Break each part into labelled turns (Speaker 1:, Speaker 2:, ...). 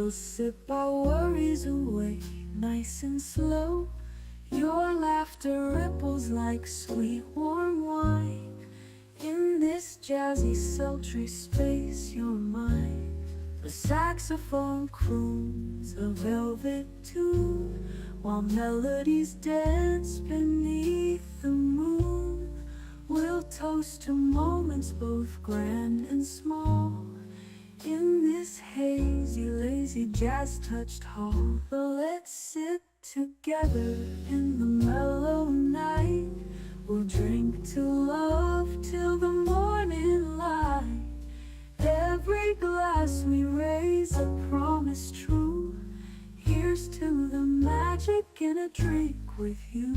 Speaker 1: We'll sip our worries away, nice and slow. Your laughter ripples like sweet warm wine. In this jazzy sultry space you're mine. The saxophone croons a velvet tune, while melodies dance beneath the moon. We'll toast to moments both grand and small, in this hazy, lazy, jazz-touched hall. Let's sit together in the mellow night. We'll drink to love till the morning light. Every glass we raise a promise true. Here's to the magic in a drink with you.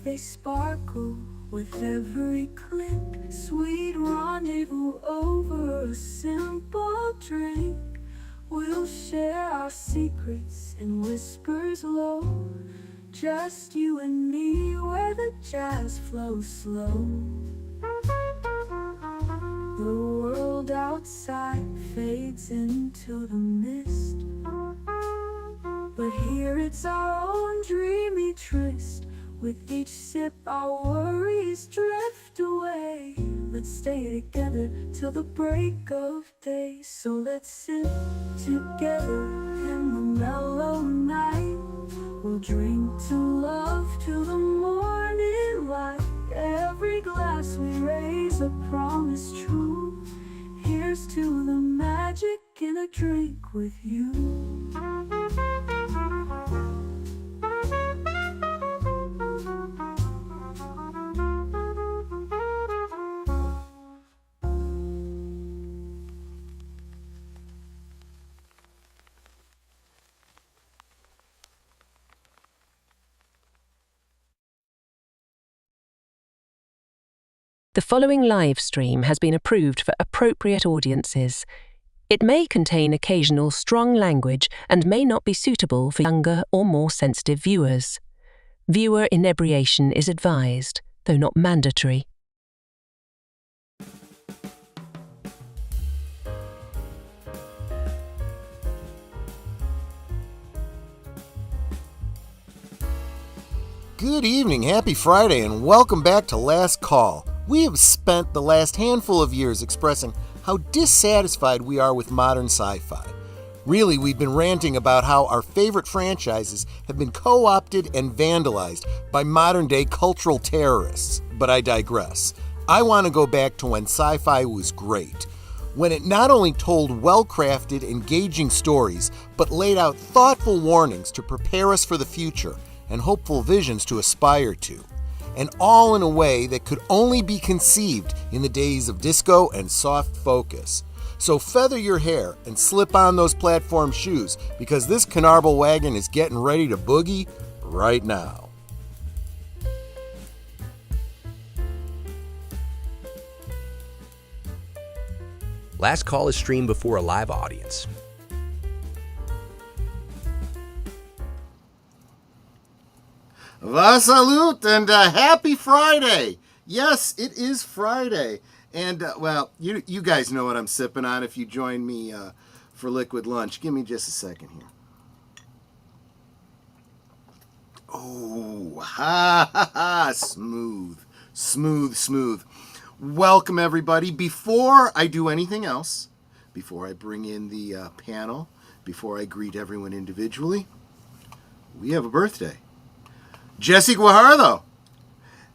Speaker 1: They sparkle with every click, sweet rendezvous over a simple drink. We'll share our secrets in whispers low, just you and me where the jazz flows slow. The world outside fades into the mist, but here it's our own dreamy tryst. With each sip our worries drift away. Let's stay together till the break of day. So let's sit together in the mellow night. We'll drink to love till the morning light. Every glass we raise a promise true. Here's to the magic in a drink with you.
Speaker 2: The following live stream has been approved for appropriate audiences. It may contain occasional strong language and may not be suitable for younger or more sensitive viewers. Viewer inebriation is advised, though not mandatory.
Speaker 3: Good evening, happy Friday, and welcome back to Last Call. We have spent the last handful of years expressing how dissatisfied we are with modern sci-fi. Really, we've been ranting about how our favorite franchises have been co-opted and vandalized by modern-day cultural terrorists. But I digress. I want to go back to when sci-fi was great, when it not only told well-crafted, engaging stories, but laid out thoughtful warnings to prepare us for the future and hopeful visions to aspire to, and all in a way that could only be conceived in the days of disco and soft focus. So feather your hair and slip on those platform shoes, because this Canarble wagon is getting ready to boogie right now.
Speaker 4: Last Call is streamed before a live audience.
Speaker 3: Va salute and happy Friday! Yes, it is Friday. And, well, you guys know what I'm sipping on if you join me for liquid lunch. Give me just a second here. Oh, ha, ha, ha, smooth, smooth, smooth. Welcome, everybody. Before I do anything else, before I bring in the panel, before I greet everyone individually, we have a birthday. Jesse Guajardo.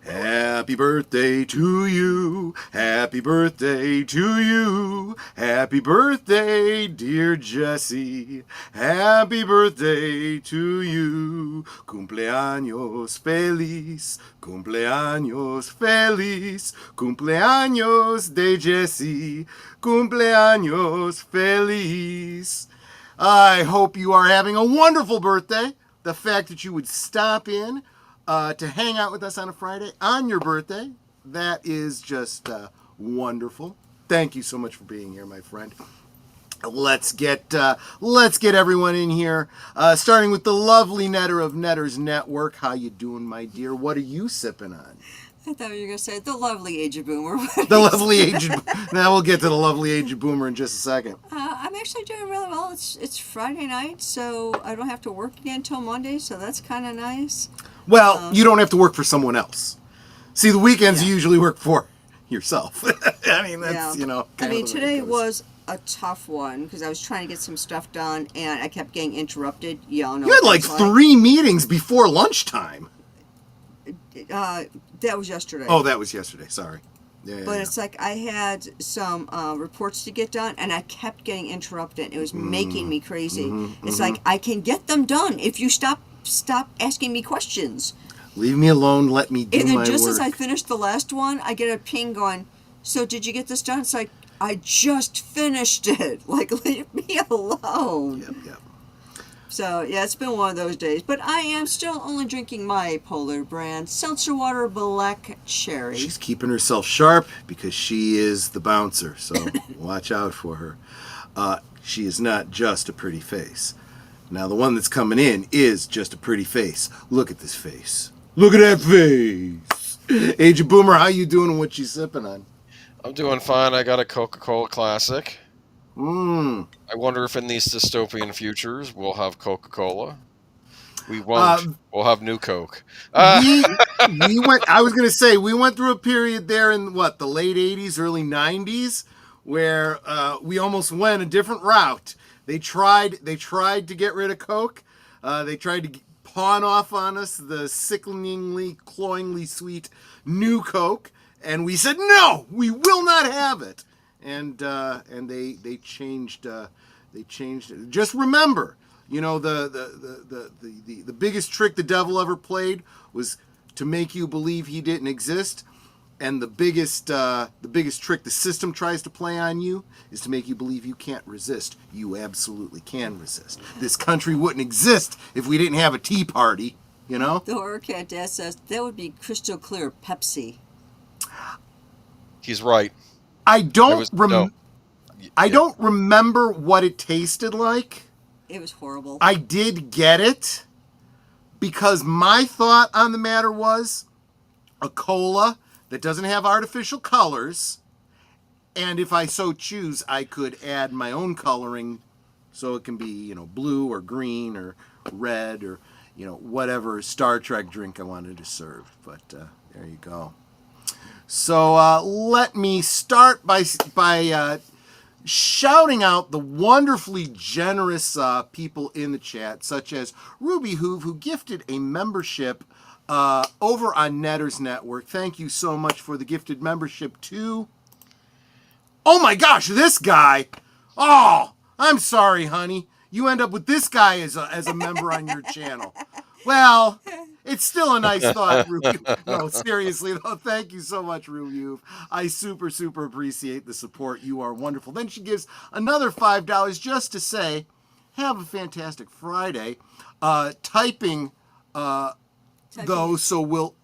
Speaker 3: Happy birthday to you. Happy birthday to you. Happy birthday, dear Jesse. Happy birthday to you. Cumpleaños feliz. Cumpleaños feliz. Cumpleaños de Jesse. Cumpleaños feliz. I hope you are having a wonderful birthday. The fact that you would stop in to hang out with us on a Friday on your birthday, that is just wonderful. Thank you so much for being here, my friend. Let's get everyone in here. Starting with the lovely Netter of Netters Network. How you doing, my dear? What are you sipping on?
Speaker 5: I thought you were going to say the lovely aged boomer.
Speaker 3: The lovely aged. Now we'll get to the lovely aged boomer in just a second.
Speaker 5: I'm actually doing really well. It's Friday night, so I don't have to work again until Monday, so that's kind of nice.
Speaker 3: Well, you don't have to work for someone else. See, the weekends you usually work for yourself. I mean, that's
Speaker 5: Today was a tough one because I was trying to get some stuff done and I kept getting interrupted. Y'all know.
Speaker 3: You had like 3 meetings before lunchtime.
Speaker 5: That was yesterday.
Speaker 3: Oh, that was yesterday. Sorry.
Speaker 5: But it's like I had some reports to get done, and I kept getting interrupted. It was making me crazy. It's like I can get them done if you stop asking me questions.
Speaker 3: Leave me alone. Let me do my work.
Speaker 5: And then just as I finished the last one, I get a ping going, "So did you get this done?" It's like I just finished it. Like leave me alone.
Speaker 3: Yep.
Speaker 5: So, yeah, it's been one of those days. But I am still only drinking my Polar brand seltzer water black cherry.
Speaker 3: She's keeping herself sharp because she is the bouncer, so watch out for her. She is not just a pretty face. Now, the one that's coming in is just a pretty face. Look at this face. Look at that face. Agent Boomer, how you doing and what you sipping on?
Speaker 6: I'm doing fine. I got a Coca-Cola Classic.
Speaker 3: Mmm.
Speaker 6: I wonder if in these dystopian futures we'll have Coca-Cola. We won't. We'll have New Coke.
Speaker 3: We went. I was going to say we went through a period there in the late '80s, early '90s, where we almost went a different route. They tried to get rid of Coke. They tried to pawn off on us the sickeningly, cloyingly sweet New Coke, and we said no, we will not have it. And they changed it. Just remember, the biggest trick the devil ever played was to make you believe he didn't exist, and the biggest trick the system tries to play on you is to make you believe you can't resist. You absolutely can resist. This country wouldn't exist if we didn't have a tea party. The
Speaker 5: horror cat dad says that would be crystal clear Pepsi.
Speaker 6: He's right.
Speaker 3: I don't remember what it tasted like.
Speaker 5: It was horrible.
Speaker 3: I did get it because my thought on the matter was a cola that doesn't have artificial colors, and if I so choose, I could add my own coloring so it can be, blue or green or red or, whatever Star Trek drink I wanted to serve. But there you go. So let me start by shouting out the wonderfully generous people in the chat, such as Ruby Hoove, who gifted a membership over on Netters Network. Thank you so much for the gifted membership too. Oh my gosh, this guy! Oh, I'm sorry, honey. You end up with this guy as a member on your channel. Well, it's still a nice thought, Ruby. No, seriously, though, thank you so much, Ruby. I super, super appreciate the support. You are wonderful. Then she gives another $5 just to say, have a fantastic Friday. Typing, though, so we'll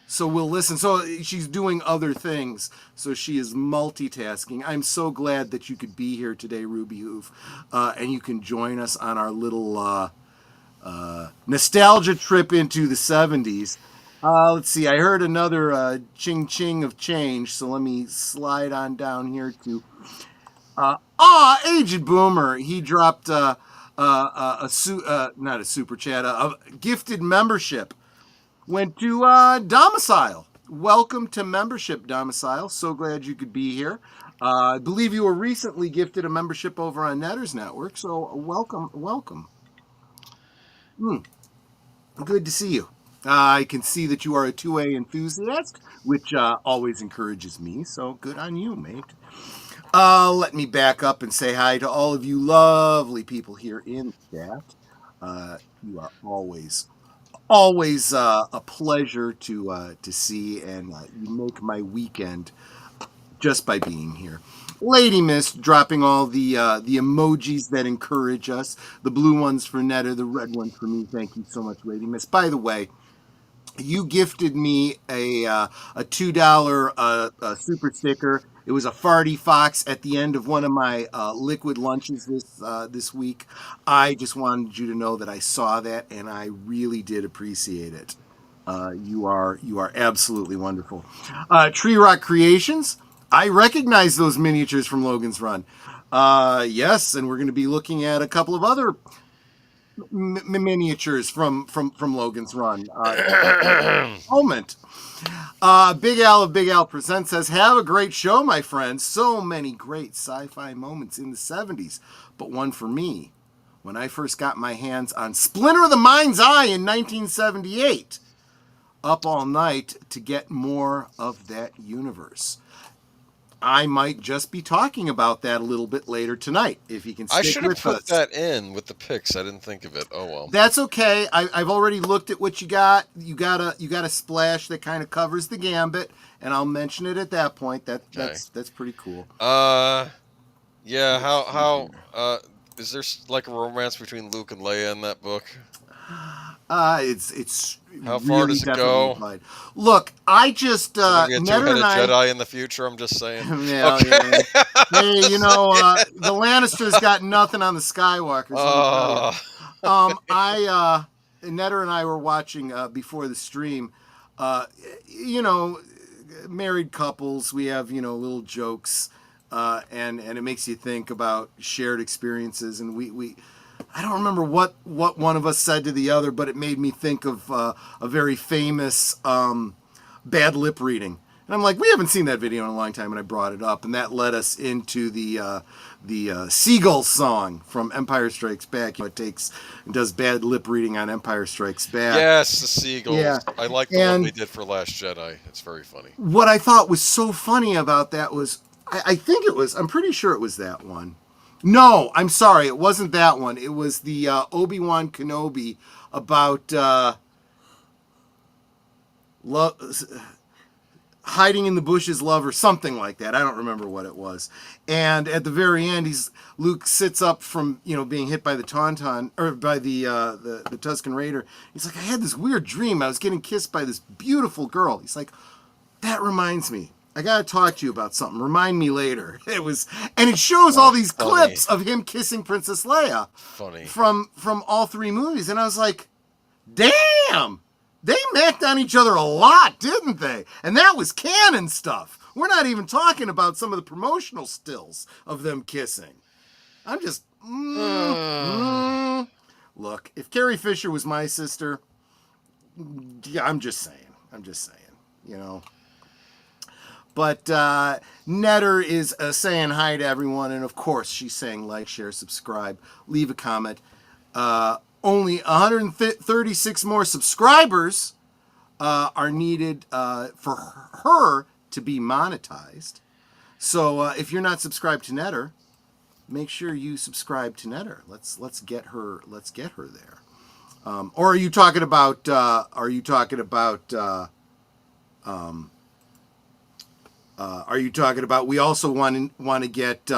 Speaker 3: listen. So she's doing other things. So she is multitasking. I'm so glad that you could be here today, Ruby Hoof. And you can join us on our little nostalgia trip into the 70s. Let's see. I heard another ching ching of change. So let me slide on down here to Aged Boomer. He dropped not a super chat, a gifted membership. Went to Domicile. Welcome to membership, Domicile. So glad you could be here. I believe you were recently gifted a membership over on Netters Network. So welcome. Good to see you. I can see that you are a 2A enthusiast, which always encourages me. So good on you, mate. Let me back up and say hi to all of you lovely people here in the chat. You are always a pleasure to see, and you make my weekend just by being here. Lady Miss dropping all the emojis that encourage us. The blue ones for Netta, the red one for me. Thank you so much, Lady Miss. By the way, you gifted me a $2 super sticker It was a farty fox at the end of one of my liquid lunches this week. I just wanted you to know that I saw that, and I really did appreciate it. You are absolutely wonderful. Tree Rock Creations. I recognize those miniatures from Logan's Run. Yes, and we're going to be looking at a couple of other miniatures from Logan's Run. Moment. Big Al of Big Al Presents says, have a great show, my friends. So many great sci-fi moments in the 70s, but one for me. When I first got my hands on Splinter of the Mind's Eye in 1978. Up all night to get more of that universe. I might just be talking about that a little bit later tonight, if you can stick
Speaker 6: I should have
Speaker 3: with
Speaker 6: put
Speaker 3: us.
Speaker 6: that in with the picks. I didn't think of it. Oh well.
Speaker 3: That's okay. I've already looked at what you got. You got a splash that kind of covers the gambit, and I'll mention it at that point. That's pretty cool.
Speaker 6: Yeah. How is there like a romance between Luke and Leia in that book?
Speaker 3: It's
Speaker 6: How
Speaker 3: really
Speaker 6: far does it go?
Speaker 3: implied. Look, I just
Speaker 6: Are we a
Speaker 3: Netter
Speaker 6: two-headed
Speaker 3: and I.
Speaker 6: Jedi in the future? I'm just saying.
Speaker 3: Yeah,
Speaker 6: Okay.
Speaker 3: yeah. Hey, the Lannisters got nothing on the Skywalkers. Netter and I were watching before the stream. Married couples, we have little jokes, and it makes you think about shared experiences, and we I don't remember what one of us said to the other, but it made me think of a very famous bad lip reading. And I'm like, we haven't seen that video in a long time, and I brought it up, and that led us into the Seagull song from Empire Strikes Back. It does bad lip reading on Empire Strikes Back.
Speaker 6: Yes, the Seagulls.
Speaker 3: Yeah.
Speaker 6: I like the one they did for Last Jedi. It's very funny.
Speaker 3: What I thought was so funny about that was, I'm pretty sure it was that one. No, I'm sorry, it wasn't that one. It was the Obi-Wan Kenobi about hiding in the bushes, love, or something like that. I don't remember what it was. And at the very end, Luke sits up from being hit by the Tauntaun, or by the Tusken Raider. He's like, I had this weird dream. I was getting kissed by this beautiful girl. He's like, that reminds me. I gotta talk to you about something. Remind me later. It shows all these clips of him kissing Princess Leia.
Speaker 6: Funny.
Speaker 3: From all three movies, and I was like, damn, they macked on each other a lot, didn't they? And that was canon stuff. We're not even talking about some of the promotional stills of them kissing. I'm just, Look, if Carrie Fisher was my sister, yeah, I'm just saying. But Netter is saying hi to everyone, and of course she's saying like, share, subscribe, leave a comment. Only 136 more subscribers are needed for her to be monetized. So if you're not subscribed to Netter, make sure you subscribe to Netter. Let's get her there. Or are you talking about? Are you talking about? We also want to get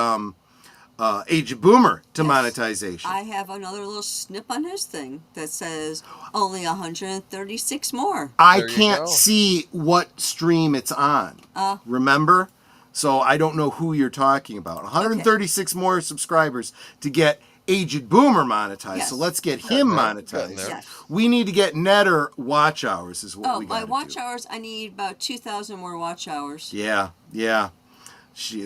Speaker 3: Age of Boomer to monetization.
Speaker 5: I have another little snip on his thing that says only 136 more.
Speaker 3: I can't see what stream it's on. Remember? So I don't know who you're talking about. 136 more subscribers to get Aged Boomer monetized. Yes. So let's get him monetized.
Speaker 5: Yes.
Speaker 3: We need to get Netter watch hours is what we got to do.
Speaker 5: My watch hours, I need about 2,000 more watch hours.
Speaker 3: Yeah.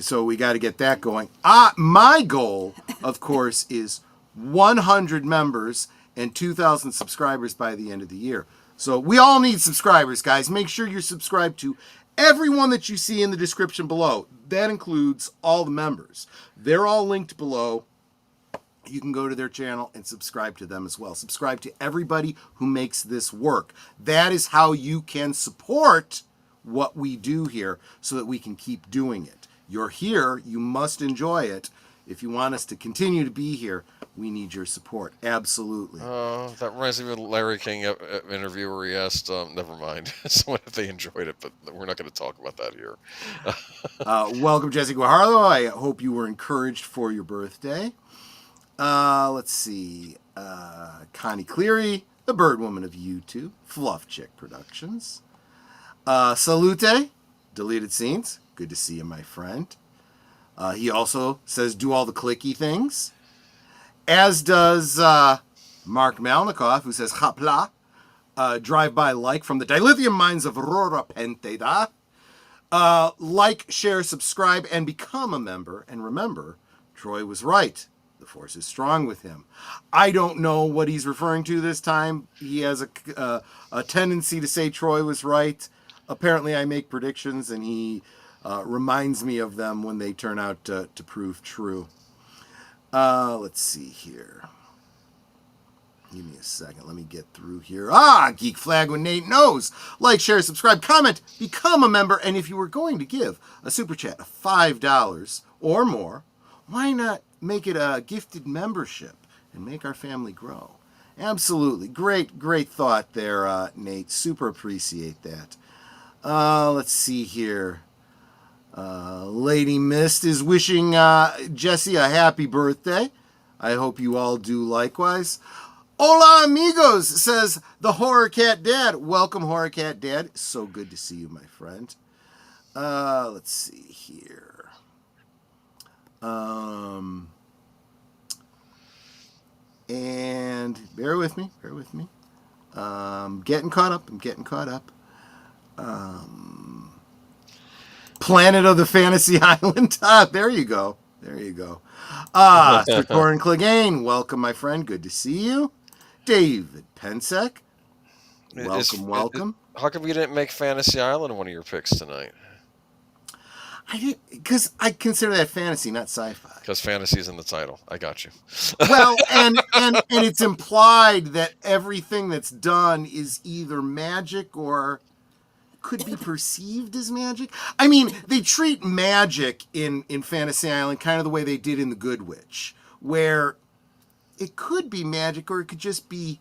Speaker 3: So we got to get that going. My goal, of course, is 100 members and 2,000 subscribers by the end of the year. So we all need subscribers, guys. Make sure you're subscribed to everyone that you see in the description below. That includes all the members. They're all linked below. You can go to their channel and subscribe to them as well. Subscribe to everybody who makes this work. That is how you can support what we do here so that we can keep doing it. You're here. You must enjoy it. If you want us to continue to be here, we need your support. Absolutely.
Speaker 6: That reminds me of a Larry King interview where he asked, never mind, someone if they enjoyed it, but we're not going to talk about that here.
Speaker 3: Welcome, Jesse Guajardo. I hope you were encouraged for your birthday. Let's see. Connie Cleary, the Bird Woman of YouTube, Fluff Chick Productions. Salute, Deleted Scenes, Good to see you, my friend. He also says, do all the clicky things. As does Mark Malnikoff, who says, Hapla, drive-by like from the dilithium mines of Rora Penteda. Like, share, subscribe, and become a member. And remember, Troy was right. The force is strong with him. I don't know what he's referring to this time. He has a tendency to say Troy was right. Apparently, I make predictions, and he reminds me of them when they turn out to prove true. Let's see here. Give me a second. Let me get through here. Geek Flag when Nate knows. Like, share, subscribe, comment, become a member. And if you were going to give a super chat of $5 or more, why not make it a gifted membership and make our family grow? Absolutely. Great thought there, Nate. Super appreciate that. Let's see here. Lady Mist is wishing Jesse a happy birthday. I hope you all do likewise. Hola amigos, says the Horror Cat Dad. Welcome, Horror Cat Dad. So good to see you, my friend. Let's see here. And bear with me. Getting caught up. Planet of the Fantasy Island. There you go. Sir Corin Clegane, welcome, my friend. Good to see you. David Pensek, welcome.
Speaker 6: How come you didn't make Fantasy Island one of your picks tonight?
Speaker 3: I did because I consider that fantasy, not sci-fi.
Speaker 6: Because fantasy is in the title. I got you.
Speaker 3: Well, and it's implied that everything that's done is either magic or could be perceived as magic. I mean, they treat magic in Fantasy Island kind of the way they did in The Good Witch, where it could be magic or it could just be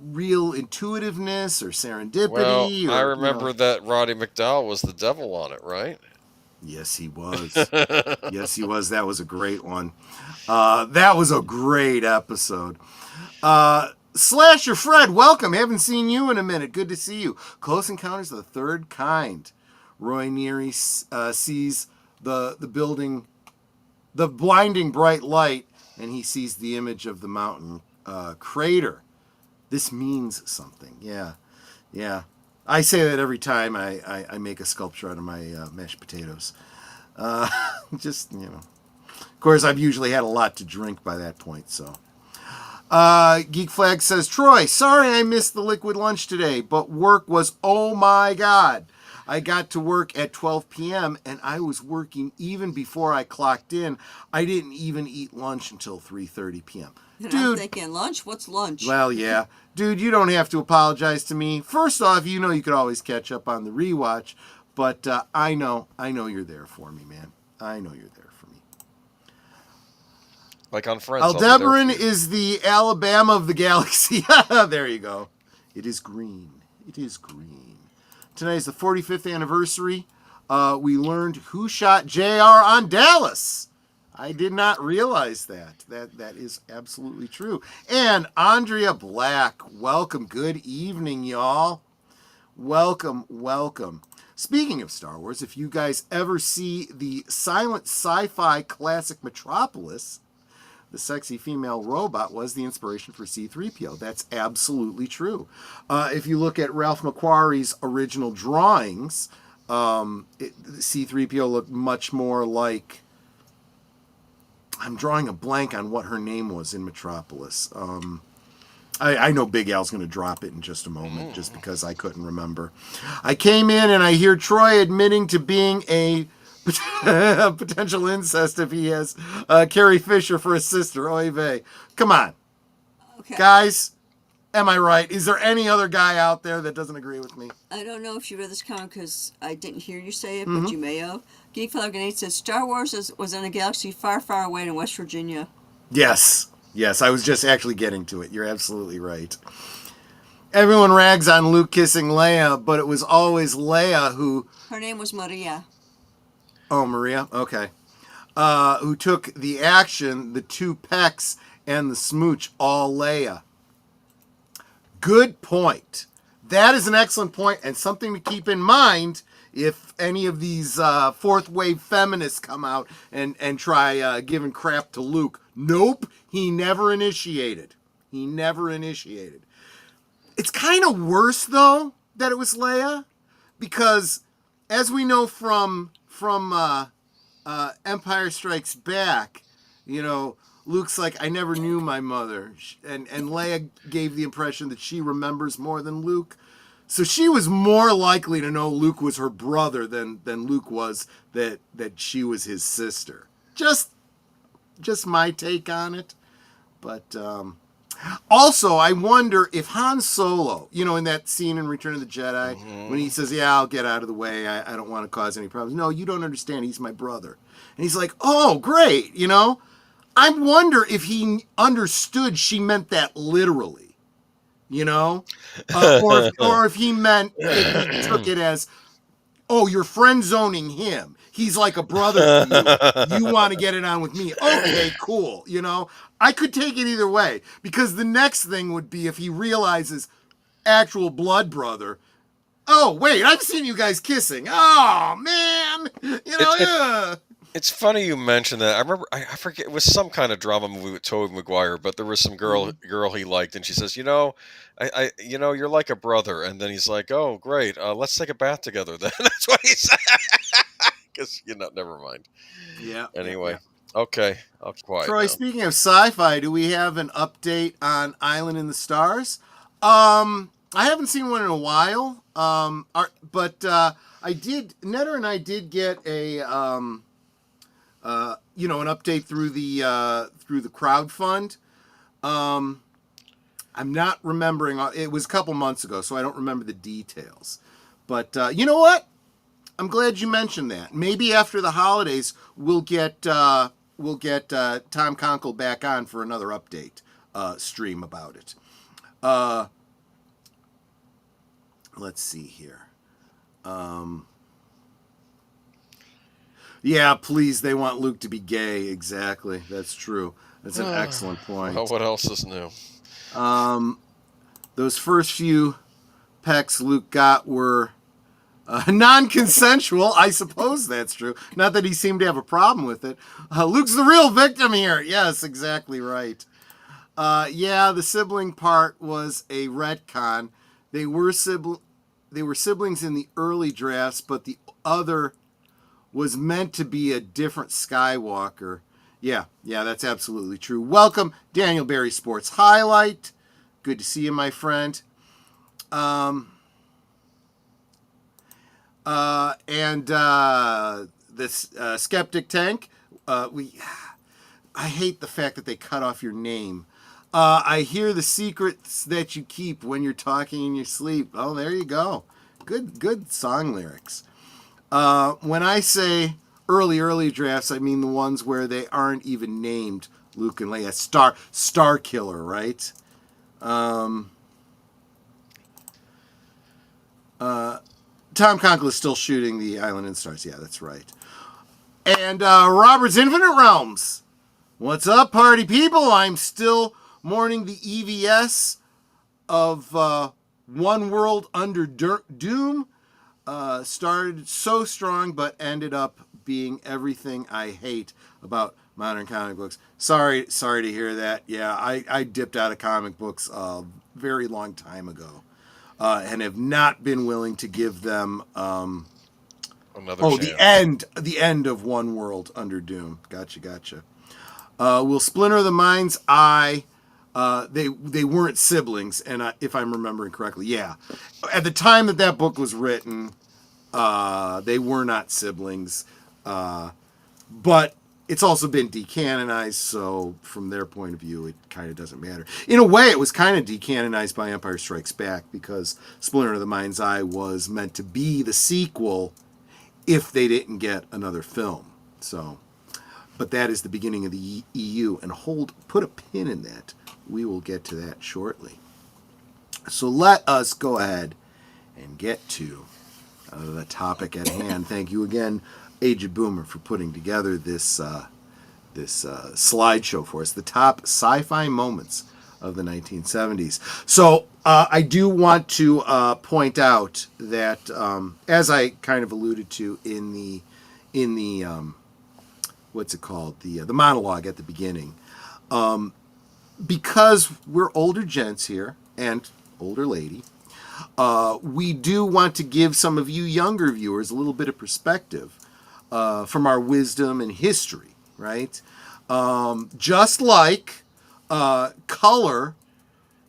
Speaker 3: real intuitiveness or serendipity.
Speaker 6: I remember that Roddy McDowell was the devil on it, right?
Speaker 3: Yes, he was. That was a great one. That was a great episode. Slasher Fred, welcome. Haven't seen you in a minute. Good to see you. Close Encounters of the Third Kind. Roy Neary sees the building, the blinding bright light, and he sees the image of the mountain crater. This means something. Yeah. I say that every time I make a sculpture out of my mashed potatoes. Just, Of course, I've usually had a lot to drink by that point, so. Geek Flag says, Troy, sorry I missed the liquid lunch today, but work was, oh my God. I got to work at 12 p.m. and I was working even before I clocked in. I didn't even eat lunch until 3:30 p.m.
Speaker 5: And
Speaker 3: Dude,
Speaker 5: I'm thinking, lunch? What's lunch?
Speaker 3: Well, yeah. Dude, you don't have to apologize to me. First off, you could always catch up on the rewatch, but I know you're there for me, man. I know you're there for me.
Speaker 6: Like on Friends.
Speaker 3: Aldebaran is the Alabama of the galaxy. There you go. It is green. Tonight is the 45th anniversary. We learned who shot JR on Dallas. I did not realize that. That is absolutely true. And Andrea Black, welcome. Good evening, y'all. Welcome. Speaking of Star Wars, if you guys ever see the silent sci-fi classic Metropolis, the sexy female robot was the inspiration for C-3PO. That's absolutely true. If you look at Ralph McQuarrie's original drawings, C-3PO looked much more like... I'm drawing a blank on what her name was in Metropolis. I know Big Al's going to drop it in just a moment, just because I couldn't remember. I came in and I hear Troy admitting to being a potential incest if he has Carrie Fisher for a sister. Oy vey. Come on.
Speaker 5: Okay.
Speaker 3: Guys, am I right? Is there any other guy out there that doesn't agree with me?
Speaker 5: I don't know if you read this comment because I didn't hear you say it, but you may have. Geek Flag 8 says Star Wars was in a galaxy far, far away in West Virginia.
Speaker 3: Yes, I was just actually getting to it. You're absolutely right. Everyone rags on Luke kissing Leia, but it was always Leia who...
Speaker 5: Her name was Maria.
Speaker 3: Oh, Maria? Okay. Who took the action, the two pecks, and the smooch, all Leia. Good point. That is an excellent point, and something to keep in mind if any of these fourth wave feminists come out and try giving crap to Luke. Nope, he never initiated. He never initiated. It's kind of worse though that it was Leia, because as we know from Empire Strikes Back, you know, Luke's like, I never knew my mother, and Leia gave the impression that she remembers more than Luke. So she was more likely to know Luke was her brother than Luke was that she was his sister. Just my take on it. But also, I wonder if Han Solo, you know, in that scene in Return of the Jedi, when he says, yeah, I'll get out of the way, I don't want to cause any problems. No, you don't understand. He's my brother. And he's like, oh, great, you know. I wonder if he understood she meant that literally, you know, or if he took it as, oh, you're friend zoning him. He's like a brother to you. You want to get it on with me. Okay, cool. You know, I could take it either way, because the next thing would be if he realizes actual blood brother. Oh, wait, I've seen you guys kissing. Oh, man. You know,
Speaker 6: It's funny you mentioned that. I remember, I forget, it was some kind of drama movie with Tobey Maguire, but there was some girl he liked, and she says, you know, you're like a brother. And then he's like, oh, great, let's take a bath together then. That's what he said. Because, never mind.
Speaker 3: Yeah.
Speaker 6: Anyway, okay, I'll keep quiet
Speaker 3: Troy,
Speaker 6: now.
Speaker 3: speaking of sci-fi, do we have an update on Island in the Stars? I haven't seen one in a while, but Netter and I did get a... an update through the crowdfund. I'm not remembering. It was a couple months ago, so I don't remember the details. But you know what? I'm glad you mentioned that. Maybe after the holidays, we'll get Tom Conkle back on for another update stream about it. Let's see here. Yeah, please, they want Luke to be gay. Exactly. That's true. That's an excellent point.
Speaker 6: Well, what else is new?
Speaker 3: Those first few pecks Luke got were non-consensual. I suppose that's true. Not that he seemed to have a problem with it. Luke's the real victim here. Yes, exactly right. Yeah, the sibling part was a retcon. They were siblings in the early drafts, but the other was meant to be a different Skywalker. Yeah, that's absolutely true. Welcome, Daniel Berry Sports Highlight. Good to see you, my friend. The Skeptic Tank. I hate the fact that they cut off your name. I hear the secrets that you keep when you're talking in your sleep. Oh, there you go. Good song lyrics. When I say early drafts, I mean the ones where they aren't even named Luke and Leia. Star Killer, right? Tom Conkle is still shooting the Island in Stars. Yeah, that's right. And Robert's Infinite Realms. What's up, party people? I'm still mourning the EVS of One World Under Doom. Started so strong, but ended up being everything I hate about modern comic books. Sorry to hear that. Yeah, I dipped out of comic books a very long time ago, and have not been willing to give them
Speaker 6: another chance.
Speaker 3: the end of One World Under Doom. Gotcha. Will Splinter of the Mind's Eye. They weren't siblings, and if I'm remembering correctly, yeah. At the time that book was written, they were not siblings, but it's also been decanonized, so from their point of view, it kind of doesn't matter. In a way, it was kind of decanonized by Empire Strikes Back, because Splinter of the Mind's Eye was meant to be the sequel if they didn't get another film. So, but that is the beginning of the EU, and put a pin in that. We will get to that shortly. So let us go ahead and get to the topic at hand. Thank you again, Aged Boomer, for putting together this slideshow for us. The top sci-fi moments of the 1970s. So I do want to point out that, as I kind of alluded to in the what's it called, the monologue at the beginning, because we're older gents here and older lady, we do want to give some of you younger viewers a little bit of perspective from our wisdom and history, right? Just like color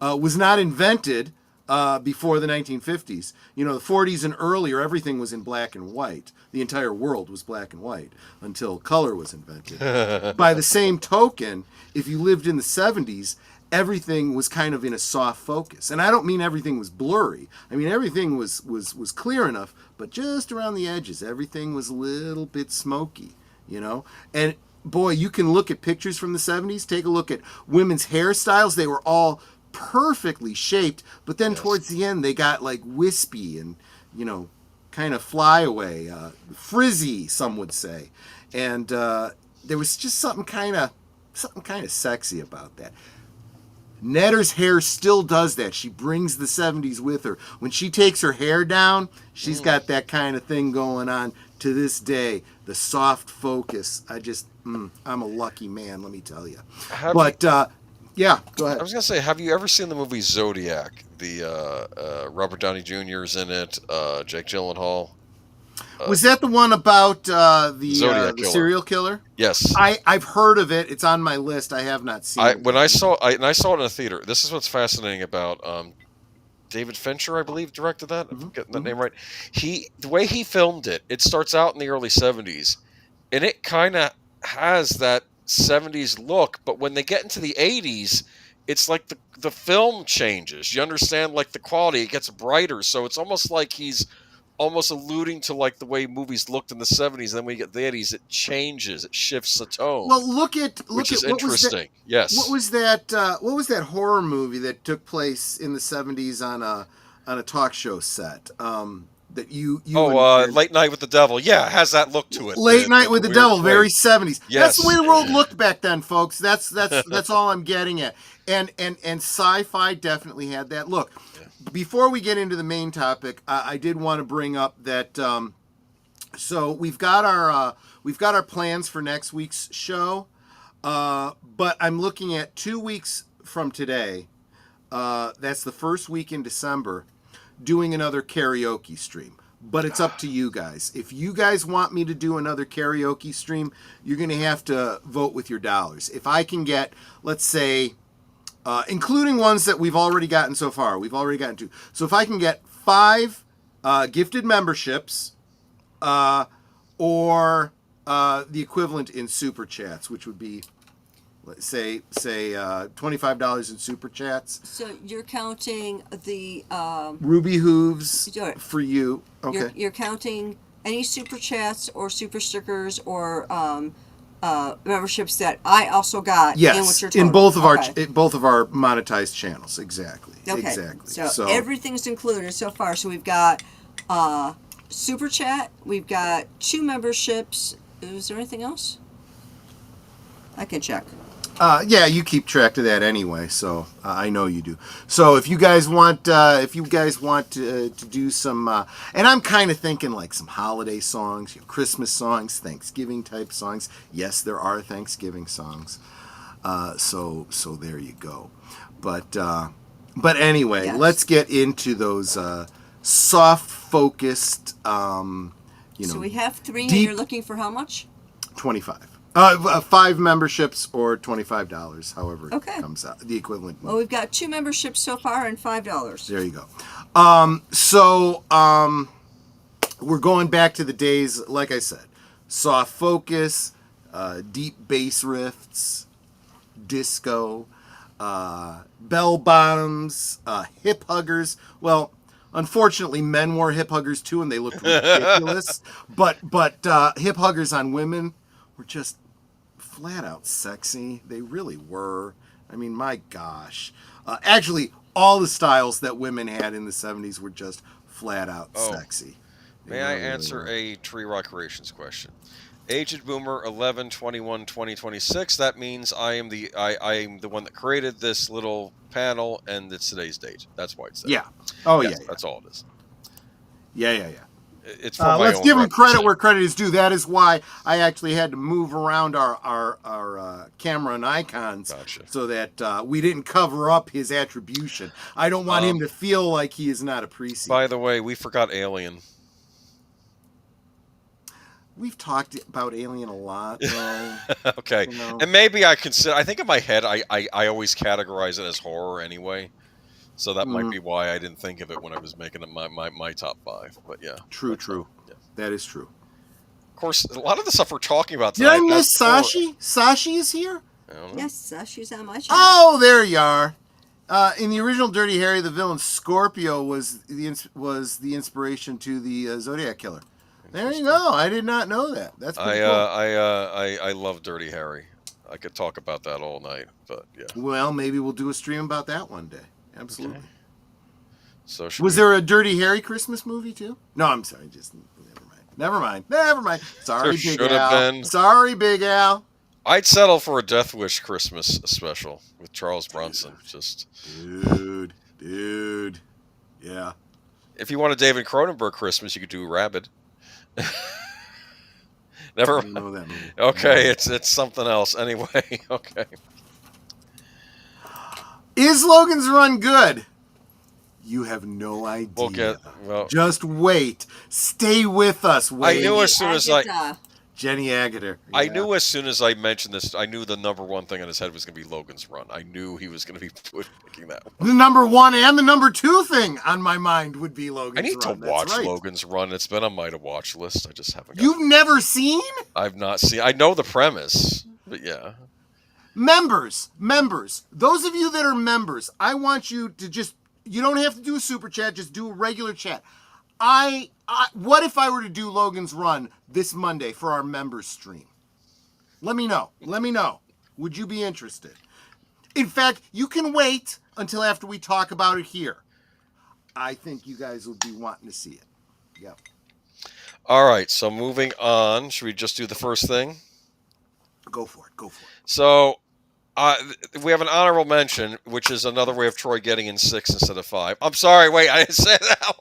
Speaker 3: was not invented before the 1950s. You know, the 40s and earlier, everything was in black and white. The entire world was black and white until color was invented. By the same token, if you lived in the 70s, everything was kind of in a soft focus. And I don't mean everything was blurry. I mean, everything was clear enough, but just around the edges, everything was a little bit smoky, you know? And boy, you can look at pictures from the 70s, take a look at women's hairstyles. They were all perfectly shaped, but then towards the end they got like wispy and, you know, kind of flyaway, frizzy, some would say. And there was just something kind of sexy about that. Netter's hair still does that. She brings the 70s with her. When she takes her hair down, she's got that kind of thing going on to this day. The soft focus. I'm a lucky man, let me tell you. Yeah, go ahead.
Speaker 6: I was going to say, have you ever seen the movie Zodiac? The Robert Downey Jr. is in it, Jake Gyllenhaal.
Speaker 3: Was that the one about the serial killer?
Speaker 6: Yes.
Speaker 3: I've heard of it. It's on my list. I have not seen it.
Speaker 6: When I saw it in a theater. This is what's fascinating about David Fincher, I believe, directed that. If I'm getting that name right. The way he filmed it, it starts out in the early 70s, and it kind of has that 70s look, but when they get into the 80s, it's like the film changes. You understand, like the quality, it gets brighter, so it's almost like he's almost alluding to like the way movies looked in the 70s, and then when you get the 80s, it changes, it shifts the tone.
Speaker 3: Well, look at
Speaker 6: interesting. Yes.
Speaker 3: What was that horror movie that took place in the 70s on a talk show set? That
Speaker 6: Late Night with the Devil. Yeah, it has that look to it.
Speaker 3: Late Night with the Devil, very 70s.
Speaker 6: Yes.
Speaker 3: That's the way the world looked back then, folks. That's all I'm getting at. And Sci-Fi definitely had that look. Yeah. Before we get into the main topic, I did want to bring up that so we've got our plans for next week's show, but I'm looking at 2 weeks from today. That's the first week in December. Doing another karaoke stream, but it's up to you guys. If you guys want me to do another karaoke stream, you're going to have to vote with your dollars. If I can get, let's say, including ones that we've already gotten so far, we've already gotten 2. So if I can get 5 gifted memberships, or the equivalent in super chats, which would be, let's say $25 in super chats.
Speaker 5: So you're counting the
Speaker 3: Ruby Hooves for you. Okay.
Speaker 5: You're counting any super chats or super stickers or memberships that I also got.
Speaker 3: Yes, in both of our monetized channels. Exactly.
Speaker 5: Okay.
Speaker 3: Exactly.
Speaker 5: So everything's included so far. So we've got super chat. We've got 2 memberships. Is there anything else? I can check.
Speaker 3: Yeah, you keep track of that anyway, so I know you do. So if you guys want, to do some, and I'm kind of thinking like some holiday songs, Christmas songs, Thanksgiving type songs. Yes, there are Thanksgiving songs. So there you go. But anyway,
Speaker 5: yes.
Speaker 3: Let's get into those soft focused. So
Speaker 5: we have 3, and you're looking for how much?
Speaker 3: 25. 5 memberships or $25, however it comes out. The equivalent.
Speaker 5: Well, we've got 2 memberships so far and $5.
Speaker 3: There you go. We're going back to the days, like I said, soft focus, deep bass riffs, disco, bell bottoms, hip huggers. Well, unfortunately, men wore hip huggers too, and they looked ridiculous. but hip huggers on women were just flat out sexy. They really were. I mean, my gosh. Actually, all the styles that women had in the 70s were just flat out sexy.
Speaker 6: May I answer a Tree Rock Creations question? Aged Boomer 11/21/2026. That means I am the one that created this little panel, and it's today's date. That's why it's there.
Speaker 3: Yeah. Oh
Speaker 6: Yes,
Speaker 3: yeah, yeah.
Speaker 6: that's all it is.
Speaker 3: Yeah.
Speaker 6: It's for my
Speaker 3: Let's
Speaker 6: own
Speaker 3: give him
Speaker 6: reference
Speaker 3: credit
Speaker 6: sake.
Speaker 3: where credit is due. That is why I actually had to move around our camera and icons
Speaker 6: Gotcha.
Speaker 3: so that we didn't cover up his attribution. I don't want him to feel like he is not appreciated.
Speaker 6: By the way, we forgot Alien.
Speaker 3: We've talked about Alien a lot, though.
Speaker 6: Okay,
Speaker 3: You know.
Speaker 6: and maybe I consider. I think in my head, I always categorize it as horror anyway, so that might be why I didn't think of it when I was making it my top 5. But yeah,
Speaker 3: True.
Speaker 6: Yeah.
Speaker 3: That is true.
Speaker 6: Of course, a lot of the stuff we're talking about
Speaker 3: Did I
Speaker 6: tonight.
Speaker 3: miss Sashi? Sashi is here?
Speaker 6: I don't know.
Speaker 5: Yes, she's on my channel.
Speaker 3: Oh, there you are. In the original Dirty Harry, the villain Scorpio was the inspiration to the Zodiac Killer. There you go. I did not know that. That's pretty cool.
Speaker 6: I love Dirty Harry. I could talk about that all night, but yeah.
Speaker 3: Well, maybe we'll do a stream about that one day. Absolutely.
Speaker 6: Okay. So
Speaker 3: Was there a Dirty Harry Christmas movie too? No, I'm sorry. Just never mind. Sorry,
Speaker 6: There
Speaker 3: Big
Speaker 6: should have
Speaker 3: Al.
Speaker 6: been.
Speaker 3: Sorry, Big Al.
Speaker 6: I'd settle for a Death Wish Christmas special with Charles Bronson. Just
Speaker 3: Dude. Yeah.
Speaker 6: if you want a David Cronenberg Christmas, you could do Rabid.
Speaker 3: I
Speaker 6: Never.
Speaker 3: don't know that movie.
Speaker 6: Okay, it's something else. Anyway, okay.
Speaker 3: Is Logan's Run good? You have no idea.
Speaker 6: We'll get. Well,
Speaker 3: Just wait. Stay with us. Wait.
Speaker 6: I knew as soon as
Speaker 3: Jenny Agutter.
Speaker 6: I
Speaker 3: Yeah.
Speaker 6: knew as soon as I mentioned this, I knew the number one thing on his head was going to be Logan's Run. I knew he was going to be picking that one.
Speaker 3: The number 1 and the number 2 thing on my mind would be Logan's
Speaker 6: I
Speaker 3: Run.
Speaker 6: need to
Speaker 3: That's
Speaker 6: watch
Speaker 3: right.
Speaker 6: Logan's Run. It's been on my to watch list. I just haven't.
Speaker 3: You've never seen?
Speaker 6: I've not seen. I know the premise, but yeah.
Speaker 3: Members. Those of you that are members, I want you to just. You don't have to do a super chat. Just do a regular chat. What if I were to do Logan's Run this Monday for our members stream? Let me know. Would you be interested? In fact, you can wait until after we talk about it here. I think you guys will be wanting to see it. Yep.
Speaker 6: All right. So moving on. Should we just do the first thing?
Speaker 3: Go for it.
Speaker 6: So we have an honorable mention, which is another way of Troy getting in 6 instead of 5. I'm sorry. Wait, I didn't say that.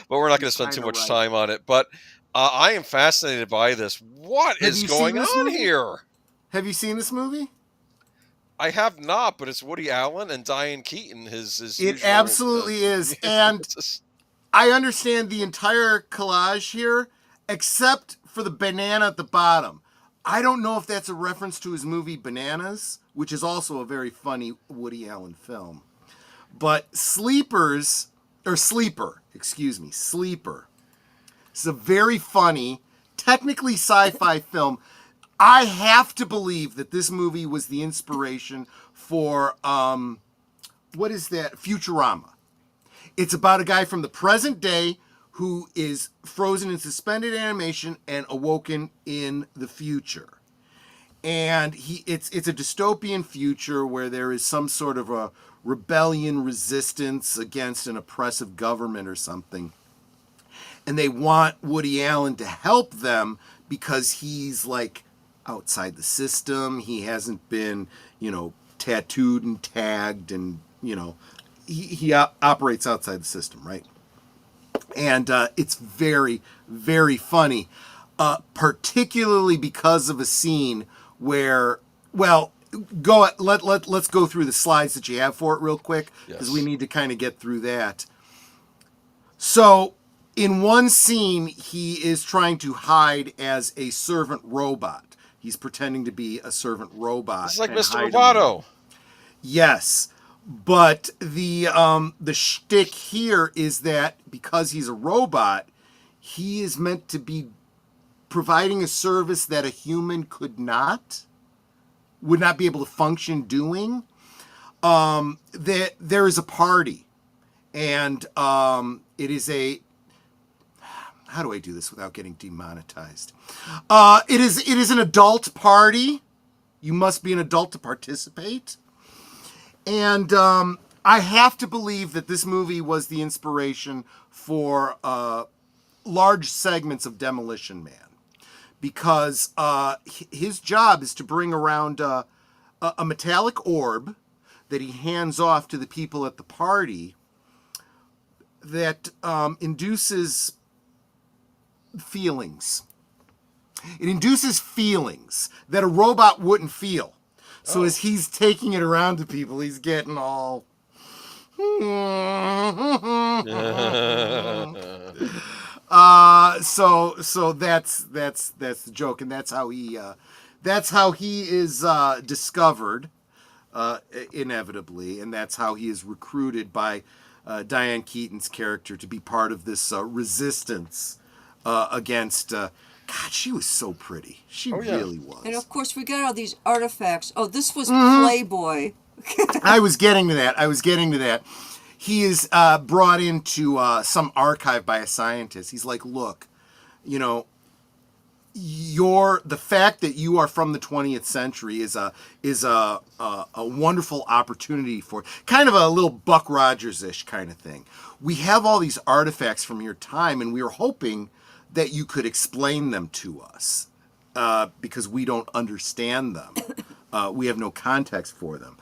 Speaker 6: But we're not going to spend too much time on it. But I am fascinated by this. What is going on here?
Speaker 3: Have you seen this movie?
Speaker 6: I have not, but it's Woody Allen and Diane Keaton. His
Speaker 3: It
Speaker 6: usual,
Speaker 3: absolutely is. And I understand the entire collage here, except for the banana at the bottom. I don't know if that's a reference to his movie Bananas, which is also a very funny Woody Allen film. But Sleeper. It's a very funny, technically sci-fi film. I have to believe that this movie was the inspiration for, what is that? Futurama. It's about a guy from the present day who is frozen in suspended animation and awoken in the future. And it's a dystopian future where there is some sort of a rebellion, resistance against an oppressive government or something. And they want Woody Allen to help them because he's like outside the system. He hasn't been, tattooed and tagged and, he operates outside the system, right? And it's very, very funny, particularly because of a scene where, let's go through the slides that you have for it real quick, because we need to kind of get through that. So in one scene, he is trying to hide as a servant robot. He's pretending to be a servant robot.
Speaker 6: It's like Mr. Roboto.
Speaker 3: Yes. But the shtick here is that because he's a robot, he is meant to be providing a service that a human would not be able to function doing. There is a party, and it is a. How do I do this without getting demonetized? It is an adult party. You must be an adult to participate. And I have to believe that this movie was the inspiration for large segments of Demolition Man. because his job is to bring around a metallic orb that he hands off to the people at the party that induces feelings. It induces feelings that a robot wouldn't feel. So as he's taking it around to people, he's getting all. So that's the joke, and that's how he is discovered, inevitably, and that's how he is recruited by Diane Keaton's character to be part of this resistance against. God, she was so pretty. She really was.
Speaker 5: And of course, we got all these artifacts. Oh, this was Playboy.
Speaker 3: I was getting to that. He is brought into some archive by a scientist. He's like, look, you know, the fact that you are from the 20th century is a wonderful opportunity for kind of a little Buck Rogers-ish kind of thing. We have all these artifacts from your time, and we are hoping that you could explain them to us because we don't understand them. We have no context for them.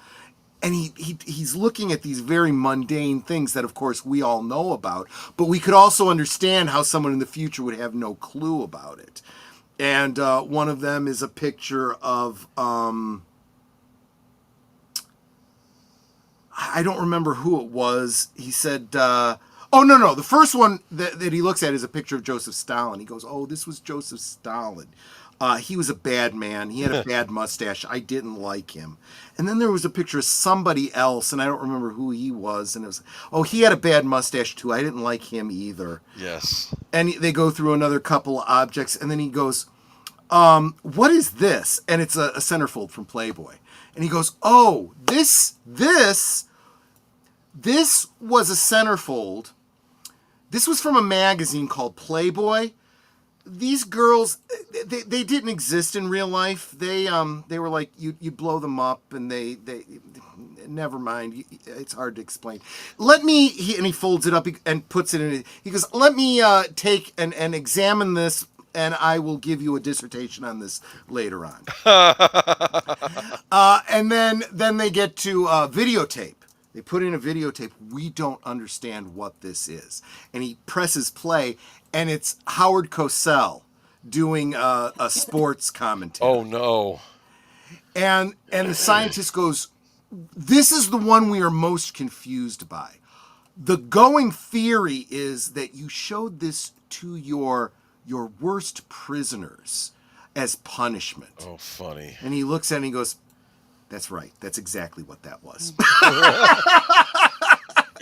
Speaker 3: And he's looking at these very mundane things that, of course, we all know about, but we could also understand how someone in the future would have no clue about it. And one of them is a picture of, I don't remember who it was. He said, no. The first one that he looks at is a picture of Joseph Stalin. He goes, oh, this was Joseph Stalin. He was a bad man. He had a bad mustache. I didn't like him. And then there was a picture of somebody else, and I don't remember who he was. And it was, oh, he had a bad mustache too. I didn't like him either.
Speaker 6: Yes. And
Speaker 3: they go through another couple of objects, and then he goes, what is this? And it's a centerfold from Playboy. And he goes, oh, this was a centerfold. This was from a magazine called Playboy. These girls, they didn't exist in real life. They were like, you blow them up, and they never mind. It's hard to explain. And he folds it up and puts it in. He goes, let me take and examine this, and I will give you a dissertation on this later on. And then they get to videotape. They put in a videotape. We don't understand what this is. And he presses play, and it's Howard Cosell doing a sports commentary.
Speaker 6: Oh, no.
Speaker 3: And the scientist goes, this is the one we are most confused by. The going theory is that you showed this to your worst prisoners as punishment.
Speaker 6: Oh, funny.
Speaker 3: And he looks at it and he goes, that's right. That's exactly what that was.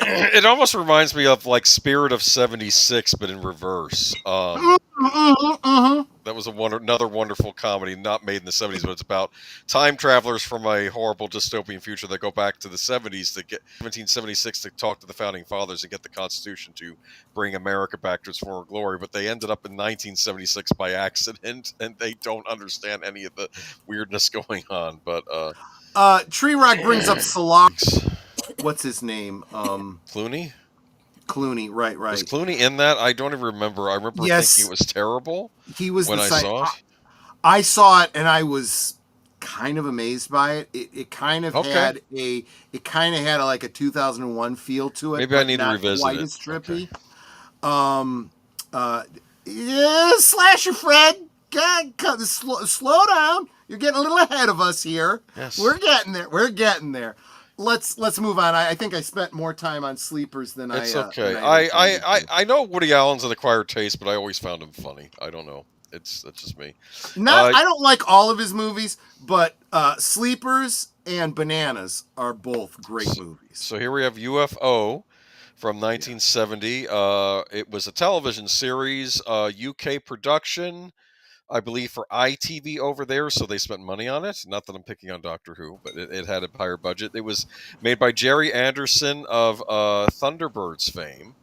Speaker 6: It almost reminds me of like Spirit of 76, but in reverse. That was another wonderful comedy, not made in the 70s, but it's about time travelers from a horrible dystopian future that go back to the 70s to get 1776 to talk to the founding fathers and get the Constitution to bring America back to its former glory. But they ended up in 1976 by accident, and they don't understand any of the weirdness going on. But
Speaker 3: Tree Rock brings up Salah. What's his name?
Speaker 6: Clooney,
Speaker 3: right.
Speaker 6: Was Clooney in that? I don't even remember. I remember thinking it was terrible.
Speaker 3: He was
Speaker 6: when I saw it.
Speaker 3: I saw it and I was kind of amazed by it. It kind of had like a 2001 feel to it.
Speaker 6: Maybe I need to revisit
Speaker 3: quite
Speaker 6: it.
Speaker 3: As trippy. Okay. Slasher Fred, God, slow down. You're getting a little ahead of us here.
Speaker 6: Yes.
Speaker 3: We're getting there. Let's move on. I think I spent more time on Sleepers than
Speaker 6: it's
Speaker 3: I.
Speaker 6: It's okay. I know Woody Allen's an acquired taste, but I always found him funny. I don't know. That's just me.
Speaker 3: I don't like all of his movies, but Sleepers and Bananas are both great movies.
Speaker 6: So here we have UFO from 1970. It was a television series, UK production, I believe, for ITV over there, so they spent money on it. Not that I'm picking on Doctor Who, but it had a higher budget. It was made by Jerry Anderson of Thunderbirds fame.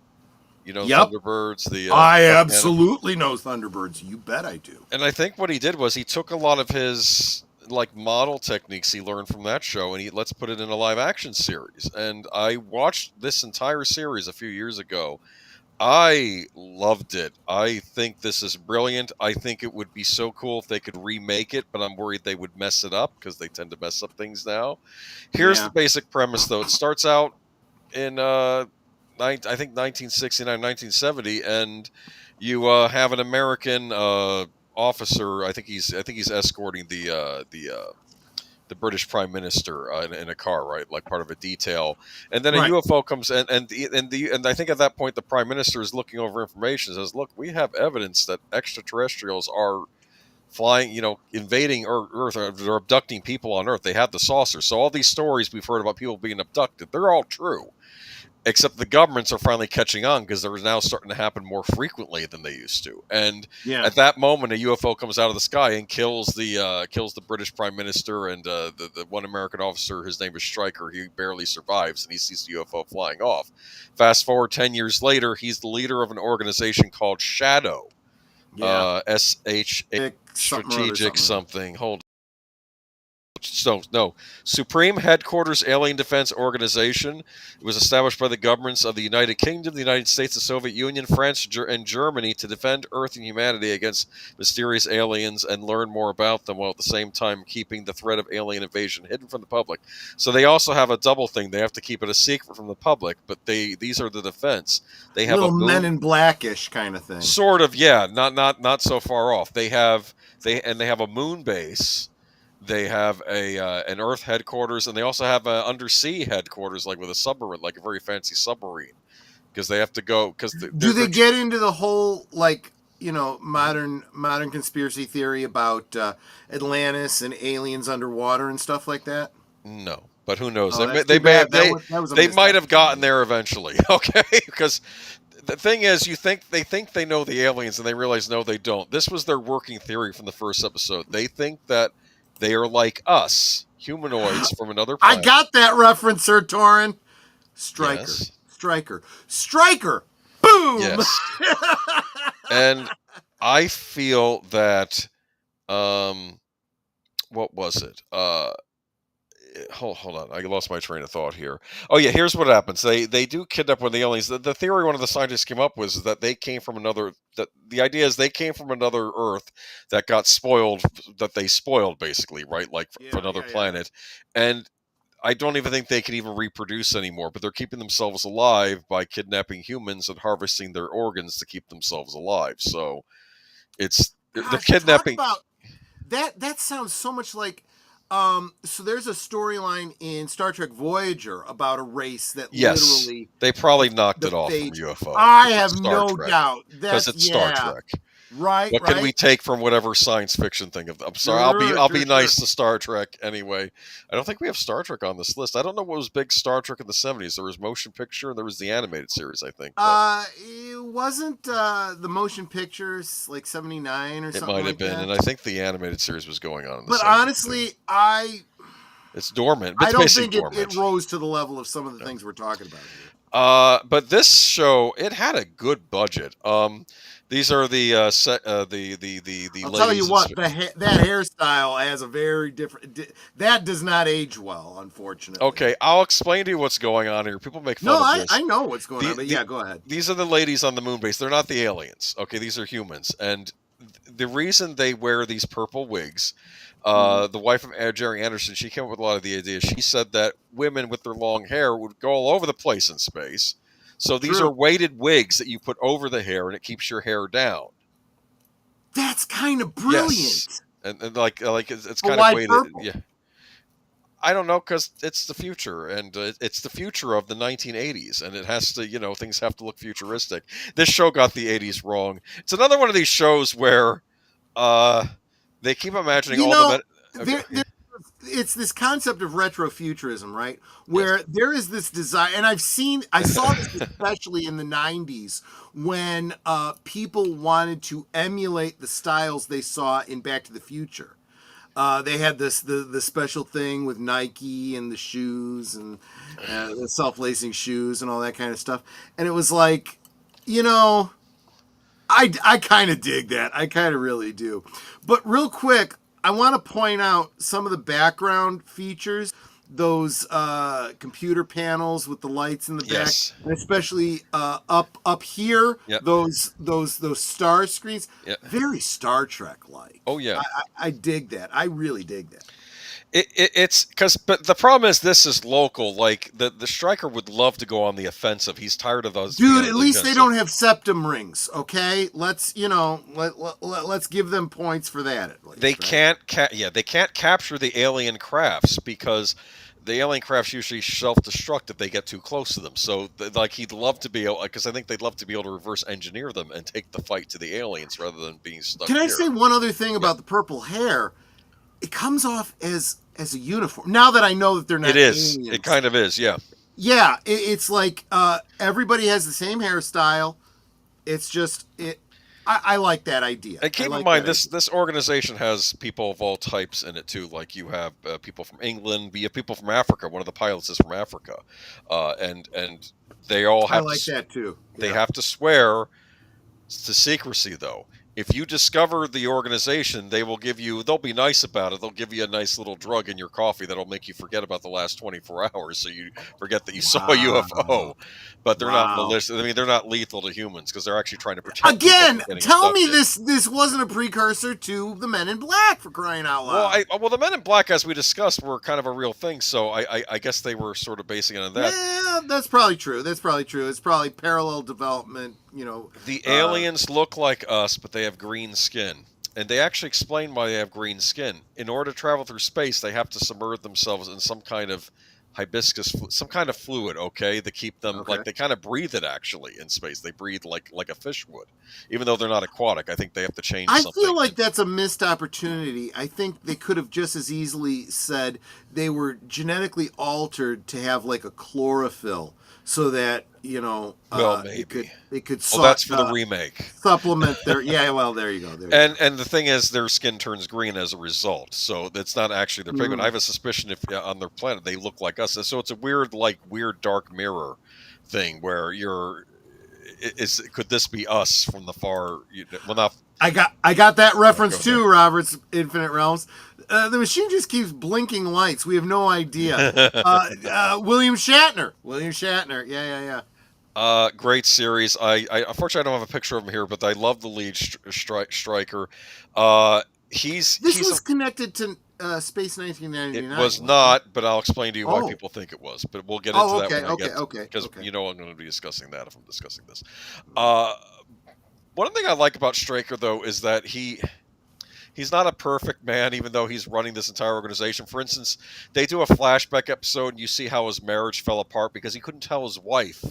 Speaker 6: You know, Thunderbirds.
Speaker 3: I absolutely know Thunderbirds. You bet I do.
Speaker 6: And I think what he did was he took a lot of his like model techniques he learned from that show, and let's put it in a live action series. And I watched this entire series a few years ago. I loved it. I think this is brilliant. I think it would be so cool if they could remake it, but I'm worried they would mess it up because they tend to mess up things now. Here's the
Speaker 3: Yeah.
Speaker 6: basic premise, though. It starts out in I think 1969, 1970, and you have an American officer. I think he's escorting the British Prime Minister in a car, right, like part of a detail, and then a
Speaker 3: Right.
Speaker 6: UFO comes in, and I think at that point the Prime Minister is looking over information, and says, "Look, we have evidence that extraterrestrials are flying, invading Earth, or they're abducting people on Earth. They have the saucers. So all these stories we've heard about people being abducted, they're all true." Except the governments are finally catching on because they're now starting to happen more frequently than they used to. And
Speaker 3: Yeah.
Speaker 6: at that moment, a UFO comes out of the sky and kills the British Prime Minister and the one American officer. His name is Stryker. He barely survives, and he sees the UFO flying off. Fast forward 10 years later, he's the leader of an organization called Shadow,
Speaker 3: Yeah.
Speaker 6: SHA,
Speaker 3: Something or other,
Speaker 6: strategic
Speaker 3: something.
Speaker 6: something. Hold. No, Supreme Headquarters Alien Defense Organization. It was established by the governments of the United Kingdom, the United States, the Soviet Union, France, and Germany to defend Earth and humanity against mysterious aliens and learn more about them, while at the same time keeping the threat of alien invasion hidden from the public. So they also have a double thing. They have to keep it a secret from the public, but these are the defense. They have
Speaker 3: Little
Speaker 6: a
Speaker 3: Men
Speaker 6: moon,
Speaker 3: in Blackish kind of thing.
Speaker 6: sort of, yeah, not so far off. They have a moon base. They have an Earth headquarters, and they also have an undersea headquarters, like with a submarine, like a very fancy submarine, because they have to go. Because
Speaker 3: Do they get into the whole modern conspiracy theory about Atlantis and aliens underwater and stuff like that?
Speaker 6: No, but who knows?
Speaker 3: Oh, that's
Speaker 6: They
Speaker 3: too
Speaker 6: may
Speaker 3: bad.
Speaker 6: have,
Speaker 3: That was a
Speaker 6: they
Speaker 3: missed
Speaker 6: might have gotten
Speaker 3: opportunity.
Speaker 6: there eventually. Okay, because the thing is, they think they know the aliens, and they realize no, they don't. This was their working theory from the first episode. They think that they are like us, humanoids from another
Speaker 3: I
Speaker 6: planet.
Speaker 3: got that reference, Sir Torin. Striker.
Speaker 6: Yes.
Speaker 3: Striker. Striker. Boom.
Speaker 6: Yes. And I feel that what was it? Hold on. I lost my train of thought here. Oh yeah, here's what happens. They do kidnap one of the aliens. The theory one of the scientists came up with is that they came from another. That the idea is they came from another Earth that got spoiled. That they spoiled basically, right? Like
Speaker 3: Yeah,
Speaker 6: for another
Speaker 3: yeah.
Speaker 6: planet, and I don't even think they can even reproduce anymore. But they're keeping themselves alive by kidnapping humans and harvesting their organs to keep themselves alive. So they're
Speaker 3: Gosh, talk
Speaker 6: kidnapping.
Speaker 3: about that. That sounds so much like. So there's a storyline in Star Trek Voyager about a race that
Speaker 6: Yes,
Speaker 3: literally
Speaker 6: they probably knocked
Speaker 3: the
Speaker 6: it off from
Speaker 3: fate.
Speaker 6: UFO.
Speaker 3: I
Speaker 6: 'Cause
Speaker 3: have
Speaker 6: it's Star
Speaker 3: no
Speaker 6: Trek.
Speaker 3: doubt.
Speaker 6: Because
Speaker 3: That's
Speaker 6: it's Star Trek.
Speaker 3: Right,
Speaker 6: What can we take from whatever science fiction thing? I'm sorry. I'll be nice to Star Trek anyway. I don't think we have Star Trek on this list. I don't know what was big Star Trek in the '70s. There was motion picture and there was the animated series. I think. But
Speaker 3: It wasn't the motion pictures like '79 or
Speaker 6: it
Speaker 3: something
Speaker 6: might have
Speaker 3: like
Speaker 6: been,
Speaker 3: that.
Speaker 6: and I think the animated series was going on in the
Speaker 3: But
Speaker 6: 70s,
Speaker 3: honestly,
Speaker 6: too.
Speaker 3: I
Speaker 6: It's dormant. But
Speaker 3: I
Speaker 6: it's
Speaker 3: don't
Speaker 6: basically
Speaker 3: think
Speaker 6: dormant.
Speaker 3: it rose to the level of some of the things we're talking about here.
Speaker 6: But this show, it had a good budget. These are the the
Speaker 3: I'll
Speaker 6: ladies.
Speaker 3: tell you what, that hairstyle has a very different. That does not age well, unfortunately.
Speaker 6: Okay, I'll explain to you what's going on here. People make fun
Speaker 3: No,
Speaker 6: of this.
Speaker 3: I know what's going
Speaker 6: The-
Speaker 3: on, but
Speaker 6: the-
Speaker 3: yeah, go ahead.
Speaker 6: These are the ladies on the moon base. They're not the aliens. Okay, these are humans. And the reason they wear these purple wigs, the wife of Jerry Anderson, she came up with a lot of the ideas. She said that women with their long hair would go all over the place in space. So these
Speaker 3: True.
Speaker 6: are weighted wigs that you put over the hair, and it keeps your hair down.
Speaker 3: That's kind of brilliant.
Speaker 6: Yes. And like it's
Speaker 3: But
Speaker 6: kind
Speaker 3: why
Speaker 6: of weighted.
Speaker 3: purple?
Speaker 6: Yeah. I don't know, because it's the future, and it's the future of the 1980s, and it has to, things have to look futuristic. This show got the 80s wrong. It's another one of these shows where they keep imagining
Speaker 3: You
Speaker 6: all
Speaker 3: know,
Speaker 6: the... Okay.
Speaker 3: it's this concept of retrofuturism, right? Where there is this desire, and I saw this especially in the '90s when people wanted to emulate the styles they saw in Back to the Future. They had the special thing with Nike and the shoes and the self-lacing shoes and all that kind of stuff, and it was like, I kind of dig that. I kind of really do. But real quick, I want to point out some of the background features. those computer panels with the lights in the back,
Speaker 6: Yes.
Speaker 3: and especially up here,
Speaker 6: Yep.
Speaker 3: those star screens,
Speaker 6: Yeah.
Speaker 3: very Star Trek like.
Speaker 6: Oh yeah.
Speaker 3: I dig that. I really dig that.
Speaker 6: It's because, but the problem is this is local. Like the striker would love to go on the offensive. He's tired of those.
Speaker 3: Dude, at least they don't have septum rings, okay? Let's let's give them points for that at least.
Speaker 6: They
Speaker 3: right?
Speaker 6: can't. They can't capture the alien crafts because the alien crafts usually self-destruct if they get too close to them. So, like, he'd love to be able, because I think they'd love to be able to reverse engineer them and take the fight to the aliens rather than being stuck.
Speaker 3: Can I
Speaker 6: here.
Speaker 3: say one other thing about the purple hair? It comes off as a uniform. Now that I know that they're not
Speaker 6: It is.
Speaker 3: aliens.
Speaker 6: It kind of is. Yeah.
Speaker 3: Yeah, it's like everybody has the same hairstyle. It's just it. I like that idea.
Speaker 6: And keep in mind, this organization has people of all types in it too. Like you have people from England, you have people from Africa. One of the pilots is from Africa, and they all have.
Speaker 3: I like that too.
Speaker 6: They
Speaker 3: Yeah.
Speaker 6: have to swear to secrecy, though. If you discover the organization, they'll be nice about it. They'll give you a nice little drug in your coffee that'll make you forget about the last 24 hours, so you forget that you saw a UFO. But they're not malicious. I mean, they're not lethal to humans because they're actually trying to protect.
Speaker 3: Again, tell me this wasn't a precursor to the Men in Black, for crying out loud.
Speaker 6: Well, the Men in Black, as we discussed, were kind of a real thing. So I guess they were sort of basing it on that.
Speaker 3: Yeah, that's probably true. It's probably parallel development.
Speaker 6: The aliens look like us, but they have green skin. And they actually explain why they have green skin. In order to travel through space, they have to submerge themselves in some kind of some kind of fluid, okay, to keep them, like, they kind of breathe it actually in space. They breathe like a fish would, even though they're not aquatic. I think they have to change something.
Speaker 3: I feel like that's a missed opportunity. I think they could have just as easily said they were genetically altered to have like a chlorophyll, so that
Speaker 6: maybe
Speaker 3: they could
Speaker 6: well, that's for the remake.
Speaker 3: Supplement their there you go.
Speaker 6: And the thing is, their skin turns green as a result, so it's not actually their pigment. I have a suspicion if on their planet they look like us, so it's a weird dark mirror thing where could this be us from the far? Well, not.
Speaker 3: I got that reference too, Robert's Infinite Realms. The machine just keeps blinking lights. We have no idea. William Shatner. Yeah.
Speaker 6: Great series. I unfortunately I don't have a picture of him here, but I love the lead striker. This
Speaker 3: was connected to Space 1999.
Speaker 6: It was not, but I'll explain to you why people think it was. But we'll get into that when I get because I'm going to be discussing that if I'm discussing this. One thing I like about Straker, though, is that he's not a perfect man, even though he's running this entire organization. For instance, they do a flashback episode, and you see how his marriage fell apart because he couldn't tell his wife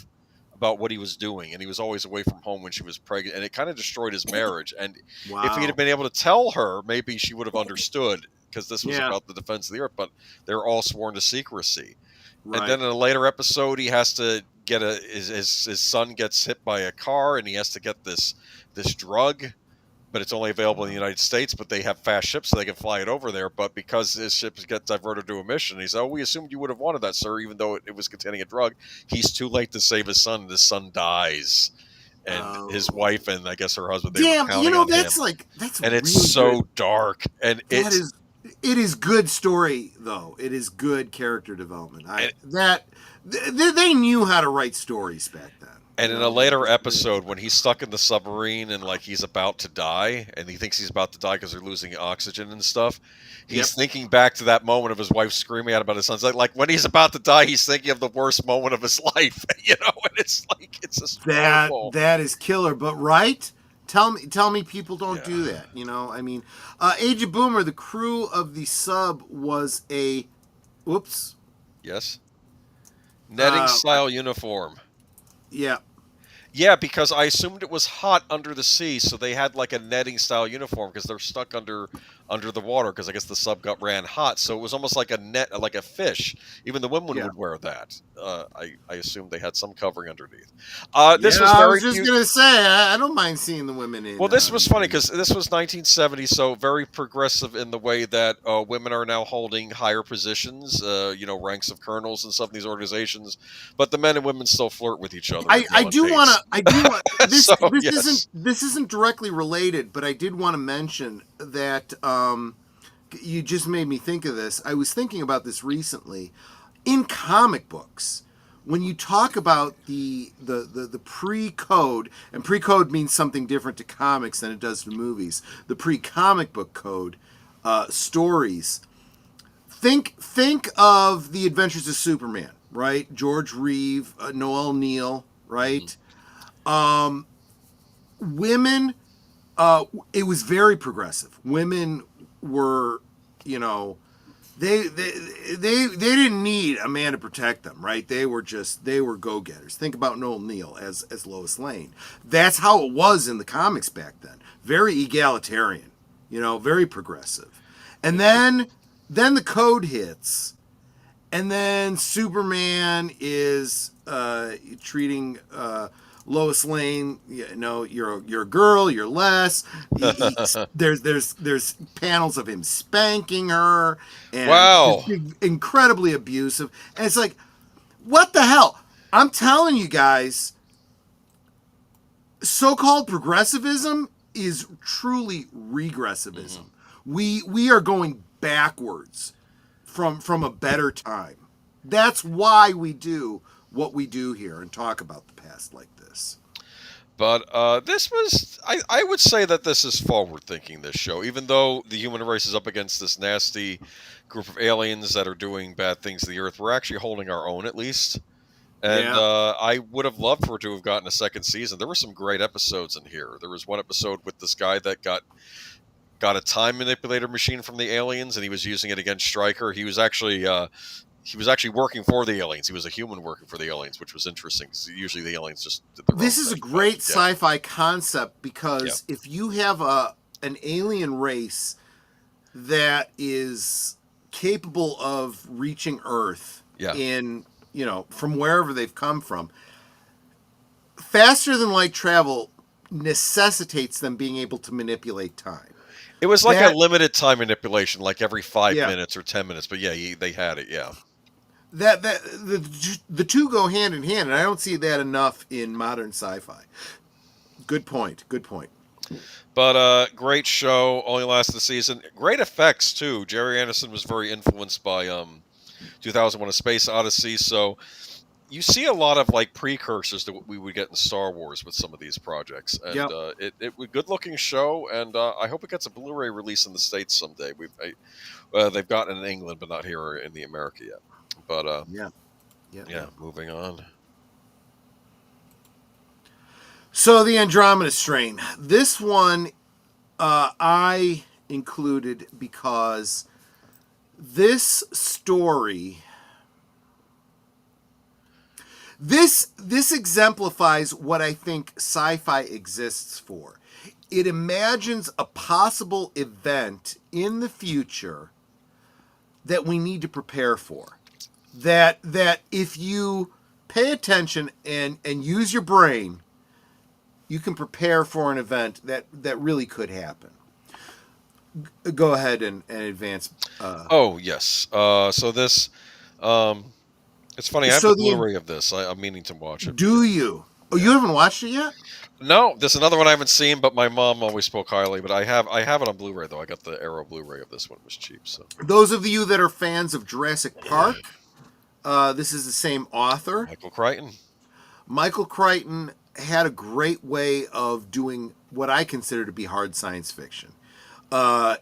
Speaker 6: about what he was doing, and he was always away from home when she was pregnant, and it kind of destroyed his marriage. And if he'd have been able to tell her, maybe she would have understood, because this was about the defense of the earth, but they're all sworn to secrecy. Right. And then in a later episode, he has to get his son gets hit by a car, and he has to get this drug, but it's only available in the United States, but they have fast ships so they can fly it over there. But because his ships get diverted to a mission, he said, we assumed you would have wanted that, sir, even though it was containing a drug. He's too late to save his son, and his son dies. And his wife and I guess her husband, that's and it's really so dark. And it
Speaker 3: is good story, though. It is good character development. They knew how to write stories back then.
Speaker 6: And in a later episode, when he's stuck in the submarine and he's about to die, and he thinks he's about to die because they're losing oxygen and stuff, he's thinking back to that moment of his wife screaming out about his son. It's like when he's about to die, he's thinking of the worst moment of his life, and it's just horrible.
Speaker 3: That is killer. But tell me, people don't do that. I mean, Age of Boomer, the crew of the sub was
Speaker 6: netting style uniform.
Speaker 3: Yeah.
Speaker 6: Yeah, because I assumed it was hot under the sea, so they had a netting style uniform because they're stuck under the water because I guess the sub ran hot, so it was almost like a net, like a fish. Even the women would wear that. I assumed they had some covering underneath. This was very. I was
Speaker 3: just gonna say I don't mind seeing the women in.
Speaker 6: Well, this was funny because this was 1970, so very progressive in the way that women are now holding higher positions, ranks of colonels and stuff in these organizations, but the men and women still flirt with each other.
Speaker 3: I do want. This isn't directly related, but I did want to mention that you just made me think of this. I was thinking about this recently. In comic books, when you talk about the pre-code, and pre-code means something different to comics than it does to movies. The pre-comic book code stories. Think of the Adventures of Superman, right? George Reeve, Noel Neal, right? Women. It was very progressive. Women were, they didn't need a man to protect them, right? They were go-getters. Think about Noel Neal as Lois Lane. That's how it was in the comics back then. Very egalitarian, very progressive. And then the code hits, and then Superman is treating Lois Lane, you're a girl, you're less. There's panels of him spanking her, and
Speaker 6: Wow.
Speaker 3: incredibly abusive. And it's like, what the hell? I'm telling you guys, so-called progressivism is truly regressivism. We are going backwards from a better time. That's why we do what we do here and talk about the past like this.
Speaker 6: But this was, I would say that this is forward thinking, this show, even though the human race is up against this nasty group of aliens that are doing bad things to the Earth. We're actually holding our own, at least. And I would have loved for it to have gotten a second season. There were some great episodes in here. There was one episode with this guy that got a time manipulator machine from the aliens, and he was using it against Stryker. He was actually working for the aliens. He was a human working for the aliens, which was interesting. Usually the aliens just did their
Speaker 3: This
Speaker 6: own
Speaker 3: is
Speaker 6: thing,
Speaker 3: a great
Speaker 6: but,
Speaker 3: sci-fi concept, because if you have an alien race that is capable of reaching Earth in, from wherever they've come from, faster than light travel necessitates them being able to manipulate time.
Speaker 6: it was like a limited time manipulation, like every 5 minutes or 10 minutes. But they had it. Yeah.
Speaker 3: That the two go hand in hand, and I don't see that enough in modern sci-fi. Good point.
Speaker 6: But great show. Only lasted the season. Great effects too. Jerry Anderson was very influenced by 2001: A Space Odyssey. So you see a lot of like precursors to what we would get in Star Wars with some of these projects. And it was a good looking show, and I hope it gets a Blu-ray release in the States someday. They've gotten it in England, but not here in the America yet. But moving on.
Speaker 3: So the Andromeda Strain. This one I included because this story, this exemplifies what I think sci-fi exists for. It imagines a possible event in the future that we need to prepare for. That if you pay attention and use your brain, you can prepare for an event that really could happen. Go ahead and advance.
Speaker 6: Oh, yes. So this, it's funny. I have the Blu-ray of this. I'm meaning to watch it.
Speaker 3: Do you? Oh, you haven't watched it yet?
Speaker 6: No, there's another one I haven't seen, but my mom always spoke highly. But I have it on Blu-ray though. I got the Arrow Blu-ray of this one. It was cheap. So
Speaker 3: those of you that are fans of Jurassic Park, this is the same author,
Speaker 6: Michael Crichton.
Speaker 3: Michael Crichton had a great way of doing what I consider to be hard science fiction.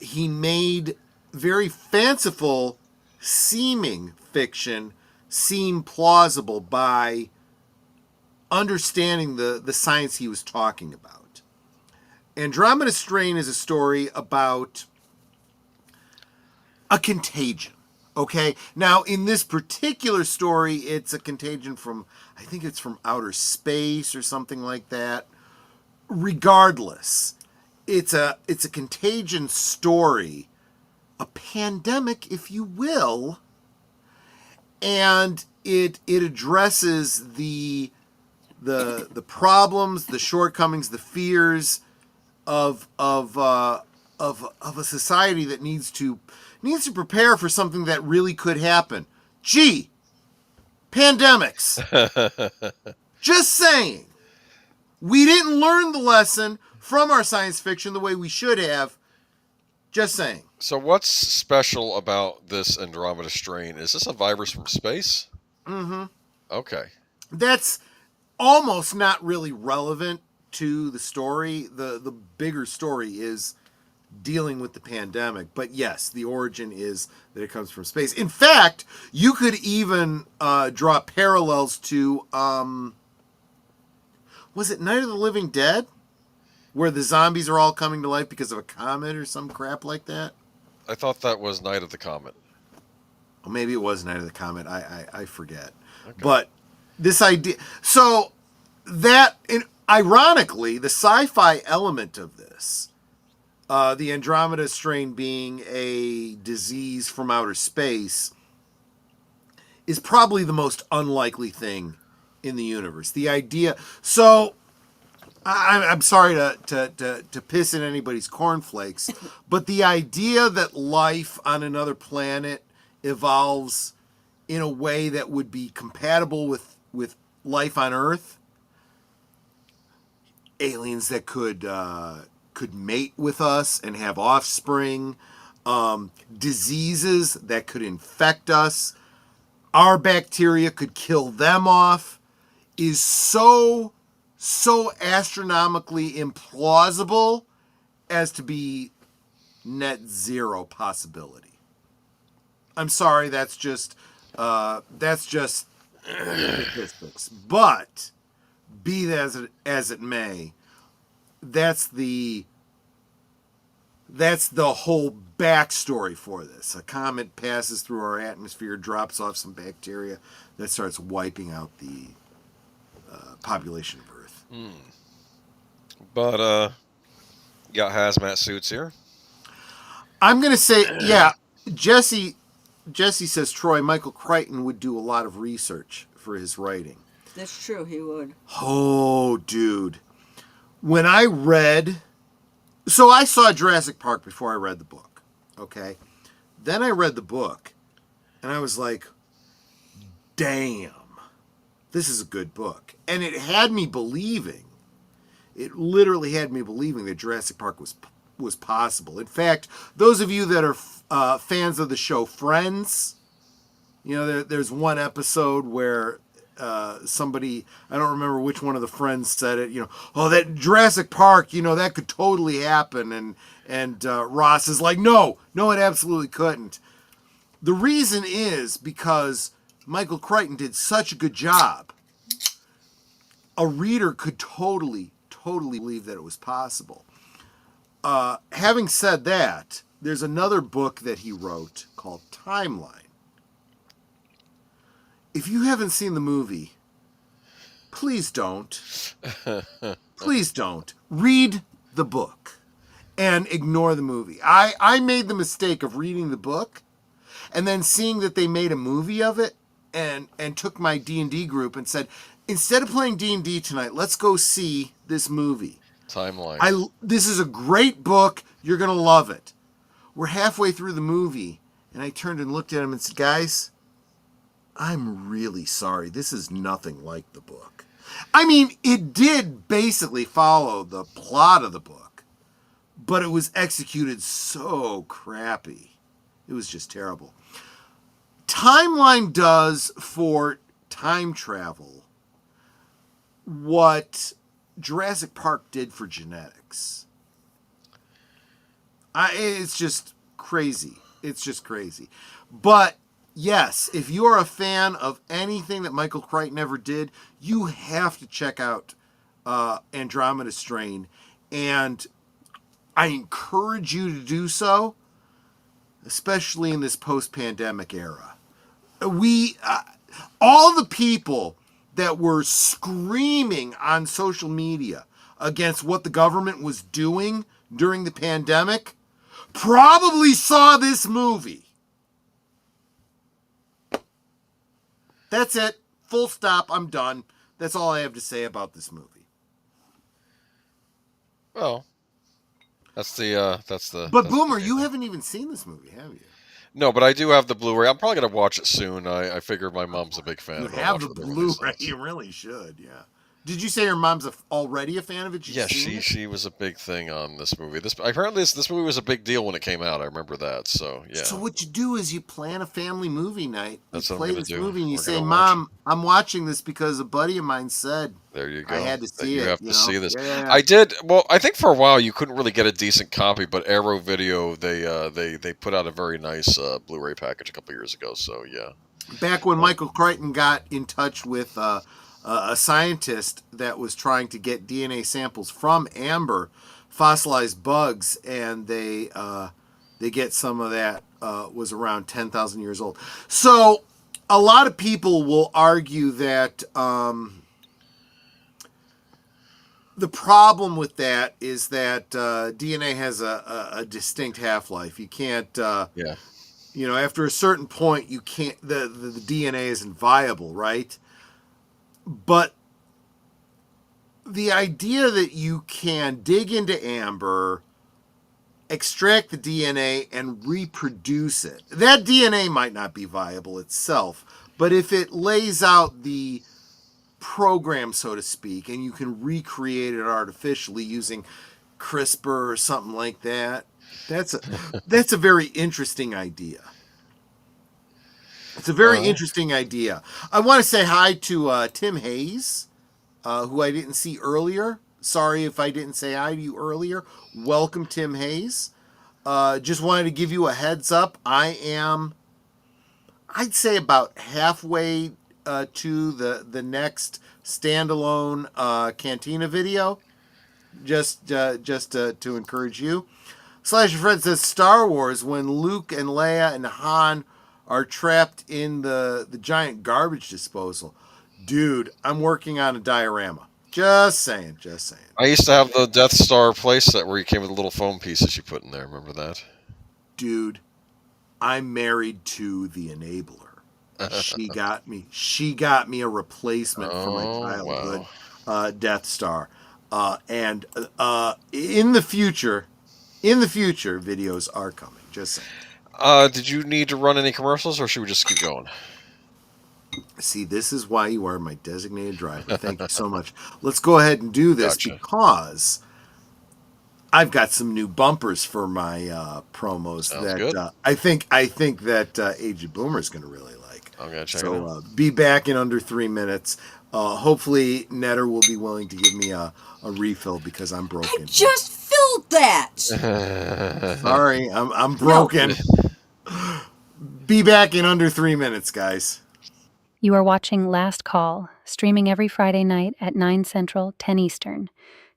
Speaker 3: He made very fanciful seeming fiction seem plausible by understanding the science he was talking about. Andromeda Strain is a story about a contagion. Okay, now in this particular story, it's a contagion from, I think it's from outer space or something like that. Regardless, it's a contagion story, a pandemic, if you will, and it addresses the problems, the shortcomings, the fears of a society that needs to prepare for something that really could happen. Gee, pandemics. Just saying. We didn't learn the lesson from our science fiction the way we should have. Just saying.
Speaker 6: So what's special about this Andromeda strain? Is this a virus from space?
Speaker 3: Mm-hmm.
Speaker 6: Okay.
Speaker 3: That's almost not really relevant to the story. The bigger story is dealing with the pandemic. But yes, the origin is that it comes from space. In fact, you could even draw parallels to was it Night of the Living Dead, where the zombies are all coming to life because of a comet or some crap like that.
Speaker 6: I thought that was Night of the Comet.
Speaker 3: Or maybe it was Night of the Comet. I forget.
Speaker 6: Okay.
Speaker 3: But this idea. So that, ironically, the sci-fi element of this, the Andromeda strain being a disease from outer space, is probably the most unlikely thing in the universe. The idea. So I'm sorry to piss in anybody's cornflakes, but the idea that life on another planet evolves in a way that would be compatible with life on Earth, aliens that could mate with us and have offspring, diseases that could infect us, our bacteria could kill them off, is so astronomically implausible as to be net zero possibility. I'm sorry, that's just statistics. But be that as it may, that's the whole backstory for this. A comet passes through our atmosphere, drops off some bacteria that starts wiping out the population of Earth.
Speaker 6: But you got hazmat suits here.
Speaker 3: I'm gonna say, yeah. Jesse says Michael Crichton would do a lot of research for his writing.
Speaker 5: That's true, he would.
Speaker 3: Oh, dude. When I read... So I saw Jurassic Park before I read the book, okay? Then I read the book, and I was like, damn, this is a good book. And it had me believing, it literally had me believing that Jurassic Park was possible. In fact, those of you that are fans of the show Friends, you know, there's one episode where somebody, I don't remember which one of the friends said it, you know, oh, that Jurassic Park, you know, that could totally happen. And Ross is like, no, it absolutely couldn't. The reason is because Michael Crichton did such a good job. A reader could totally believe that it was possible. Having said that, there's another book that he wrote called Timeline. If you haven't seen the movie, please don't. Please don't. Read the book and ignore the movie. I made the mistake of reading the book and then seeing that they made a movie of it and took my D&D group and said, instead of playing D&D tonight, let's go see this movie.
Speaker 6: Timeline.
Speaker 3: This is a great book. You're going to love it. We're halfway through the movie, and I turned and looked at him and said, guys, I'm really sorry. This is nothing like the book. I mean, it did basically follow the plot of the book, but it was executed so crappy. It was just terrible. Timeline does for time travel what Jurassic Park did for genetics. It's just crazy. It's just crazy. But yes, if you are a fan of anything that Michael Crichton ever did, you have to check out Andromeda Strain. And I encourage you to do so, especially in this post-pandemic era. All the people that were screaming on social media against what the government was doing during the pandemic probably saw this movie. That's it. Full stop. I'm done. That's all I have to say about this movie.
Speaker 6: Well, that's the.
Speaker 3: But
Speaker 6: that's
Speaker 3: Boomer,
Speaker 6: the
Speaker 3: you haven't even seen this movie, have you?
Speaker 6: No, but I do have the Blu-ray. I'm probably gonna watch it soon. I figure my mom's a big fan.
Speaker 3: You
Speaker 6: of it. I'll
Speaker 3: have
Speaker 6: watch
Speaker 3: the
Speaker 6: it whenever it makes
Speaker 3: Blu-ray.
Speaker 6: sense.
Speaker 3: You really should, yeah. Did you say your mom's already a fan of it? She's
Speaker 6: Yeah,
Speaker 3: seen it?
Speaker 6: she was a big thing on this movie. This movie was a big deal when it came out. I remember that. So yeah,
Speaker 3: So what you do is you plan a family movie night.
Speaker 6: that's
Speaker 3: You
Speaker 6: what I'm
Speaker 3: play
Speaker 6: gonna
Speaker 3: this
Speaker 6: do.
Speaker 3: movie and you
Speaker 6: We're
Speaker 3: say,
Speaker 6: gonna watch it.
Speaker 3: "Mom, I'm watching this because a buddy of mine said
Speaker 6: There you
Speaker 3: I
Speaker 6: go.
Speaker 3: had to
Speaker 6: That
Speaker 3: see
Speaker 6: you
Speaker 3: it."
Speaker 6: have
Speaker 3: You
Speaker 6: to
Speaker 3: know?
Speaker 6: see this.
Speaker 3: Yeah.
Speaker 6: I did. Well, I think for a while you couldn't really get a decent copy, but Arrow Video they put out a very nice Blu-ray package a couple years ago. So yeah.
Speaker 3: Back when Michael Crichton got in touch with a scientist that was trying to get DNA samples from amber, fossilized bugs, and they get some of that was around 10,000 years old. So a lot of people will argue that the problem with that is that DNA has a distinct half-life. You can't,
Speaker 6: Yeah.
Speaker 3: after a certain point, you can't. The DNA isn't viable, right? But the idea that you can dig into amber, extract the DNA, and reproduce it, that DNA might not be viable itself, but if it lays out the program, so to speak, and you can recreate it artificially using CRISPR or something like that, that's a very interesting idea. It's a very interesting idea. I want to say hi to Tim Hayes, who I didn't see earlier. Sorry if I didn't say hi to you earlier. Welcome, Tim Hayes. Just wanted to give you a heads up. I'd say about halfway to the next standalone Cantina video. Just to encourage you. Slasher Fred says Star Wars, when Luke and Leia and Han are trapped in the giant garbage disposal. Dude, I'm working on a diorama. Just saying.
Speaker 6: I used to have the Death Star playset where you came with the little foam pieces you put in there. Remember that?
Speaker 3: Dude, I'm married to the enabler. She got me a replacement for my childhood Death Star. And in the future, videos are coming. Just saying.
Speaker 6: Did you need to run any commercials, or should we just keep going?
Speaker 3: See, this is why you are my designated driver. Thank you so much. Let's go ahead and do this because I've got some new bumpers for my promos that I think that Aged Boomer is going to really like.
Speaker 6: I'm going to check it out.
Speaker 3: Be back in under 3 minutes. Hopefully, Netter will be willing to give me a refill because I'm broken.
Speaker 5: I just filled that.
Speaker 3: Sorry, I'm broken. No. Be back in under 3 minutes, guys.
Speaker 7: You are watching Last Call, streaming every Friday night at 9 Central, 10 Eastern.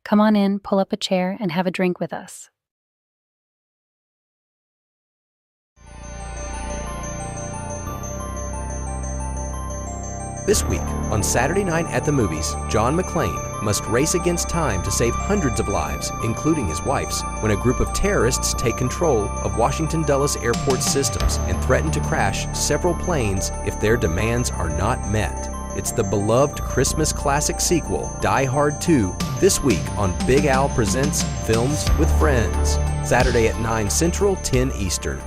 Speaker 7: Come on in, pull up a chair, and have a drink with us.
Speaker 4: This week, on Saturday Night at the Movies, John McClane must race against time to save hundreds of lives, including his wife's, when a group of terrorists take control of Washington Dulles Airport systems and threaten to crash several planes if their demands are not met. It's the beloved Christmas classic sequel, Die Hard 2, this week on Big Al Presents Films with Friends, Saturday at 9 Central, 10 Eastern.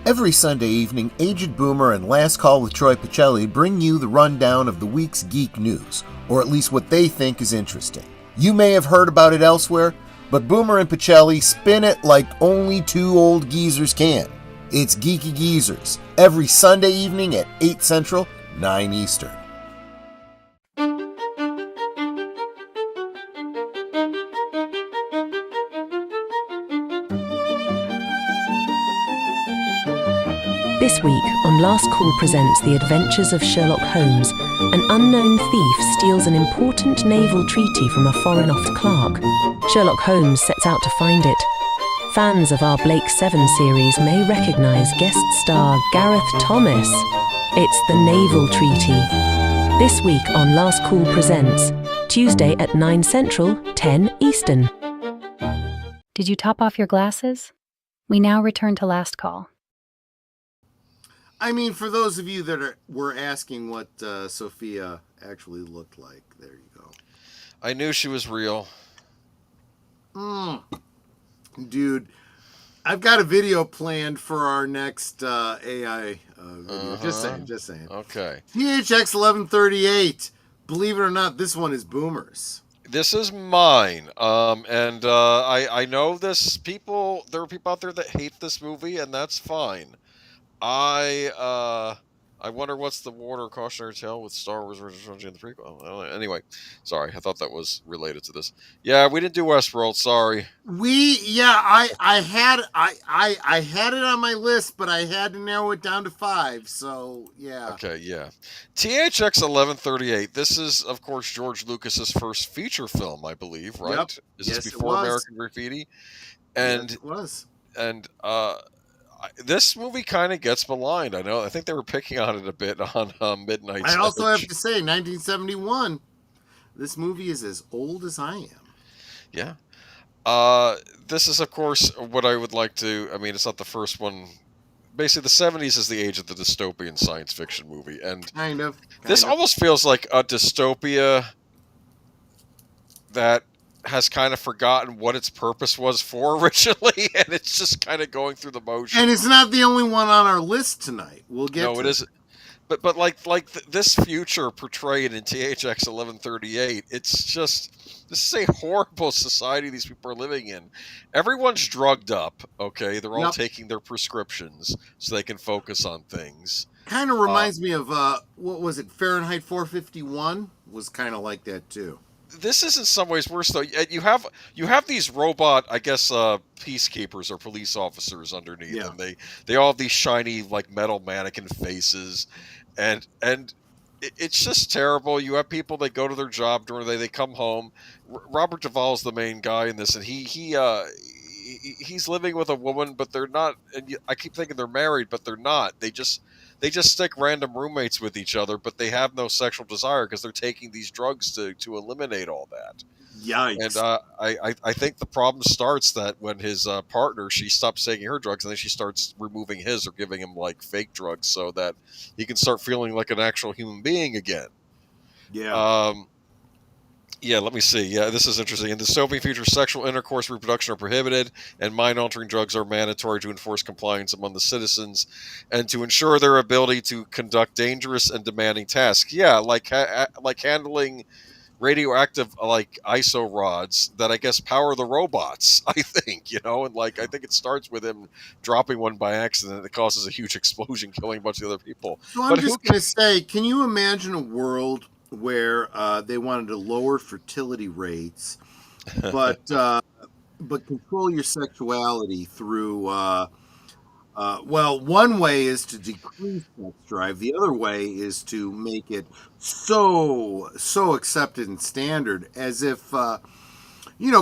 Speaker 3: Every Sunday evening, Aged Boomer and Last Call with Troy Pacelli bring you the rundown of the week's geek news, or at least what they think is interesting. You may have heard about it elsewhere, but Boomer and Pacelli spin it like only two old geezers can. It's Geeky Geezers, every Sunday evening at 8 Central, 9 Eastern.
Speaker 2: This week on Last Call presents The Adventures of Sherlock Holmes. An unknown thief steals an important naval treaty from a foreign-off clerk. Sherlock Holmes sets out to find it. Fans of our Blake 7 series may recognise guest star Gareth Thomas. It's the Naval Treaty. This week on Last Call presents, Tuesday at 9 Central, 10 Eastern.
Speaker 7: Did you top off your glasses? We now return to Last Call.
Speaker 3: I mean, for those of you that were asking what Sophia actually looked like, there you go.
Speaker 6: I knew she was real.
Speaker 3: Dude, I've got a video planned for our next AI video. Just
Speaker 6: Uh-huh.
Speaker 3: saying, just saying.
Speaker 6: Okay.
Speaker 3: THX 1138. Believe it or not, this one is boomers.
Speaker 6: This is mine. And I know this people. There are people out there that hate this movie, and that's fine. I uh I wonder what's the water cautionary tale with Star Wars Original Trilogy and the prequel. Anyway, sorry, I thought that was related to this. Yeah, we didn't do Westworld. Sorry.
Speaker 3: I had it on my list, but I had to narrow it down to 5. So yeah.
Speaker 6: Okay, yeah. THX 1138. This is, of course, George Lucas's first feature film, I believe.
Speaker 3: Yep.
Speaker 6: Right? Is this
Speaker 3: Yes, it
Speaker 6: before
Speaker 3: was.
Speaker 6: American Graffiti?
Speaker 3: Yes,
Speaker 6: And
Speaker 3: it was.
Speaker 6: and this movie kind of gets maligned. I know. I think they were picking on it a bit on Midnight's
Speaker 3: I also have
Speaker 6: Edge.
Speaker 3: to say, 1971. This movie is as old as I am.
Speaker 6: Yeah. This is, of course, what I would like to. I mean, it's not the first one. Basically, the 70s is the age of the dystopian science fiction movie, and
Speaker 3: Kind of.
Speaker 6: this almost feels like a dystopia that has kind of forgotten what its purpose was for originally, and it's just kind of going through the motions.
Speaker 3: And it's not the only one on our list tonight. We'll get
Speaker 6: No,
Speaker 3: to
Speaker 6: it isn't. But this future portrayed in THX 1138, it's just this is a horrible society these people are living in. Everyone's drugged up. Okay, they're all
Speaker 3: Yep.
Speaker 6: taking their prescriptions so they can focus on things.
Speaker 3: Kind of reminds me of what was it? Fahrenheit 451 was kind of like that too.
Speaker 6: This is in some ways worse though. You have these robot, I guess, peacekeepers or police officers underneath,
Speaker 3: Yeah.
Speaker 6: and they all have these shiny like metal mannequin faces, and it's just terrible. You have people that go to their job during the day, they come home. Robert Duvall's the main guy in this, and he's living with a woman, but they're not. And I keep thinking they're married, but they're not. They just stick random roommates with each other, but they have no sexual desire because they're taking these drugs to eliminate all that.
Speaker 3: Yikes.
Speaker 6: And I think the problem starts that when his partner, she stops taking her drugs, and then she starts removing his or giving him like fake drugs so that he can start feeling like an actual human being again.
Speaker 3: Yeah.
Speaker 6: Yeah, let me see. Yeah, this is interesting. In dystopian future, sexual intercourse, reproduction are prohibited, and mind-altering drugs are mandatory to enforce compliance among the citizens and to ensure their ability to conduct dangerous and demanding tasks. Yeah, like handling radioactive like ISO rods that I guess power the robots. I think and like I think it starts with him dropping one by accident, and it causes a huge explosion, killing a bunch of other people.
Speaker 3: So I'm
Speaker 6: But who
Speaker 3: just going to say, can you imagine a world where they wanted to lower fertility rates, but control your sexuality through well, one way is to decrease sex drive. The other way is to make it so accepted and standard, as if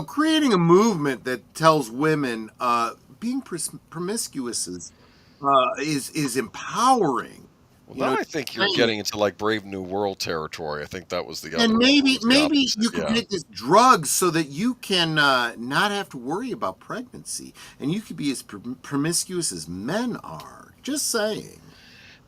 Speaker 3: creating a movement that tells women being promiscuous is empowering.
Speaker 6: Well,
Speaker 3: You know,
Speaker 6: now I think you're getting into like Brave New World territory. I think that was the other
Speaker 3: and
Speaker 6: one.
Speaker 3: maybe
Speaker 6: Was the
Speaker 3: maybe
Speaker 6: opposite.
Speaker 3: you can
Speaker 6: Yeah.
Speaker 3: take this drugs so that you can not have to worry about pregnancy, and you could be as promiscuous as men are. Just saying.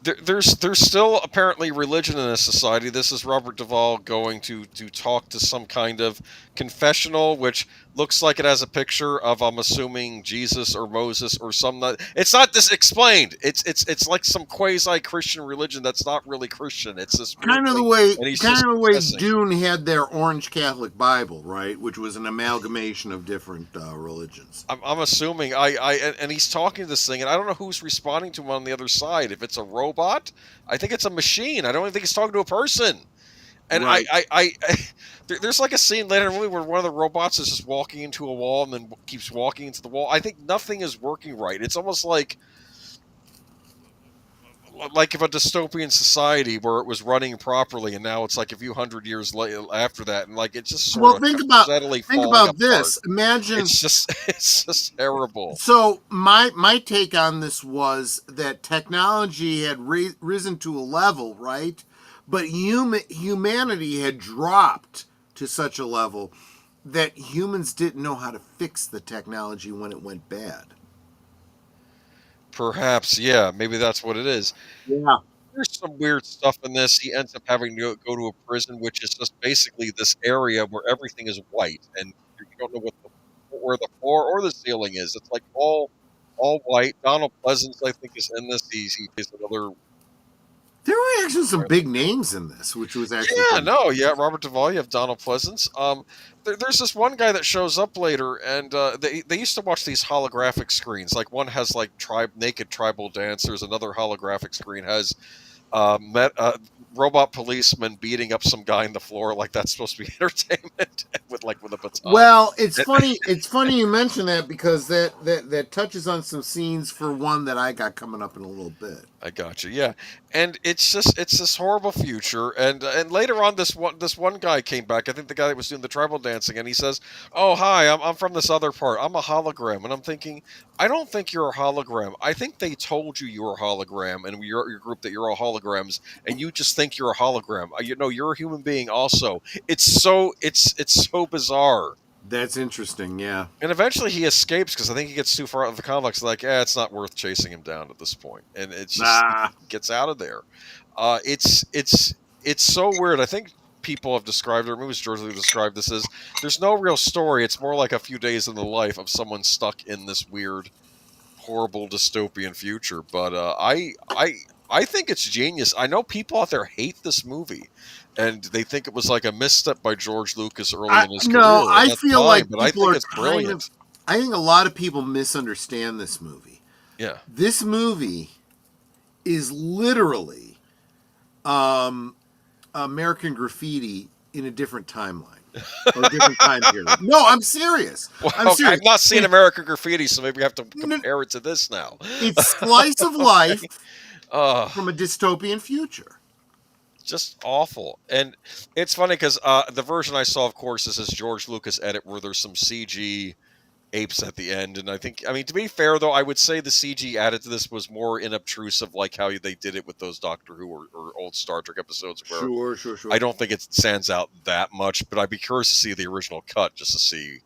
Speaker 6: There's still apparently religion in this society. This is Robert Duvall going to talk to some kind of confessional, which looks like it has a picture of, I'm assuming, Jesus or Moses or some. It's not this explained. It's like some quasi Christian religion that's not really Christian. It's this weird
Speaker 3: Kind of the
Speaker 6: thing,
Speaker 3: way,
Speaker 6: and he's
Speaker 3: kind
Speaker 6: just
Speaker 3: of the way
Speaker 6: confessing.
Speaker 3: Dune had their Orange Catholic Bible, right, which was an amalgamation of different religions.
Speaker 6: I'm assuming and he's talking to this thing, and I don't know who's responding to him on the other side. If it's a robot, I think it's a machine. I don't even think he's talking to a person. And
Speaker 3: Right.
Speaker 6: there's like a scene later in the movie where one of the robots is just walking into a wall and then keeps walking into the wall. I think nothing is working right. It's almost like if a dystopian society where it was running properly, and now it's like a few hundred years after that, and like it's just
Speaker 3: Well,
Speaker 6: sort of steadily
Speaker 3: think
Speaker 6: falling
Speaker 3: about this.
Speaker 6: apart.
Speaker 3: Imagine.
Speaker 6: It's just terrible.
Speaker 3: So my take on this was that technology had risen to a level, right? But humanity had dropped to such a level that humans didn't know how to fix the technology when it went bad.
Speaker 6: Perhaps, yeah, maybe that's what it is.
Speaker 3: Yeah.
Speaker 6: There's some weird stuff in this. He ends up having to go to a prison, which is just basically this area where everything is white, and you don't know where the floor or the ceiling is. It's like all all white. Donald Pleasance, I think, is in this. He plays another.
Speaker 3: There were actually some big names in this, which was actually
Speaker 6: Yeah,
Speaker 3: pretty
Speaker 6: no,
Speaker 3: cool.
Speaker 6: yeah, Robert Duvall, you have Donald Pleasance. There's this one guy that shows up later, and they used to watch these holographic screens. Like one has like naked tribal dancers, another holographic screen has robot policemen beating up some guy in the floor. Like that's supposed to be entertainment with a baton.
Speaker 3: Well, it's funny. It's funny you mention that because that touches on some scenes for one that I got coming up in a little bit.
Speaker 6: I got you. Yeah, and it's this horrible future, and later on, this one guy came back. I think the guy that was doing the tribal dancing, and he says, "Oh, hi, I'm from this other part. I'm a hologram." And I'm thinking, I don't think you're a hologram. I think they told you you're a hologram, and your group that you're all holograms, and you just think you're a hologram. You know, you're a human being also. It's so bizarre.
Speaker 3: That's interesting. Yeah.
Speaker 6: And eventually he escapes because I think he gets too far out of the complex. Like, it's not worth chasing him down at this point, and it's just
Speaker 3: Nah.
Speaker 6: he gets out of there. It's so weird. I think people have described it, or maybe it was George Lucas described this as there's no real story. It's more like a few days in the life of someone stuck in this weird, horrible dystopian future. But I think it's genius. I know people out there hate this movie. And they think it was like a misstep by George Lucas early in his career.
Speaker 3: No,
Speaker 6: and
Speaker 3: I
Speaker 6: that's
Speaker 3: feel
Speaker 6: fine,
Speaker 3: like
Speaker 6: but I
Speaker 3: people
Speaker 6: think
Speaker 3: are
Speaker 6: it's brilliant.
Speaker 3: I think a lot of people misunderstand this movie.
Speaker 6: Yeah.
Speaker 3: This movie is literally American Graffiti in a different timeline or a different time period. No, I'm serious.
Speaker 6: Well,
Speaker 3: I'm serious.
Speaker 6: I've not seen American Graffiti, so maybe we have to compare it to this now.
Speaker 3: It's slice of life
Speaker 6: Uh,
Speaker 3: from a dystopian future.
Speaker 6: just awful. And it's funny because the version I saw, of course, is this George Lucas edit where there's some CG apes at the end. And I mean, to be fair, though, I would say the CG added to this was more inobtrusive, like how they did it with those Doctor Who or old Star Trek episodes. Where
Speaker 3: Sure.
Speaker 6: I don't think it stands out that much, but I'd be curious to see the original cut just to see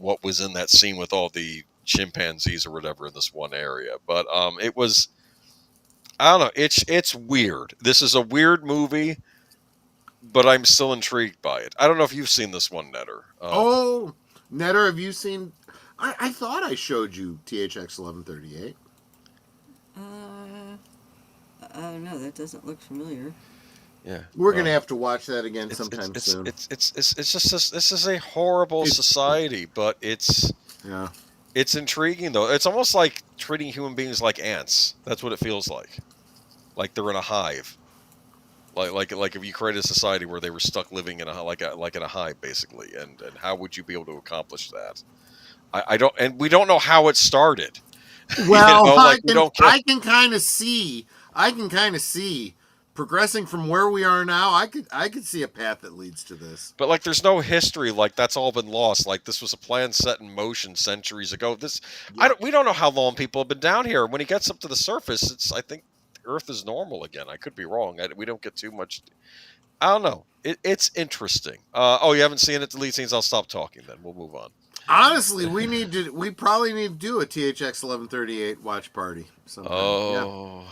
Speaker 6: what was in that scene with all the chimpanzees or whatever in this one area. But it was, I don't know, it's weird. This is a weird movie, but I'm still intrigued by it. I don't know if you've seen this one, Netter.
Speaker 3: Netter, have you seen? I thought I showed you THX 1138.
Speaker 5: No, that doesn't look familiar.
Speaker 6: Yeah,
Speaker 3: We're gonna have to watch that again sometime soon.
Speaker 6: It's just this is a horrible society, but it's intriguing though. It's almost like treating human beings like ants. That's what it feels like they're in a hive. Like if you created a society where they were stuck living in in a hive basically, and how would you be able to accomplish that? I don't, and we don't know how it started.
Speaker 3: Well,
Speaker 6: We don't care.
Speaker 3: I can kind of see progressing from where we are now. I could see a path that leads to this.
Speaker 6: But like, there's no history. Like that's all been lost. Like this was a plan set in motion centuries ago. We don't know how long people have been down here. When he gets up to the surface, I think Earth is normal again. I could be wrong. We don't get too much. I don't know. It's interesting. You haven't seen it? Delete scenes. I'll stop talking. Then we'll move on.
Speaker 3: Honestly, we probably need to do a THX 1138 watch party sometime.
Speaker 6: Oh.
Speaker 3: Yeah.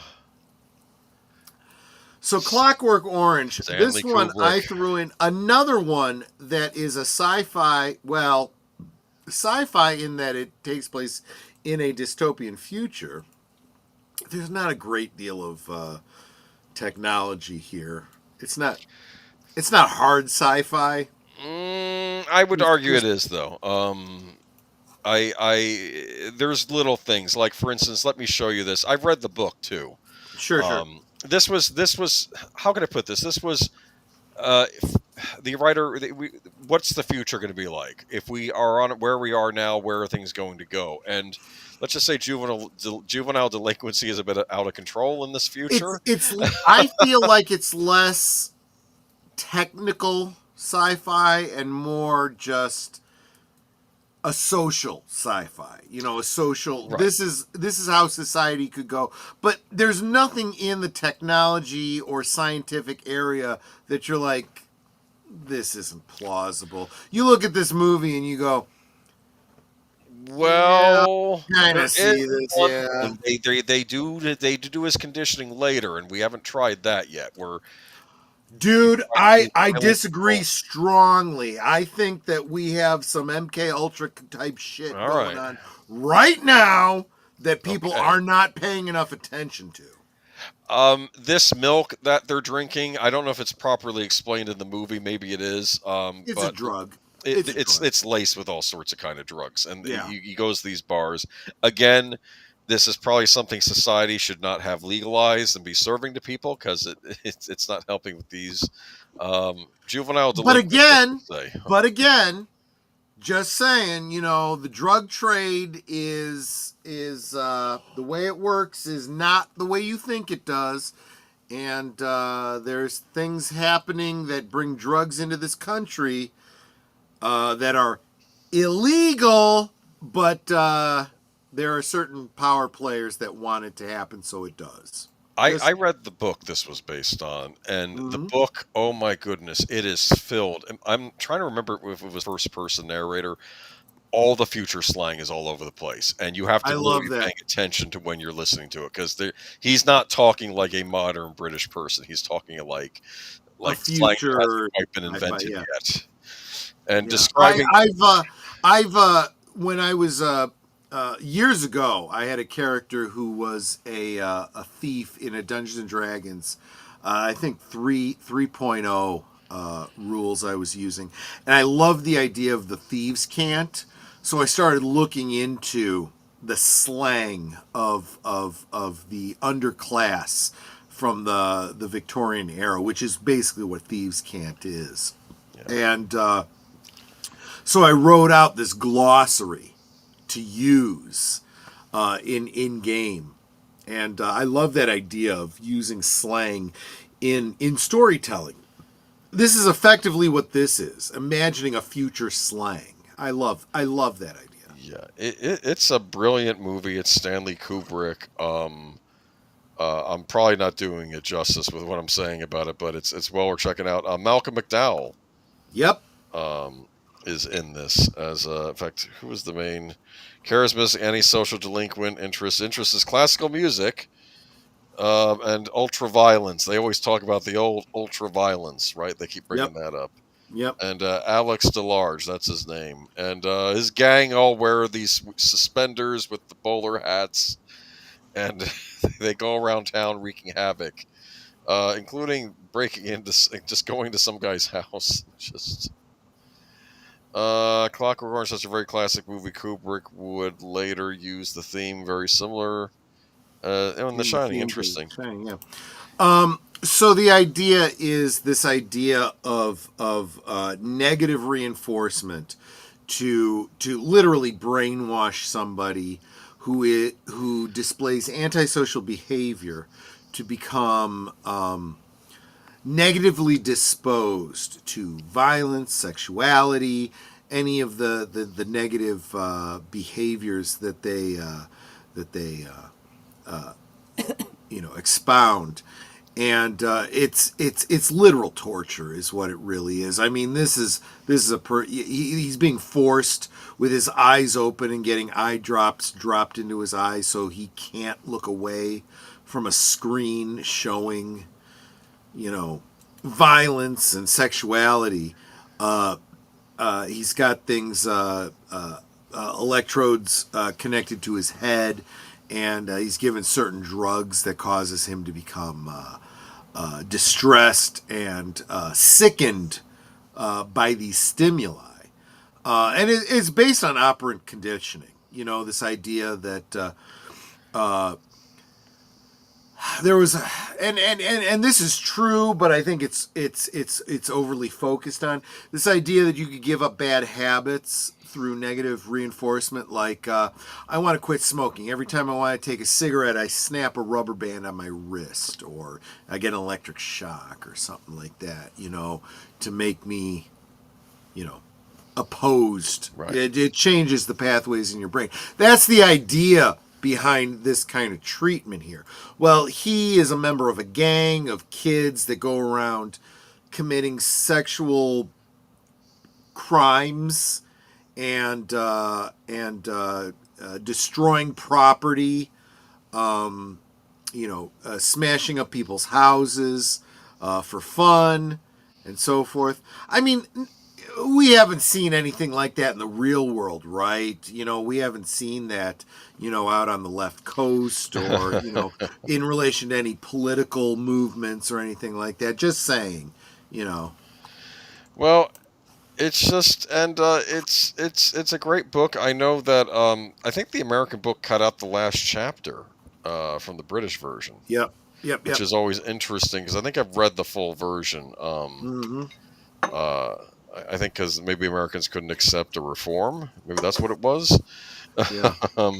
Speaker 3: So Clockwork Orange.
Speaker 6: Stanley
Speaker 3: This one
Speaker 6: Kubrick.
Speaker 3: I threw in another one that is a sci-fi. Well, sci-fi in that it takes place in a dystopian future. There's not a great deal of technology here. It's not hard sci-fi.
Speaker 6: I would argue it is though. There's little things like, for instance, let me show you this. I've read the book too.
Speaker 3: Sure.
Speaker 6: This was how can I put this? This was the writer. What's the future going to be like if we are on where we are now? Where are things going to go? And let's just say juvenile delinquency is a bit out of control in this future.
Speaker 3: I feel like it's less technical sci-fi and more just a social sci-fi. A social.
Speaker 6: Right.
Speaker 3: This is how society could go. But there's nothing in the technology or scientific area that you're like, this isn't plausible. You look at this movie and you go,
Speaker 6: well,
Speaker 3: kind
Speaker 6: there
Speaker 3: of see
Speaker 6: is
Speaker 3: this.
Speaker 6: one
Speaker 3: Yeah.
Speaker 6: thing. They do his conditioning later, and we haven't tried that yet. Where
Speaker 3: Dude,
Speaker 6: Practically
Speaker 3: I
Speaker 6: violent
Speaker 3: disagree strongly. I think that we have some MK Ultra type shit
Speaker 6: All
Speaker 3: going
Speaker 6: right.
Speaker 3: on right now that people
Speaker 6: Okay.
Speaker 3: are not paying enough attention to.
Speaker 6: This milk that they're drinking, I don't know if it's properly explained in the movie. Maybe it is.
Speaker 3: It's a
Speaker 6: But
Speaker 3: drug.
Speaker 6: it,
Speaker 3: It's a
Speaker 6: it's
Speaker 3: drug.
Speaker 6: it's laced with all sorts of kind of drugs, and
Speaker 3: Yeah.
Speaker 6: he goes to these bars. Again, this is probably something society should not have legalized and be serving to people because it's not helping with these juvenile
Speaker 3: But
Speaker 6: delinquents,
Speaker 3: again,
Speaker 6: let's say.
Speaker 3: but again, just saying, the drug trade is the way it works is not the way you think it does. And there's things happening that bring drugs into this country that are illegal, but there are certain power players that want it to happen, so it does.
Speaker 6: I read the book this was based on, and the
Speaker 3: Mhm.
Speaker 6: book, oh my goodness, it is filled. And I'm trying to remember if it was first person narrator. All the future slang is all over the place, and you have
Speaker 3: I
Speaker 6: to really
Speaker 3: love
Speaker 6: be
Speaker 3: that.
Speaker 6: paying attention to when you're listening to it because he's not talking like a modern British person. He's talking
Speaker 3: A
Speaker 6: like slang that hasn't
Speaker 3: future
Speaker 6: quite been
Speaker 3: sci-fi,
Speaker 6: invented
Speaker 3: yeah.
Speaker 6: yet, and
Speaker 3: Yeah,
Speaker 6: describing.
Speaker 3: when I was years ago, I had a character who was a thief in a Dungeons and Dragons. I think 3.0 rules I was using, and I loved the idea of the thieves' cant. So I started looking into the slang of the underclass from the Victorian era, which is basically what thieves' cant is. And so I wrote out this glossary to use in game, and I love that idea of using slang in storytelling. This is effectively what this is: imagining a future slang. I love that idea.
Speaker 6: Yeah, it's a brilliant movie. It's Stanley Kubrick. I'm probably not doing it justice with what I'm saying about it, but it's well worth checking out. Malcolm McDowell
Speaker 3: Yep.
Speaker 6: um, is in this as in fact, who is the main charismatic antisocial delinquent interest? Interest is classical music and ultra violence. They always talk about the old ultra violence, right? They keep
Speaker 3: Yep.
Speaker 6: bringing that up.
Speaker 3: Yep.
Speaker 6: And Alex DeLarge, that's his name. And his gang all wear these suspenders with the bowler hats, and they go around town wreaking havoc, including breaking into, just going to some guy's house. Just Clockwork Orange, such a very classic movie. Kubrick would later use the theme very similar. And The
Speaker 3: In the
Speaker 6: Shining,
Speaker 3: themes of
Speaker 6: interesting.
Speaker 3: saying, yeah. So the idea is this idea of negative reinforcement to literally brainwash somebody who displays antisocial behavior to become negatively disposed to violence, sexuality, any of the negative behaviors that they expound. And it's literal torture is what it really is. I mean, this is he's being forced with his eyes open and getting eye drops dropped into his eyes so he can't look away from a screen showing violence and sexuality. He's got things electrodes connected to his head, and he's given certain drugs that causes him to become distressed and sickened by these stimuli. And it's based on operant conditioning. This idea that there was and this is true, but I think it's overly focused on this idea that you could give up bad habits through negative reinforcement. Like I want to quit smoking. Every time I want to take a cigarette, I snap a rubber band on my wrist, or I get an electric shock or something like that, to make me opposed.
Speaker 6: Right.
Speaker 3: It changes the pathways in your brain. That's the idea behind this kind of treatment here. Well, he is a member of a gang of kids that go around committing sexual crimes and destroying property, smashing up people's houses, for fun and so forth. I mean, we haven't seen anything like that in the real world, right? We haven't seen that, out on the left coast or, in relation to any political movements or anything like that. Just saying.
Speaker 6: Well, it's just, and it's a great book. I know that I think the American book cut out the last chapter from the British version,
Speaker 3: Yep. Yep.
Speaker 6: which
Speaker 3: Yep.
Speaker 6: is always interesting because I think I've read the full version.
Speaker 3: hmm
Speaker 6: I think because maybe Americans couldn't accept a reform. Maybe that's what it was.
Speaker 3: Yeah.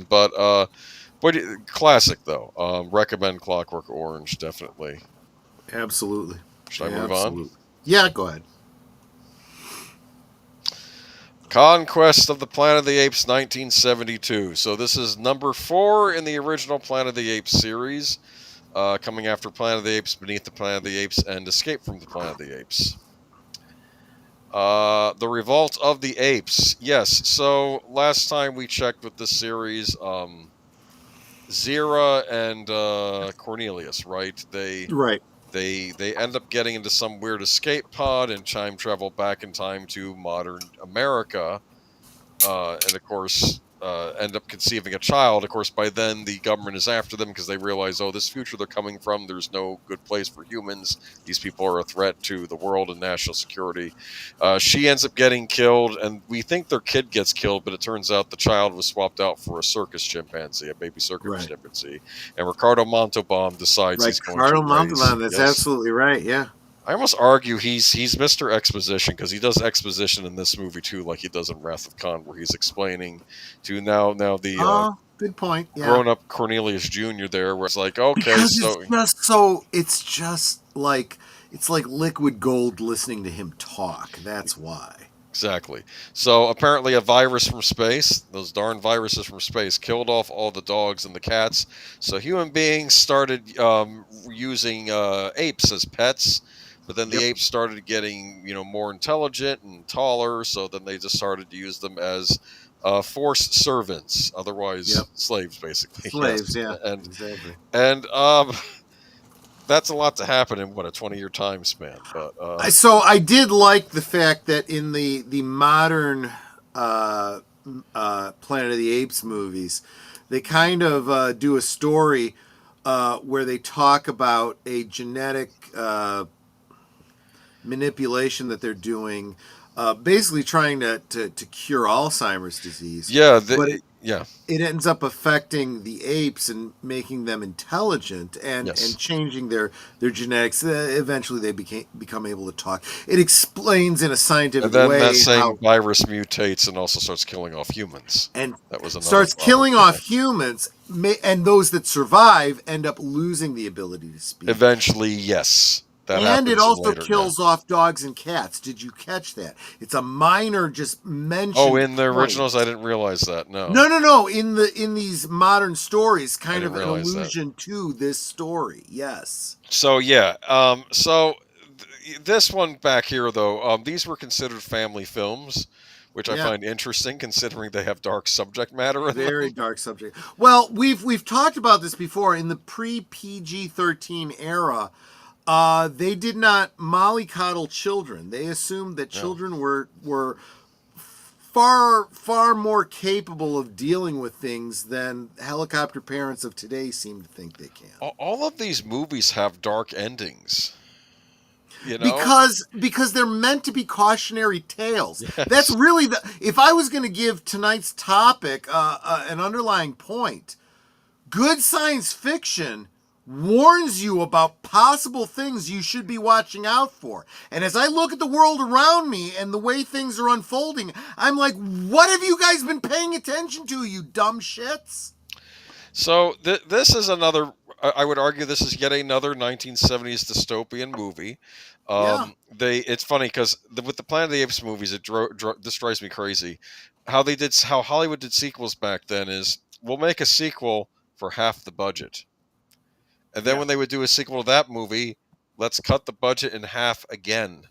Speaker 6: But classic though. Recommend Clockwork Orange definitely.
Speaker 3: Absolutely.
Speaker 6: Should I move
Speaker 3: Absolutely.
Speaker 6: on?
Speaker 3: Yeah, go ahead.
Speaker 6: Conquest of the Planet of the Apes, 1972. So this is number 4 in the original Planet of the Apes series, coming after Planet of the Apes, Beneath the Planet of the Apes, and Escape from the Planet of the Apes. The Revolt of the Apes. Yes, so last time we checked with this series, Zira and Cornelius, right?
Speaker 3: Right.
Speaker 6: They end up getting into some weird escape pod and time travel back in time to modern America, and of course end up conceiving a child. Of course, by then the government is after them because they realize, oh, this future they're coming from, there's no good place for humans. These people are a threat to the world and national security. She ends up getting killed, and we think their kid gets killed, but it turns out the child was swapped out for a circus chimpanzee, a baby circus
Speaker 3: Right.
Speaker 6: chimpanzee. And Ricardo Montalban decides
Speaker 3: Right.
Speaker 6: he's going
Speaker 3: Carl
Speaker 6: to
Speaker 3: Montalban,
Speaker 6: raise.
Speaker 3: that's
Speaker 6: Yes.
Speaker 3: absolutely right. Yeah.
Speaker 6: I almost argue he's Mr. Exposition because he does exposition in this movie too, like he does in Wrath of Khan, where he's explaining to now the
Speaker 3: Oh, good point. Yeah.
Speaker 6: grown up Cornelius Jr. there, where it's like, okay,
Speaker 3: Because
Speaker 6: so
Speaker 3: it's just like liquid gold listening to him talk. That's why.
Speaker 6: exactly. So apparently a virus from space, those darn viruses from space, killed off all the dogs and the cats. So human beings started using apes as pets. But then the
Speaker 3: Yep.
Speaker 6: apes started getting, more intelligent and taller. So then they just started to use them as force servants, otherwise
Speaker 3: Yep.
Speaker 6: slaves, basically.
Speaker 3: Slaves,
Speaker 6: Yes.
Speaker 3: yeah. Exactly.
Speaker 6: And that's a lot to happen in a 20-year time span. But
Speaker 3: So I did like the fact that in the modern Planet of the Apes movies, they kind of do a story where they talk about a genetic manipulation that they're doing, basically trying to cure Alzheimer's disease.
Speaker 6: yeah,
Speaker 3: But
Speaker 6: yeah.
Speaker 3: it ends up affecting the apes and making them intelligent and
Speaker 6: Yes.
Speaker 3: changing their genetics. Eventually, they become able to talk. It explains in a scientific
Speaker 6: And then
Speaker 3: way
Speaker 6: that same
Speaker 3: how
Speaker 6: virus mutates and also starts killing off humans.
Speaker 3: and
Speaker 6: That was another
Speaker 3: starts
Speaker 6: problem.
Speaker 3: killing off humans, and those that survive end up losing the ability to speak.
Speaker 6: Eventually, yes. That
Speaker 3: And
Speaker 6: happens
Speaker 3: it
Speaker 6: in
Speaker 3: also
Speaker 6: later,
Speaker 3: kills off dogs and cats. Did you catch that? It's a minor, just mentioned.
Speaker 6: Oh, in the
Speaker 3: point.
Speaker 6: originals, I didn't realize that. No.
Speaker 3: No. In these modern stories, kind of
Speaker 6: didn't
Speaker 3: an
Speaker 6: realize that.
Speaker 3: allusion to this story. Yes.
Speaker 6: So yeah. This one back here, though, these were considered family films, which I
Speaker 3: Yeah.
Speaker 6: find interesting, considering they have dark subject matter in
Speaker 3: Very
Speaker 6: them.
Speaker 3: dark subject. Well, we've talked about this before. In the pre-PG-13 era, they did not mollycoddle children. They assumed that children were far more capable of dealing with things than helicopter parents of today seem to think they can.
Speaker 6: All of these movies have dark endings. You know,
Speaker 3: Because they're meant to be cautionary tales.
Speaker 6: Yes.
Speaker 3: That's really if I was going to give tonight's topic an underlying point, good science fiction warns you about possible things you should be watching out for. And as I look at the world around me and the way things are unfolding, I'm like, what have you guys been paying attention to, you dumb shits?
Speaker 6: So this is another. I would argue this is yet another 1970s dystopian movie.
Speaker 3: Yeah.
Speaker 6: It's funny because with the Planet of the Apes movies, this drives me crazy. How Hollywood did sequels back then is we'll make a sequel for half the budget, and then when they would do a sequel to that movie, let's cut the budget in half again.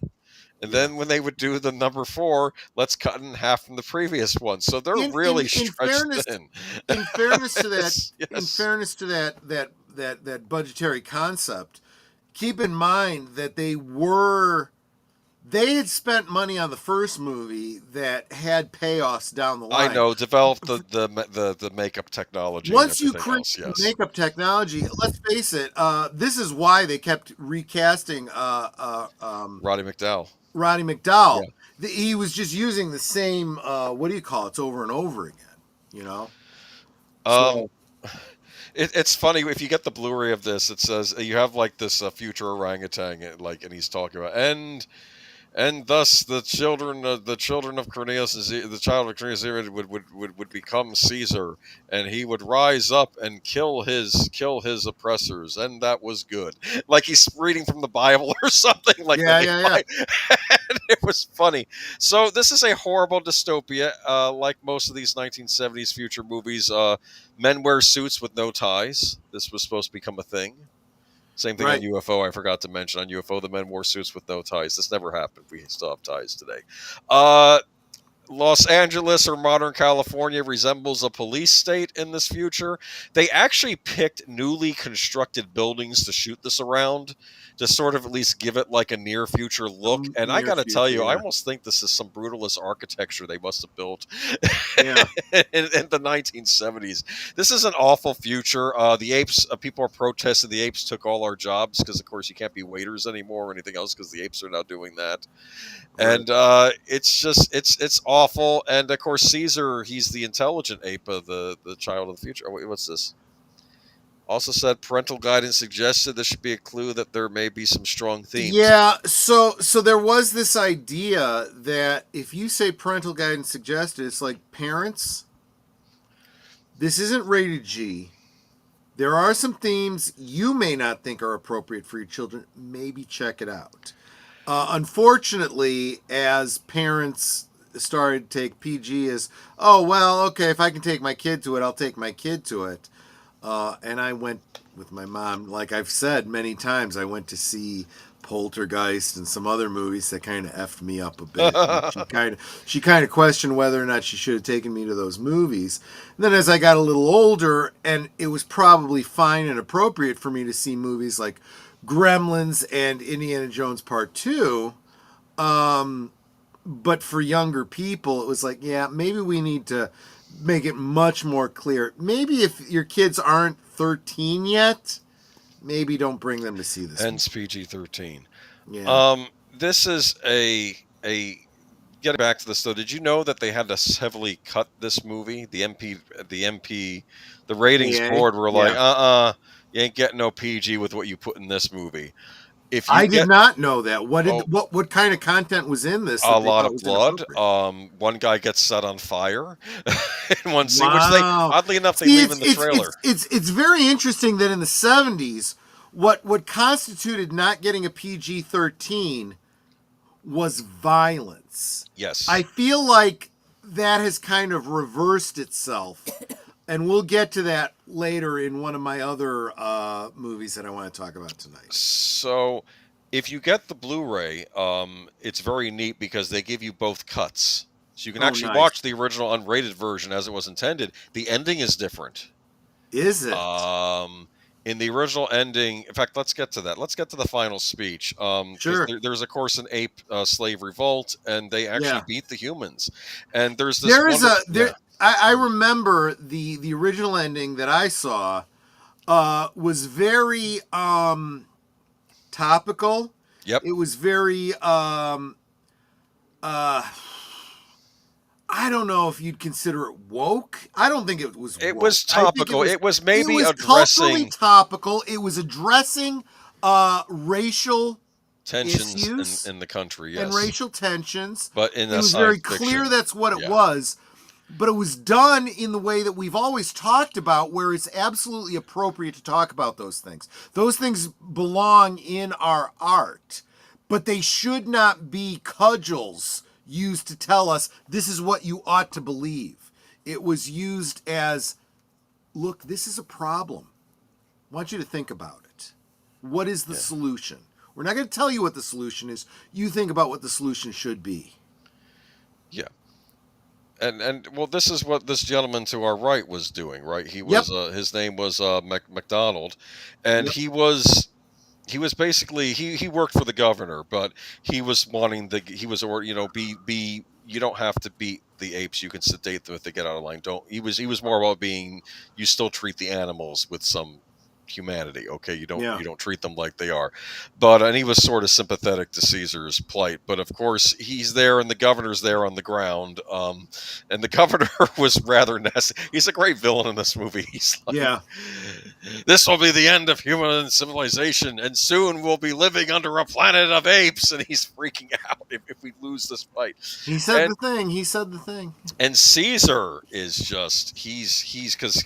Speaker 6: And then when they would do the number 4, let's cut in half from the previous one. So they're really stretched thin.
Speaker 3: In fairness to that,
Speaker 6: Yes.
Speaker 3: in fairness to that budgetary concept, keep in mind that they had spent money on the first movie that had payoffs down the
Speaker 6: I
Speaker 3: line.
Speaker 6: know, developed the makeup technology
Speaker 3: Once
Speaker 6: and
Speaker 3: you
Speaker 6: everything
Speaker 3: create
Speaker 6: else. Yes,
Speaker 3: makeup technology, let's face it, this is why they kept recasting
Speaker 6: Roddy McDowell.
Speaker 3: Roddy McDowell. He was just using the same what do you call it? It's over and over again, you know.
Speaker 6: Um,
Speaker 3: So
Speaker 6: it's funny if you get the Blu-ray of this. It says you have like this future orangutan, and he's talking about and thus the children of Cornelius the child of Cornelius would become Caesar, and he would rise up and kill his oppressors, and that was good. Like he's reading from the Bible or something. Like
Speaker 3: yeah,
Speaker 6: that they
Speaker 3: yeah, yeah.
Speaker 6: and it was funny. So this is a horrible dystopia, like most of these 1970s future movies. Men wear suits with no ties. This was supposed to become a thing. Same thing on
Speaker 3: Right.
Speaker 6: UFO. I forgot to mention on UFO, the men wore suits with no ties. This never happened. We still have ties today. Los Angeles or modern California resembles a police state in this future. They actually picked newly constructed buildings to shoot this around to sort of at least give it like a near future look. And I
Speaker 3: Near
Speaker 6: got to tell
Speaker 3: future,
Speaker 6: you, I
Speaker 3: yeah.
Speaker 6: almost think this is some brutalist architecture they must have built
Speaker 3: Yeah.
Speaker 6: in the 1970s. This is an awful future. The apes, people are protesting the apes took all our jobs because, of course, you can't be waiters anymore or anything else because the apes are now doing that. And it's just it's awful. And of course, Caesar, he's the intelligent ape of the child of the future. Wait, what's this? Also said parental guidance suggested this should be a clue that there may be some strong themes.
Speaker 3: Yeah, so there was this idea that if you say parental guidance suggested, it's like parents, this isn't rated G. There are some themes you may not think are appropriate for your children. Maybe check it out. Unfortunately, as parents started to take PG as, oh, well, okay, if I can take my kid to it, I'll take my kid to it. And I went with my mom, like I've said many times, I went to see Poltergeist and some other movies that kind of effed me up a bit. She kind of questioned whether or not she should have taken me to those movies. And then as I got a little older, and it was probably fine and appropriate for me to see movies like Gremlins and Indiana Jones Part 2, but for younger people, it was like, yeah, maybe we need to make it much more clear. Maybe if your kids aren't 13 yet, maybe don't bring them to see this.
Speaker 6: Hence PG-13.
Speaker 3: Yeah.
Speaker 6: This is a getting back to this though. Did you know that they had to heavily cut this movie? The ratings
Speaker 3: Yeah.
Speaker 6: board were like, you ain't getting no PG with what you put in this movie. If you
Speaker 3: I did not know that.
Speaker 6: Oh.
Speaker 3: What kind of content was in this?
Speaker 6: A lot of blood. One guy gets set on fire in one scene, which they oddly enough they leave in the trailer.
Speaker 3: It's very interesting that in the 70s, what constituted not getting a PG-13 was violence.
Speaker 6: Yes.
Speaker 3: I feel like that has kind of reversed itself. And we'll get to that later in one of my other movies that I want to talk about tonight.
Speaker 6: So, if you get the Blu-ray, it's very neat because they give you both cuts. So you can actually
Speaker 3: nice.
Speaker 6: watch the original unrated version as it was intended. The ending is different.
Speaker 3: Is it?
Speaker 6: In the original ending, in fact, let's get to that. Let's get to the final speech.
Speaker 3: Sure.
Speaker 6: There's, of course, an ape slave revolt, and they actually beat the humans. And there's this.
Speaker 3: I remember the original ending that I saw was very topical.
Speaker 6: Yep.
Speaker 3: It was very I don't know if you'd consider it woke. I don't think it was woke.
Speaker 6: It was topical. It was maybe
Speaker 3: it was
Speaker 6: addressing
Speaker 3: culturally topical. It was addressing racial
Speaker 6: tensions
Speaker 3: issues
Speaker 6: in the country, yes.
Speaker 3: And racial tensions.
Speaker 6: But in
Speaker 3: it was very clear that's what it was. But it was done in the way that we've always talked about, where it's absolutely appropriate to talk about those things. Those things belong in our art, but they should not be cudgels used to tell us this is what you ought to believe. It was used as, look, this is a problem. I want you to think about it. What is the solution? We're not going to tell you what the solution is. You think about what the solution should be.
Speaker 6: Yeah. And well, this is what this gentleman to our right was doing, right? He was his name was McDonald, and he was he was basically he worked for the governor, but he was wanting he was, or be you don't have to beat the apes. You can sedate them if they get out of line. Don't he was more about being, you still treat the animals with some humanity. Okay,
Speaker 3: Yeah.
Speaker 6: you don't treat them like they are. But and he was sort of sympathetic to Caesar's plight. But of course he's there and the governor's there on the ground. And the governor was rather nasty. He's a great villain in this movie. He's like,
Speaker 3: Yeah.
Speaker 6: this will be the end of human civilization, and soon we'll be living under a planet of apes. And he's freaking out if we lose this fight.
Speaker 3: He said
Speaker 6: And
Speaker 3: the thing. He said the thing.
Speaker 6: and Caesar is just he's because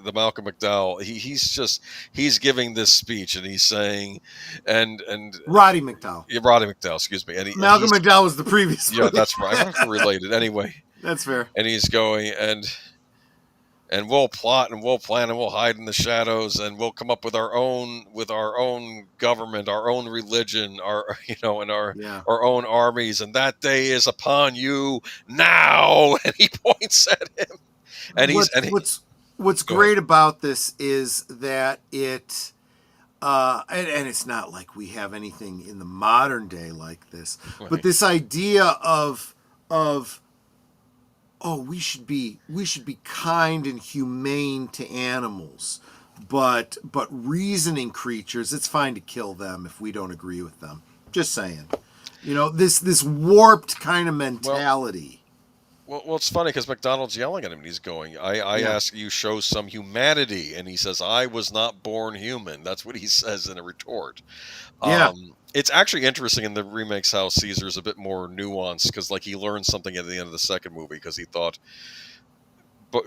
Speaker 6: the Malcolm McDowell, he's giving this speech and he's saying, and
Speaker 3: Roddy McDowell.
Speaker 6: yeah, Roddy McDowell, excuse me, and
Speaker 3: Malcolm McDowell was the previous.
Speaker 6: yeah, that's right, I'm related anyway.
Speaker 3: That's fair.
Speaker 6: And he's going, and we'll plot and we'll plan and we'll hide in the shadows and we'll come up with our own government, our own religion, our and
Speaker 3: Yeah.
Speaker 6: our own armies, and that day is upon you now. And he points at him, and
Speaker 3: What's
Speaker 6: Go
Speaker 3: great about this is that it, and it's not like we have anything in the modern day like this, but
Speaker 6: Right.
Speaker 3: this idea of we should be kind and humane to animals, but reasoning creatures, it's fine to kill them if we don't agree with them. Just saying, this warped kind of mentality.
Speaker 6: Well, it's funny because McDonald's yelling at him and he's going, I
Speaker 3: Yeah.
Speaker 6: ask you show some humanity. And he says, I was not born human. That's what he says in a retort.
Speaker 3: Yeah.
Speaker 6: It's actually interesting in the remakes how Caesar's a bit more nuanced because like he learned something at the end of the second movie because he thought,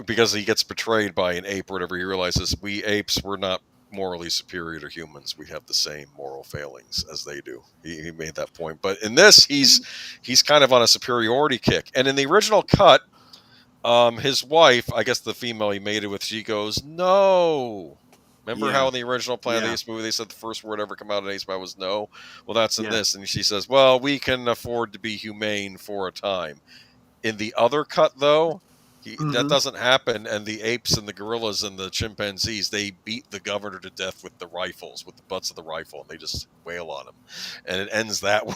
Speaker 6: because he gets betrayed by an ape or whatever, he realizes we apes, we're not morally superior to humans. We have the same moral failings as they do. He made that point. But in this, he's kind of on a superiority kick. And in the original cut, his wife, I guess the female he made it with, she goes, no. Remember
Speaker 3: Yeah.
Speaker 6: how in the original Planet of the
Speaker 3: Yeah.
Speaker 6: Apes movie they said the first word ever come out of Apes was no? Well, that's in
Speaker 3: Yeah.
Speaker 6: this. And she says, well, we can afford to be humane for a time. In the other cut, though, that doesn't happen, and the apes and the gorillas and the chimpanzees, they beat the governor to death with the rifles, with the butts of the rifle, and they just wail on him, and it ends that way.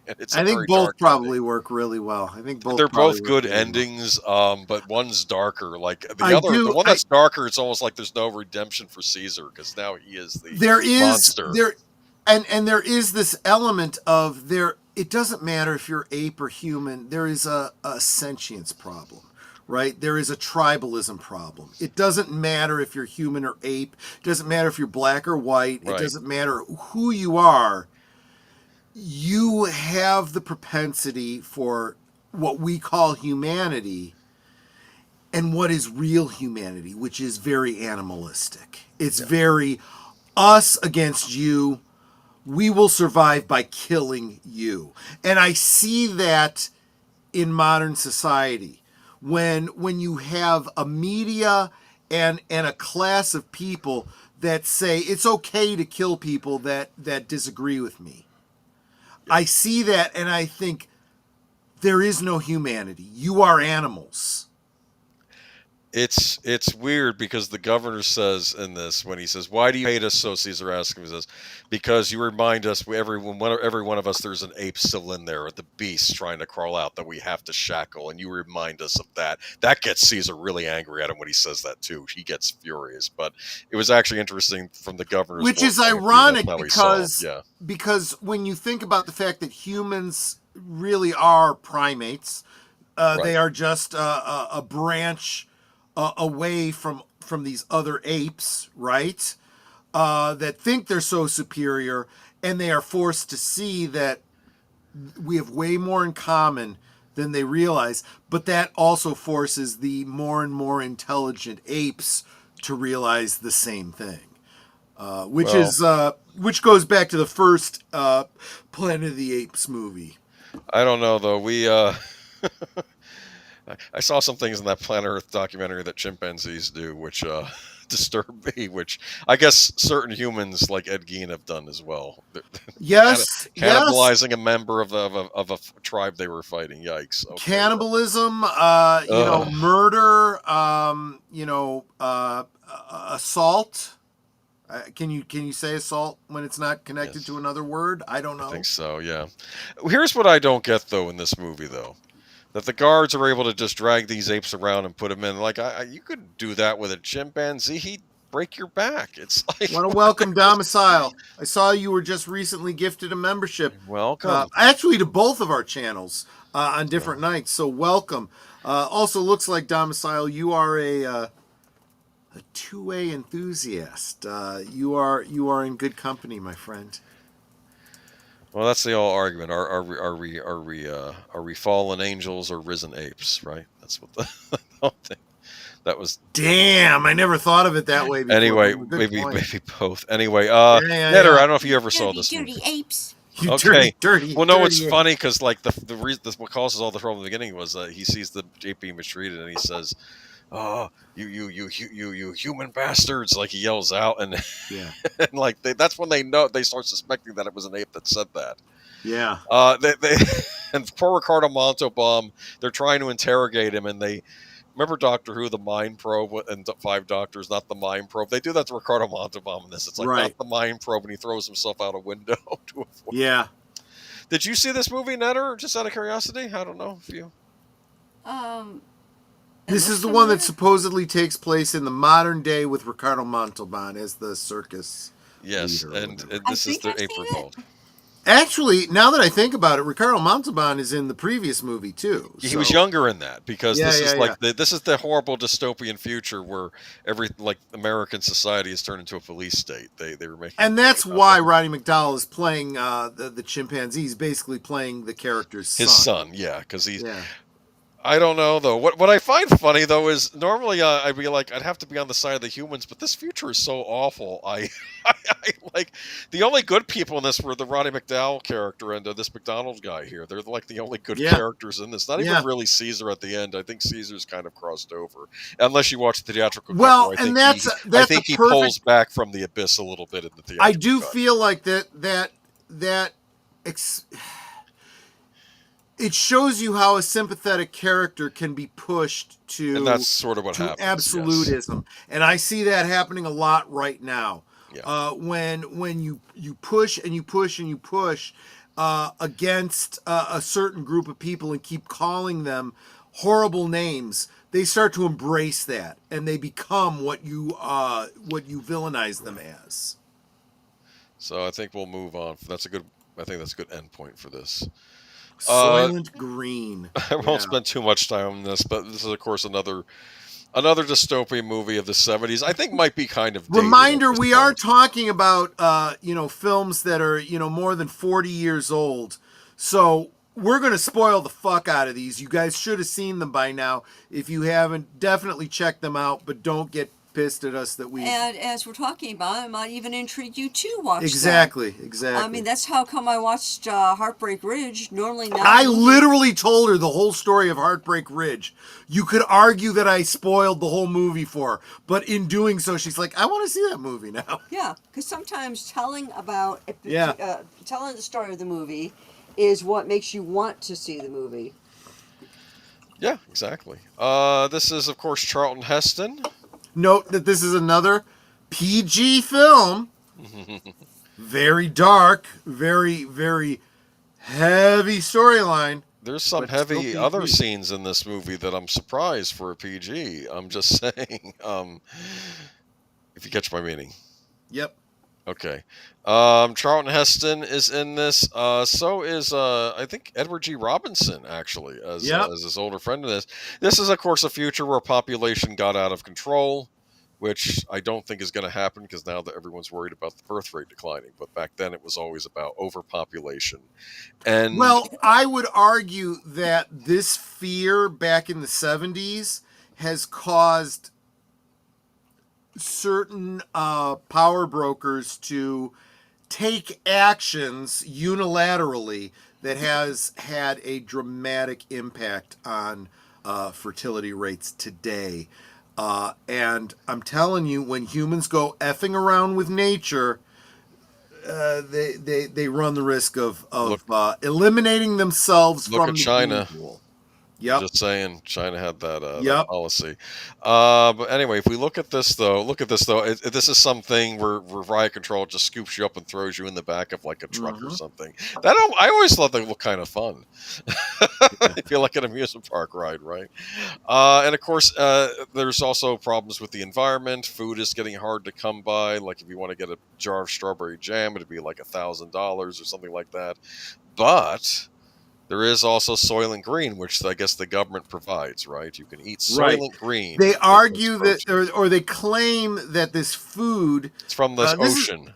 Speaker 6: And it's
Speaker 3: I
Speaker 6: a
Speaker 3: think
Speaker 6: very
Speaker 3: both
Speaker 6: dark
Speaker 3: probably work really well. I think both.
Speaker 6: they're
Speaker 3: probably
Speaker 6: both
Speaker 3: work
Speaker 6: good
Speaker 3: really well.
Speaker 6: endings, but one's darker. Like the
Speaker 3: I
Speaker 6: one that's darker, it's almost like there's no redemption for Caesar because now he is the monster.
Speaker 3: And there is this element of there. It doesn't matter if you're ape or human. There is a sentience problem, right? There is a tribalism problem. It doesn't matter if you're human or ape. It doesn't matter if you're black or white.
Speaker 6: Right.
Speaker 3: It doesn't matter who you are. You have the propensity for what we call humanity and what is real humanity, which is very animalistic. It's very us against you. We will survive by killing you. And I see that in modern society when you have a media and a class of people that say it's okay to kill people that disagree with me. I see that and I think there is no humanity. You are animals.
Speaker 6: It's weird because the governor says in this, when he says, "Why do you hate us so?" Caesar asks him, he says, "Because you remind us, every one of us, there's an ape still in there, or the beast trying to crawl out that we have to shackle, and you remind us of that." That gets Caesar really angry at him when he says that too. He gets furious. But it was actually interesting from the governor's
Speaker 3: Which is
Speaker 6: point of view,
Speaker 3: ironic
Speaker 6: that's how he saw him.
Speaker 3: because
Speaker 6: Yeah.
Speaker 3: because when you think about the fact that humans really are primates, they are just a branch away from these other apes, right? That think they're so superior, and they are forced to see that we have way more in common than they realize. But that also forces the more and more intelligent apes to realize the same thing, which goes back to the first Planet of the Apes movie.
Speaker 6: I don't know though. I saw some things in that Planet Earth documentary that chimpanzees do, which disturb me. Which I guess certain humans, like Ed Gein, have done as well.
Speaker 3: Yes,
Speaker 6: Cannibalizing a member of a tribe they were fighting. Yikes! Okay.
Speaker 3: Cannibalism, murder, assault. Can you say assault when it's not connected
Speaker 6: Yes.
Speaker 3: to another word? I don't
Speaker 6: I
Speaker 3: know.
Speaker 6: think so, yeah. Here's what I don't get, though, in this movie, though. That the guards are able to just drag these apes around and put them in. Like, you could do that with a chimpanzee. He'd break your back. It's like,
Speaker 3: Want to welcome Domicile. I saw you were just recently gifted a membership.
Speaker 6: welcome.
Speaker 3: Actually, to both of our channels on different nights. So welcome. Also, looks like Domicile, you are a 2A enthusiast. You are in good company, my friend.
Speaker 6: Well, that's the whole argument. Are we fallen angels or risen apes? Right. That's what the whole thing. That was.
Speaker 3: Damn, I never thought of it that way before.
Speaker 6: Anyway,
Speaker 3: Good
Speaker 6: maybe
Speaker 3: point.
Speaker 6: both. Anyway,
Speaker 3: Yeah,
Speaker 6: Netter,
Speaker 3: yeah.
Speaker 6: I don't know if you ever saw this
Speaker 5: Dirty
Speaker 6: movie.
Speaker 5: apes.
Speaker 3: You
Speaker 6: Okay.
Speaker 3: dirty.
Speaker 6: Well, no, it's
Speaker 3: dirty
Speaker 6: funny because like the reason what causes all the trouble in the beginning was that he sees the ape being mistreated and he says, "Oh, you human bastards!" Like he yells out, and,
Speaker 3: Yeah.
Speaker 6: and like that's when they start suspecting that it was an ape that said that.
Speaker 3: Yeah.
Speaker 6: They and poor Ricardo Montalban, they're trying to interrogate him, and they remember Doctor Who, the mind probe, and Five Doctors, not the mind probe. They do that to Ricardo Montalban in this. It's like
Speaker 3: Right.
Speaker 6: not the mind probe, and he throws himself out a window to avoid.
Speaker 3: Yeah.
Speaker 6: Did you see this movie, Netter? Just out of curiosity, I don't know if you.
Speaker 3: This is the one that supposedly takes place in the modern day with Ricardo Montalban as the circus.
Speaker 6: Yes,
Speaker 3: leader or
Speaker 6: and
Speaker 3: whatever.
Speaker 6: this is
Speaker 5: think
Speaker 6: the
Speaker 5: I've
Speaker 6: ape
Speaker 5: seen
Speaker 6: revolt.
Speaker 3: Actually, now that I think about it, Ricardo Montalban is in the previous movie too.
Speaker 6: He was
Speaker 3: so-
Speaker 6: younger in that because
Speaker 3: Yeah,
Speaker 6: this is
Speaker 3: yeah,
Speaker 6: like this is the horrible dystopian future where every like American society is turned into a police state. They were making,
Speaker 3: And that's why Roddy McDowall is playing the chimpanzee. He's basically playing the character's
Speaker 6: his son, yeah, because he's.
Speaker 3: Yeah.
Speaker 6: I don't know though. What I find funny though is normally I'd be like I'd have to be on the side of the humans, but this future is so awful. I like the only good people in this were the Roddy McDowall character and this McDonald guy here. They're like the only good
Speaker 3: Yeah.
Speaker 6: characters in this. Not
Speaker 3: Yeah.
Speaker 6: even really Caesar at the end. I think Caesar's kind of crossed over, unless you watch the theatrical.
Speaker 3: Well,
Speaker 6: cut, where
Speaker 3: and
Speaker 6: I
Speaker 3: that's
Speaker 6: think
Speaker 3: a
Speaker 6: he
Speaker 3: perfect-
Speaker 6: pulls back from the abyss a little bit in the theatrical.
Speaker 3: I do
Speaker 6: cut.
Speaker 3: feel like it shows you how a sympathetic character can be pushed to,
Speaker 6: and that's sort of what
Speaker 3: to
Speaker 6: happens.
Speaker 3: absolutism, and I see that happening a lot right now.
Speaker 6: Yeah.
Speaker 3: When you push and you push and you push against a certain group of people and keep calling them horrible names, they start to embrace that and they become what you villainize them as.
Speaker 6: So I think we'll move on. I think that's a good end point for this.
Speaker 3: Soylent Green.
Speaker 6: I won't spend too much time on this, but this is, of course, another dystopian movie of the 70s. I think might be kind of dated
Speaker 3: Reminder:
Speaker 6: at this
Speaker 3: we are
Speaker 6: point.
Speaker 3: talking about films that are more than 40 years old, so we're gonna spoil the fuck out of these. You guys should have seen them by now. If you haven't, definitely check them out, but don't get pissed at us that we.
Speaker 5: And as we're talking about, it might even intrigue you to watch them.
Speaker 3: Exactly.
Speaker 5: I mean, that's how come I watched Heartbreak Ridge. Normally not.
Speaker 3: I literally told her the whole story of Heartbreak Ridge. You could argue that I spoiled the whole movie for her, but in doing so, she's like, I want to see that movie now.
Speaker 5: Yeah, because sometimes telling
Speaker 3: Yeah.
Speaker 5: telling the story of the movie is what makes you want to see the movie.
Speaker 6: Yeah, exactly. This is, of course, Charlton Heston.
Speaker 3: Note that this is another PG film. Very dark, very, very heavy storyline.
Speaker 6: There's some
Speaker 3: But still
Speaker 6: heavy
Speaker 3: PG.
Speaker 6: other scenes in this movie that I'm surprised for a PG. I'm just saying. If you catch my meaning.
Speaker 3: Yep.
Speaker 6: Okay. Charlton Heston is in this. So is I think Edward G. Robinson actually as his older friend in this. This is of course a future where population got out of control, which I don't think is going to happen because now that everyone's worried about the birth rate declining. But back then it was always about overpopulation. And
Speaker 3: Well, I would argue that this fear back in the 70s has caused certain power brokers to take actions unilaterally that has had a dramatic impact on fertility rates today. And I'm telling you, when humans go effing around with nature, they run the risk of eliminating themselves
Speaker 6: Look
Speaker 3: from
Speaker 6: at
Speaker 3: the
Speaker 6: China.
Speaker 3: evil. Yep.
Speaker 6: Just saying, China had that
Speaker 3: Yep.
Speaker 6: policy. But anyway, if we look at this though, this is something where riot control just scoops you up and throws you in the back of like a truck or
Speaker 3: Mhm.
Speaker 6: something. I always thought they looked kind of fun. I feel like an amusement park ride, right? And of course, there's also problems with the environment. Food is getting hard to come by. Like if you want to get a jar of strawberry jam, it'd be like $1,000 or something like that. But there is also Soylent Green, which I guess the government provides, right? You can eat
Speaker 3: Right.
Speaker 6: Soylent Green.
Speaker 3: They
Speaker 6: with those
Speaker 3: argue that,
Speaker 6: proteins.
Speaker 3: or they claim that this food,
Speaker 6: It's from the
Speaker 3: this
Speaker 6: ocean.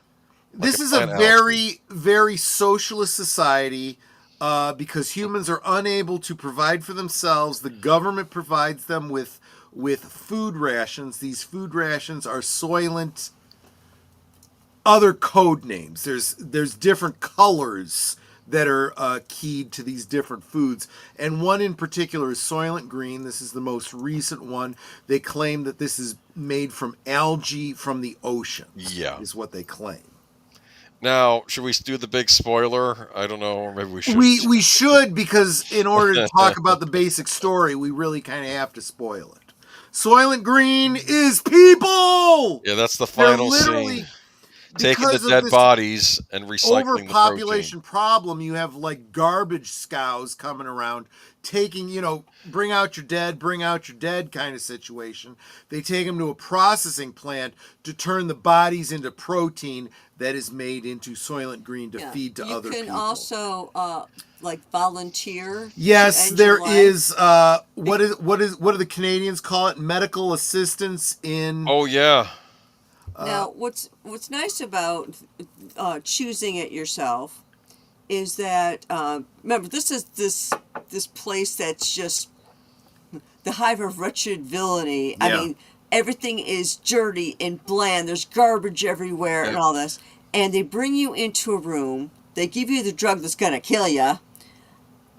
Speaker 3: this
Speaker 6: like
Speaker 3: is a
Speaker 6: plant algae.
Speaker 3: very socialist society, because humans are unable to provide for themselves. The government provides them with food rations. These food rations are Soylent, other code names. There's different colors that are keyed to these different foods, and one in particular is Soylent Green. This is the most recent one. They claim that this is made from algae from the ocean.
Speaker 6: Yeah.
Speaker 3: Is what they claim.
Speaker 6: Now, should we do the big spoiler? I don't know, or maybe we should.
Speaker 3: We should, because in order to talk about the basic story, we really kind of have to spoil it. Soylent Green is people.
Speaker 6: Yeah, that's the
Speaker 3: They're
Speaker 6: final
Speaker 3: literally,
Speaker 6: scene. Taking the
Speaker 3: because of
Speaker 6: dead
Speaker 3: this
Speaker 6: bodies and recycling the protein.
Speaker 3: overpopulation problem, you have like garbage scows coming around taking, bring out your dead kind of situation. They take them to a processing plant to turn the bodies into protein that is made into Soylent Green to feed to other people.
Speaker 5: You can also like volunteer.
Speaker 3: Yes,
Speaker 5: to end
Speaker 3: there
Speaker 5: your life.
Speaker 3: is what do the Canadians call it? Medical assistance in
Speaker 6: Oh yeah.
Speaker 5: Now, what's nice about choosing it yourself is that remember, this is this place that's just the hive of wretched villainy. I
Speaker 3: Yeah.
Speaker 5: mean, everything is dirty and bland. There's garbage everywhere and
Speaker 6: Yep.
Speaker 5: all this. And they bring you into a room. They give you the drug that's gonna kill you.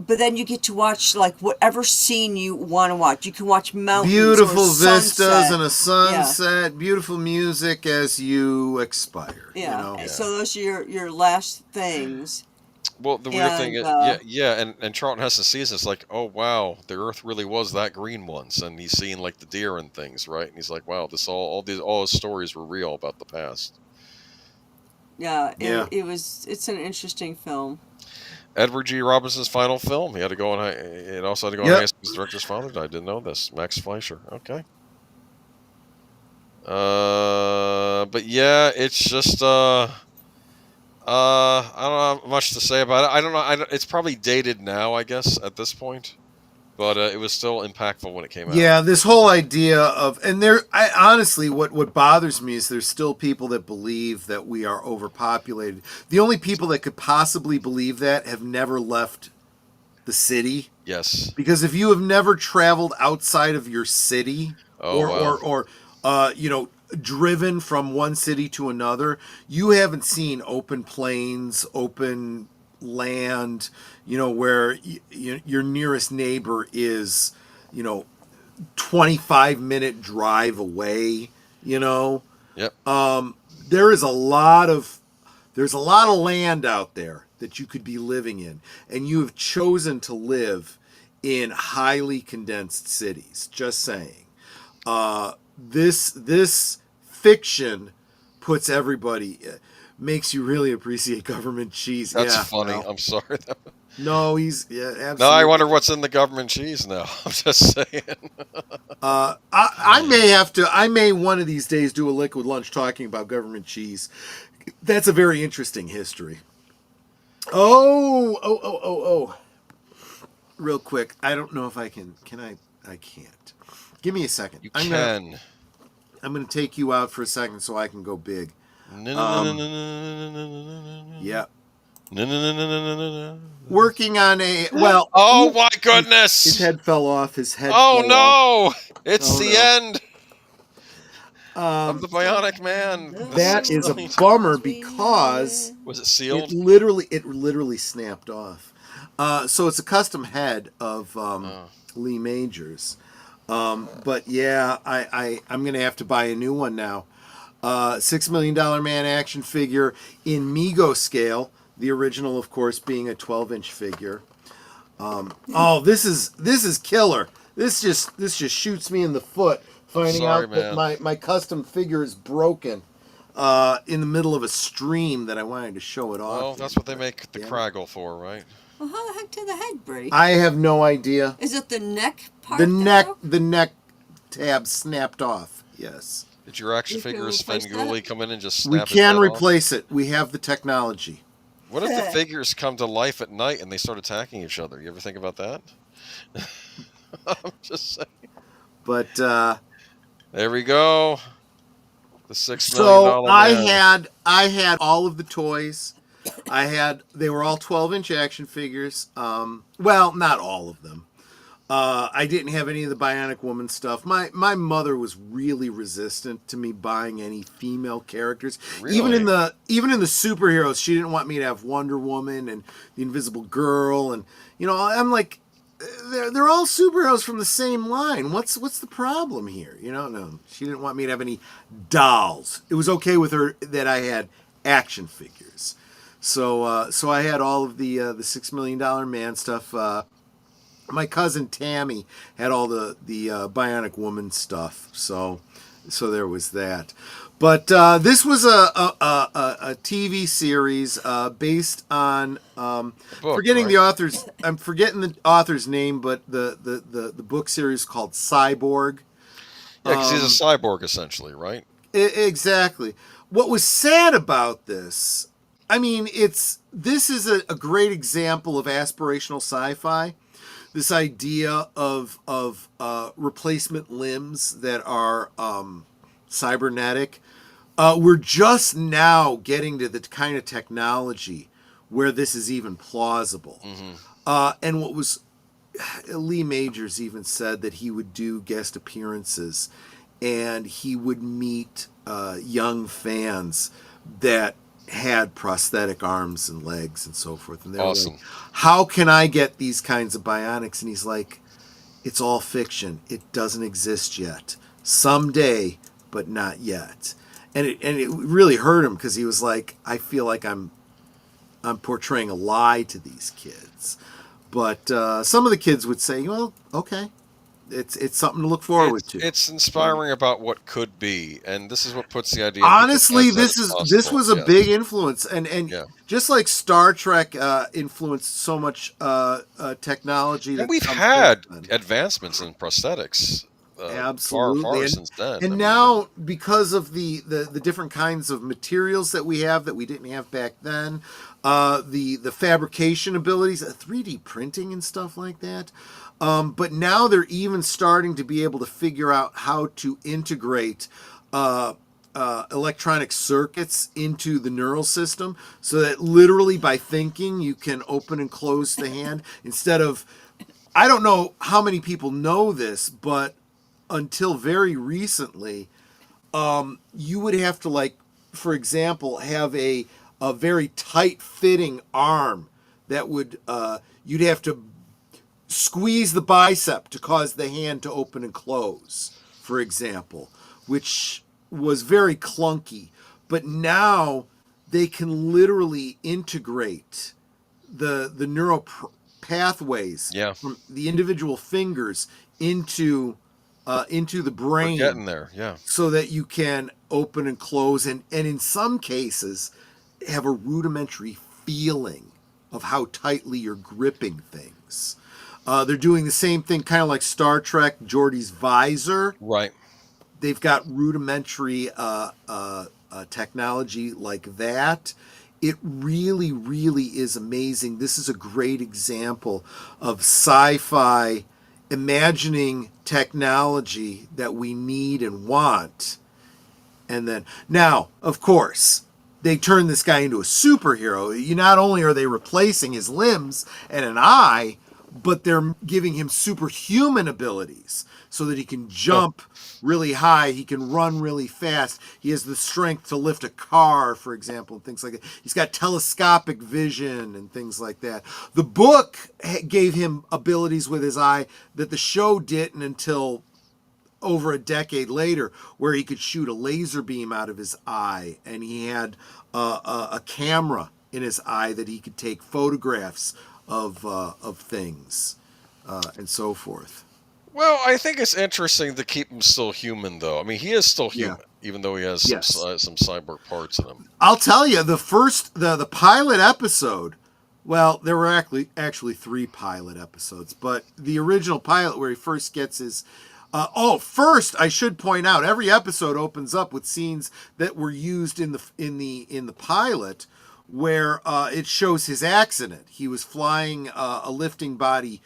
Speaker 5: But then you get to watch like whatever scene you want to watch. You can watch mountains,
Speaker 3: beautiful
Speaker 5: or
Speaker 3: vistas
Speaker 5: sunset.
Speaker 3: and a sunset, beautiful music as you expire.
Speaker 5: Yeah. So those are your last things.
Speaker 6: Well, the weird thing is,
Speaker 5: And,
Speaker 6: and Charlton Heston sees this like, oh wow, the Earth really was that green once, and he's seeing like the deer and things, right? And he's like, wow, this all his stories were real about the past.
Speaker 5: Yeah.
Speaker 3: Yeah.
Speaker 5: It's an interesting film.
Speaker 6: Edward G. Robinson's final film. He had to go on. It also had to go on
Speaker 3: Yep.
Speaker 6: his director's father died. Didn't know this. Max Fleischer. Okay. But yeah, it's just I don't have much to say about it. I don't know. It's probably dated now, I guess, at this point. But it was still impactful when it came out.
Speaker 3: Yeah, this whole idea of, and honestly, what bothers me is there's still people that believe that we are overpopulated. The only people that could possibly believe that have never left the city.
Speaker 6: Yes.
Speaker 3: Because if you have never traveled outside of your city, or driven from one city to another, you haven't seen open plains, open land, where your nearest neighbor is, 25-minute drive away,
Speaker 6: Yep.
Speaker 3: there's a lot of land out there that you could be living in, and you have chosen to live in highly condensed cities. Just saying. This fiction puts everybody, makes you really appreciate government cheese.
Speaker 6: That's
Speaker 3: yeah,
Speaker 6: funny.
Speaker 3: well,
Speaker 6: I'm sorry.
Speaker 3: no, absolutely.
Speaker 6: Now I wonder what's in the government cheese now. I'm just saying.
Speaker 3: I may one of these days do a liquid lunch talking about government cheese. That's a very interesting history. Oh. Real quick. I don't know if I can I can't. Give me a second.
Speaker 6: You
Speaker 3: I'm
Speaker 6: can.
Speaker 3: going to take you out for a second so I can go big. Yeah. Working on a, well.
Speaker 6: Oh my goodness.
Speaker 3: His head fell off. His head
Speaker 6: Oh
Speaker 3: fell off.
Speaker 6: no! It's the end of the Bionic Man.
Speaker 3: That is a bummer because
Speaker 6: Was it sealed?
Speaker 3: it literally snapped off. So it's a custom head of Lee Majors. But yeah, I'm gonna have to buy a new one now. $6 Million Man action figure in Mego scale. The original, of course, being a 12-inch figure. Oh, this is killer. This just shoots me in the foot. Finding
Speaker 6: Sorry,
Speaker 3: out that
Speaker 6: man.
Speaker 3: my custom figure is broken in the middle of a stream that I wanted to show it off.
Speaker 6: Well, that's what they make the
Speaker 3: Damn it.
Speaker 6: Craggle for, right?
Speaker 5: Well, how the heck to the head, Brady?
Speaker 3: I have no idea.
Speaker 5: Is it the neck part?
Speaker 3: The
Speaker 5: that
Speaker 3: neck
Speaker 5: broke?
Speaker 3: the neck tab snapped off. Yes.
Speaker 6: Did your action
Speaker 5: You can
Speaker 6: figure
Speaker 5: replace
Speaker 6: Svengoolie
Speaker 5: that?
Speaker 6: come in and just
Speaker 3: We
Speaker 6: snap his
Speaker 3: can
Speaker 6: head off?
Speaker 3: replace it. We have the technology.
Speaker 6: What if the figures come to life at night and they start attacking each other? You ever think about that? I'm just saying.
Speaker 3: But
Speaker 6: There we go. The $6 million
Speaker 3: so I had all of the toys. They were all 12-inch action figures. Well, not all of them. I didn't have any of the Bionic Woman stuff. My mother was really resistant to me buying any female characters.
Speaker 6: Really?
Speaker 3: Even in the superheroes, she didn't want me to have Wonder Woman and the Invisible Girl, and I'm like, they're all superheroes from the same line. What's the problem here? No, she didn't want me to have any dolls. It was okay with her that I had action figures. So I had all of the $6 Million Man stuff. My cousin Tammy had all the Bionic Woman stuff, so there was that. But this was a TV series based on
Speaker 6: book,
Speaker 3: forgetting
Speaker 6: right?
Speaker 3: the author's. I'm forgetting the author's name, but the book series called Cyborg.
Speaker 6: Yeah, because he's a cyborg essentially, right?
Speaker 3: Exactly. What was sad about this? I mean, this is a great example of aspirational sci-fi. This idea of replacement limbs that are cybernetic. We're just now getting to the kind of technology where this is even plausible. And what was Lee Majors even said that he would do guest appearances and he would meet young fans that had prosthetic arms and legs and so forth. And they're
Speaker 6: Awesome.
Speaker 3: like, how can I get these kinds of bionics? And he's like, it's all fiction. It doesn't exist yet. Someday, but not yet. And it really hurt him because he was like, I feel like I'm portraying a lie to these kids. But some of the kids would say, well, okay. It's something to look forward to.
Speaker 6: It's inspiring about what could be, and this is what puts the idea.
Speaker 3: Honestly,
Speaker 6: this
Speaker 3: this was a big influence, and
Speaker 6: Yeah.
Speaker 3: just like Star Trek influenced so much technology.
Speaker 6: And
Speaker 3: that
Speaker 6: we've
Speaker 3: comes
Speaker 6: had
Speaker 3: since then.
Speaker 6: advancements in prosthetics.
Speaker 3: Absolutely,
Speaker 6: far since then.
Speaker 3: And now, because of the different kinds of materials that we have that we didn't have back then, the fabrication abilities, 3D printing and stuff like that. But now they're even starting to be able to figure out how to integrate electronic circuits into the neural system, so that literally by thinking you can open and close the hand instead of. I don't know how many people know this, but until very recently, you would have to, like, for example, have a very tight fitting arm that would you'd have to squeeze the bicep to cause the hand to open and close, for example, which was very clunky. But now they can literally integrate the neural pathways from the individual fingers into the brain.
Speaker 6: We're getting there, yeah.
Speaker 3: So that you can open and close, and in some cases have a rudimentary feeling of how tightly you're gripping things. They're doing the same thing, kind of like Star Trek, Geordi's visor.
Speaker 6: Right.
Speaker 3: They've got rudimentary technology like that. It really, really is amazing. This is a great example of sci-fi imagining technology that we need and want. And then, now, of course, they turn this guy into a superhero. Not only are they replacing his limbs and an eye, but they're giving him superhuman abilities so that he can jump really high, he can run really fast, he has the strength to lift a car, for example, and things like that. He's got telescopic vision and things like that. The book gave him abilities with his eye that the show didn't until over a decade later, where he could shoot a laser beam out of his eye, and he had a camera in his eye that he could take photographs of things and so forth.
Speaker 6: Well, I think it's interesting to keep him still human, though. I mean, he is still
Speaker 3: Yeah.
Speaker 6: human, even though he has
Speaker 3: Yes.
Speaker 6: some cyborg parts in him.
Speaker 3: I'll tell you, the pilot episode. Well, there were actually 3 pilot episodes, but the original pilot where he first gets his. First I should point out, every episode opens up with scenes that were used in the pilot, where it shows his accident. He was flying a lifting body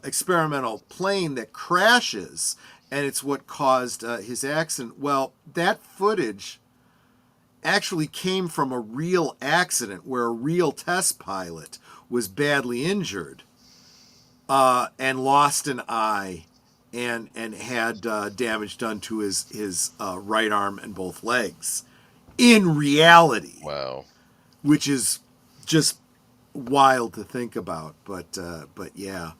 Speaker 3: experimental plane that crashes, and it's what caused his accident. Well, that footage actually came from a real accident where a real test pilot was badly injured and lost an eye and had damage done to his right arm and both legs in reality.
Speaker 6: Wow.
Speaker 3: Which is just wild to think about, but yeah.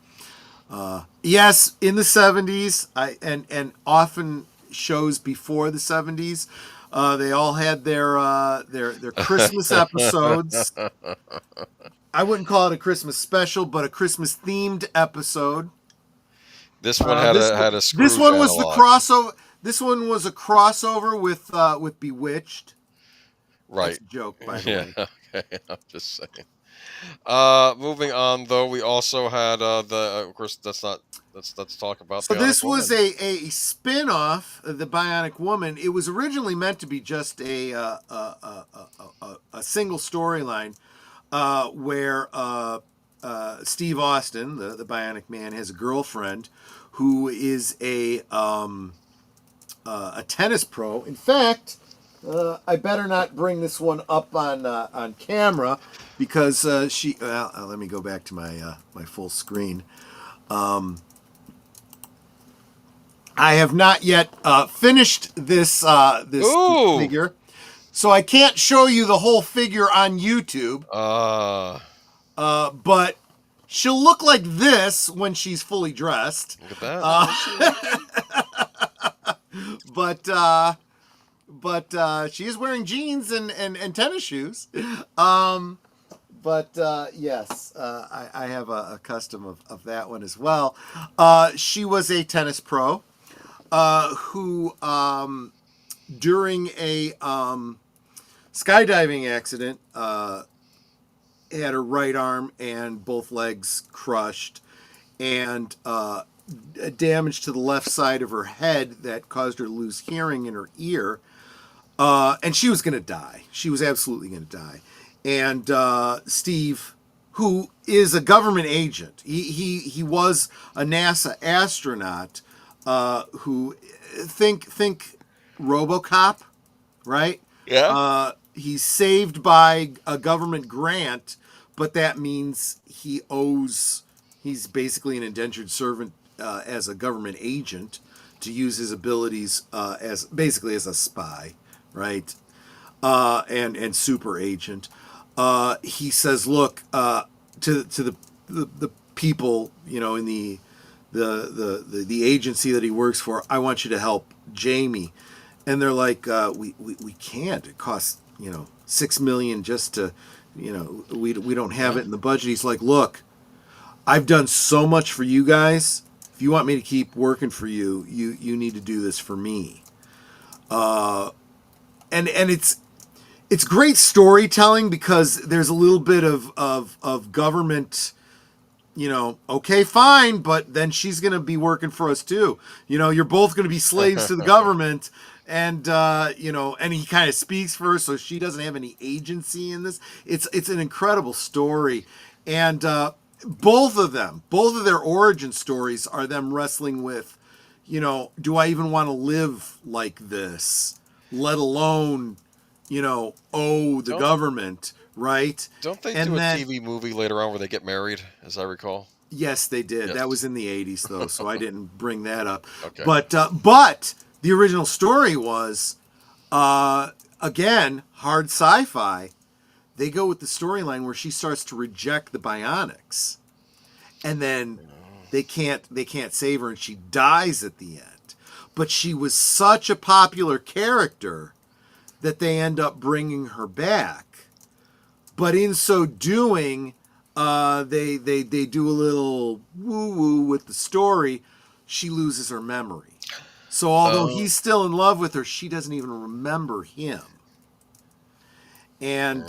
Speaker 3: Yes, in the 70s, and often shows before the 70s, they all had their Christmas episodes. I wouldn't call it a Christmas special, but a Christmas themed episode.
Speaker 6: This one had a Scrooge
Speaker 3: This one was
Speaker 6: analog.
Speaker 3: the crossover. This one was a crossover with Bewitched.
Speaker 6: Right.
Speaker 3: That's a joke, by the way.
Speaker 6: Okay, I'm just saying. Moving on, though, we also had of course, let's talk about.
Speaker 3: So
Speaker 6: Bionic
Speaker 3: this was
Speaker 6: Woman.
Speaker 3: a spin-off of the Bionic Woman. It was originally meant to be just a single storyline where Steve Austin, the Bionic Man, has a girlfriend who is a tennis pro. In fact, I better not bring this one up on camera because she. Let me go back to my full screen. I have not yet finished this figure, so I can't show you the whole figure on YouTube. But she'll look like this when she's fully dressed.
Speaker 6: Look at that.
Speaker 3: But she is wearing jeans and tennis shoes. Yes, I have a custom of that one as well. She was a tennis pro who, during a skydiving accident, had her right arm and both legs crushed, and damage to the left side of her head that caused her to lose hearing in her ear. And she was going to die. She was absolutely going to die. And Steve, who is a government agent, he was a NASA astronaut, who think RoboCop, right?
Speaker 6: Yeah.
Speaker 3: He's saved by a government grant, but that means he's basically an indentured servant as a government agent to use his abilities as a spy, right? And super agent. He says, look, to the people, in the agency that he works for, I want you to help Jamie. And they're like, we can't. It costs, $6 million just to, we don't have it in the budget. He's like, look, I've done so much for you guys. If you want me to keep working for you, you need to do this for me. And it's great storytelling because there's a little bit of government, okay, fine, but then she's going to be working for us too. You're both going to be slaves to the government. And, and he kind of speaks for her, so she doesn't have any agency in this. It's an incredible story. And both of their origin stories are them wrestling with, do I even want to live like this, let alone, owe the government, right?
Speaker 6: Don't they do a TV movie later on where they get married, as I recall?
Speaker 3: Yes, they did.
Speaker 6: Yes.
Speaker 3: That was in the 80s, though, so I didn't bring that up.
Speaker 6: Okay.
Speaker 3: But the original story was, again, hard sci-fi. They go with the storyline where she starts to reject the bionics, and then they can't save her, and she dies at the end. But she was such a popular character that they end up bringing her back. But in so doing, they do a little woo woo with the story. She loses her memory. So although he's still in love with her, she doesn't even remember him. And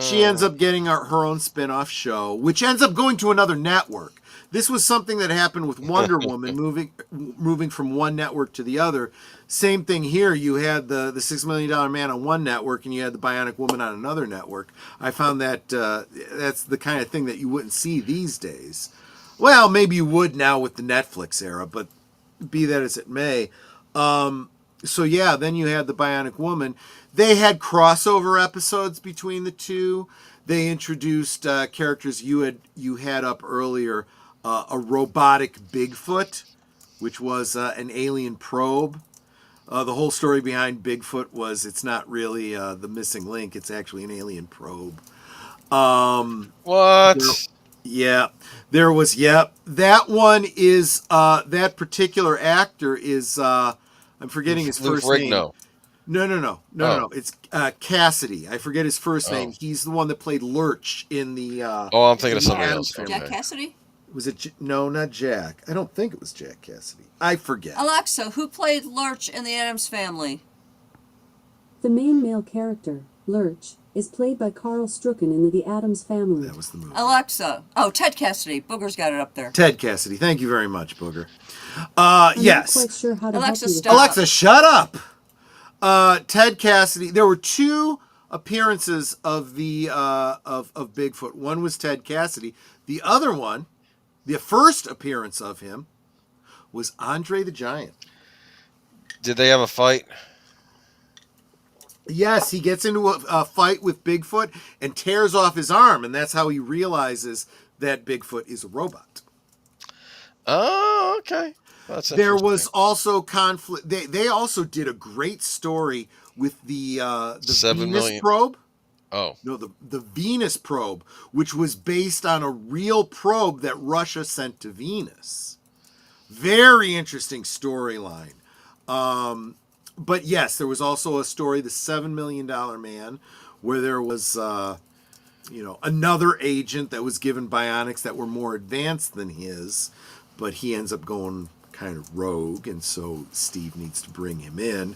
Speaker 3: she ends up getting her own spin-off show, which ends up going to another network. This was something that happened with Wonder Woman, moving from one network to the other. Same thing here. You had the $6 Million Man on one network, and you had the Bionic Woman on another network. I found that that's the kind of thing that you wouldn't see these days. Well, maybe you would now with the Netflix era, but be that as it may. So yeah, then you had the Bionic Woman. They had crossover episodes between the two. They introduced characters you had up earlier, a robotic Bigfoot, which was an alien probe. The whole story behind Bigfoot was it's not really the missing link. It's actually an alien probe.
Speaker 6: What?
Speaker 3: Yeah, there was. Yep, that one is that particular actor is. I'm forgetting his
Speaker 6: Lou
Speaker 3: first
Speaker 6: Ferrigno.
Speaker 3: name. No. It's Cassidy. I forget his first name. He's the one that played Lurch in the.
Speaker 6: I'm thinking of somebody
Speaker 3: Addams
Speaker 6: else.
Speaker 3: Family.
Speaker 5: Jack Cassidy?
Speaker 3: Was it? No, not Jack. I don't think it was Jack Cassidy. I forget.
Speaker 5: Alexa, who played Lurch in the Addams Family?
Speaker 8: The main male character, Lurch, is played by Carl Strucken in The Addams Family.
Speaker 3: That was the movie.
Speaker 5: Alexa. Oh, Ted Cassidy. Booger's got it up there.
Speaker 3: Ted Cassidy. Thank you very much, Booger.
Speaker 8: I'm
Speaker 3: Yes.
Speaker 8: not quite sure how to
Speaker 5: Alexa,
Speaker 8: help you with
Speaker 5: stop.
Speaker 8: that.
Speaker 3: Alexa, shut up. Ted Cassidy. There were two appearances of the of Bigfoot. One was Ted Cassidy. The other one, the first appearance of him, was Andre the Giant.
Speaker 6: Did they have a fight?
Speaker 3: Yes, he gets into a fight with Bigfoot and tears off his arm, and that's how he realizes that Bigfoot is a robot.
Speaker 6: Oh, okay. That's
Speaker 3: There was
Speaker 6: interesting.
Speaker 3: also conflict. They also did a great story with the
Speaker 6: 7
Speaker 3: Venus
Speaker 6: million.
Speaker 3: probe.
Speaker 6: Oh,
Speaker 3: No, the Venus probe, which was based on a real probe that Russia sent to Venus. Very interesting storyline. But yes, there was also a story, The $7 Million Man, where there was, another agent that was given bionics that were more advanced than his, but he ends up going kind of rogue, and so Steve needs to bring him in,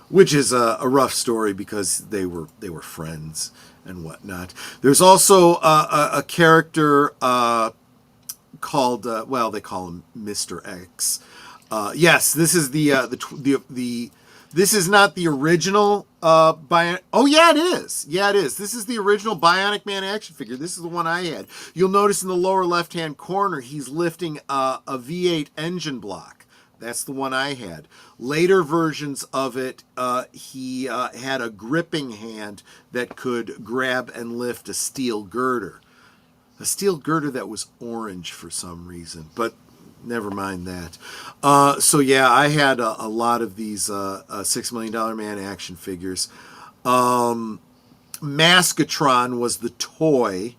Speaker 3: which is a rough story because they were friends and whatnot. There's also a character called they call him Mr. X. Yes, this is the this is not the original Bionic. Oh yeah, it is. Yeah, it is. This is the original Bionic Man action figure. This is the one I had. You'll notice in the lower left-hand corner, he's lifting a V8 engine block. That's the one I had. Later versions of it, he had a gripping hand that could grab and lift a steel girder. A steel girder that was orange for some reason, but never mind that. So yeah, I had a lot of these $6 Million Man action figures. Maskatron was the toy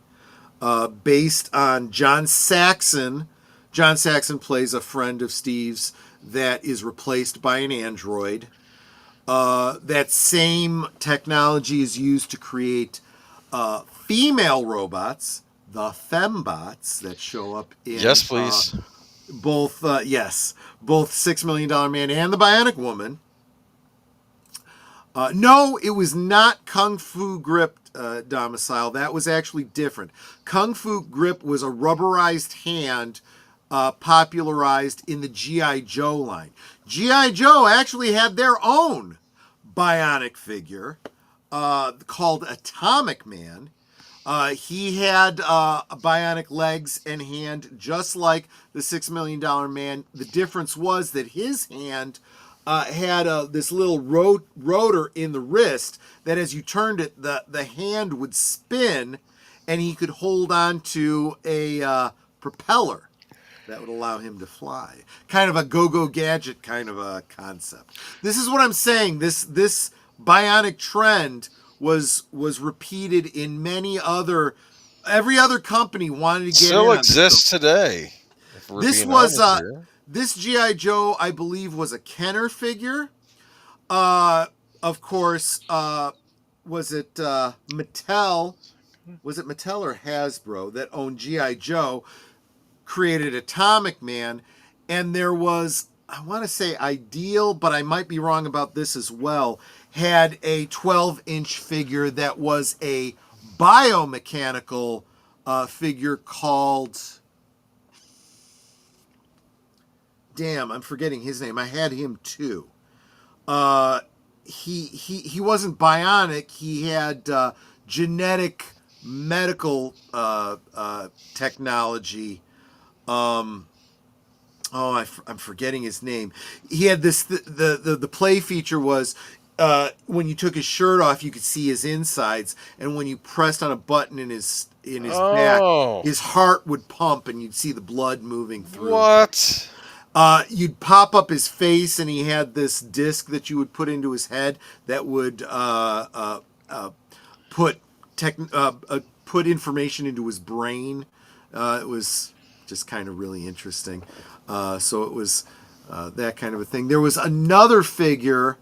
Speaker 3: based on John Saxon. John Saxon plays a friend of Steve's that is replaced by an android. That same technology is used to create female robots, the fembots, that show up in
Speaker 6: yes, please.
Speaker 3: both $6 Million Man and the Bionic Woman. No, it was not Kung Fu Grip domicile. That was actually different. Kung Fu Grip was a rubberized hand popularized in the G.I. Joe line. G.I. Joe actually had their own bionic figure called Atomic Man. He had bionic legs and hand just like the $6 Million Man. The difference was that his hand had this little rotor in the wrist that as you turned it, the hand would spin and he could hold on to a propeller that would allow him to fly. Kind of a go-go gadget kind of a concept. This is what I'm saying. This bionic trend was repeated in every other company wanted to get
Speaker 6: Still
Speaker 3: in
Speaker 6: exists today. If we're
Speaker 3: this
Speaker 6: being
Speaker 3: was
Speaker 6: honest here.
Speaker 3: this G.I. Joe, I believe, was a Kenner figure. Of course, was it Mattel was it Mattel or Hasbro that owned G.I. Joe, created Atomic Man, and there was, I want to say Ideal, but I might be wrong about this as well, had a 12-inch figure that was a biomechanical figure called, damn, I'm forgetting his name. I had him too. He wasn't bionic. He had genetic medical technology. I'm forgetting his name. He had this. The play feature was when you took his shirt off, you could see his insides, and when you pressed on a button in his back, his heart would pump, and you'd see the blood moving through.
Speaker 6: What?
Speaker 3: You'd pop up his face, and he had this disc that you would put into his head that would put information into his brain. It was just kind of really interesting. So it was that kind of a thing. There was another figure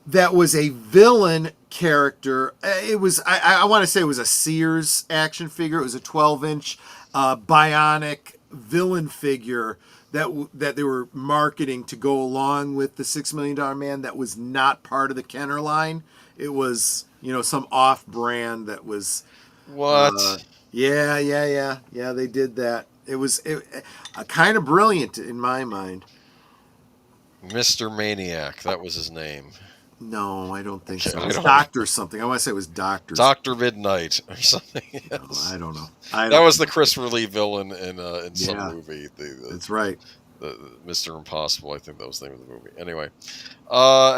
Speaker 3: that was a villain character. It was I want to say it was a Sears action figure. It was a 12-inch bionic villain figure that they were marketing to go along with the $6 Million Man. That was not part of the Kenner line. It was, some off-brand that was.
Speaker 6: What?
Speaker 3: Yeah. They did that. It was kind of brilliant in my mind.
Speaker 6: Mr. Maniac, that was his name.
Speaker 3: No, I don't think so. It was Doctor something. I want to say it was Doctor.
Speaker 6: Dr. Midnight or something.
Speaker 3: Yes. No, I don't know.
Speaker 6: That was the Christopher Lee villain in some movie.
Speaker 3: That's right.
Speaker 6: The Mr. Impossible, I think that was the name of the movie. Anyway,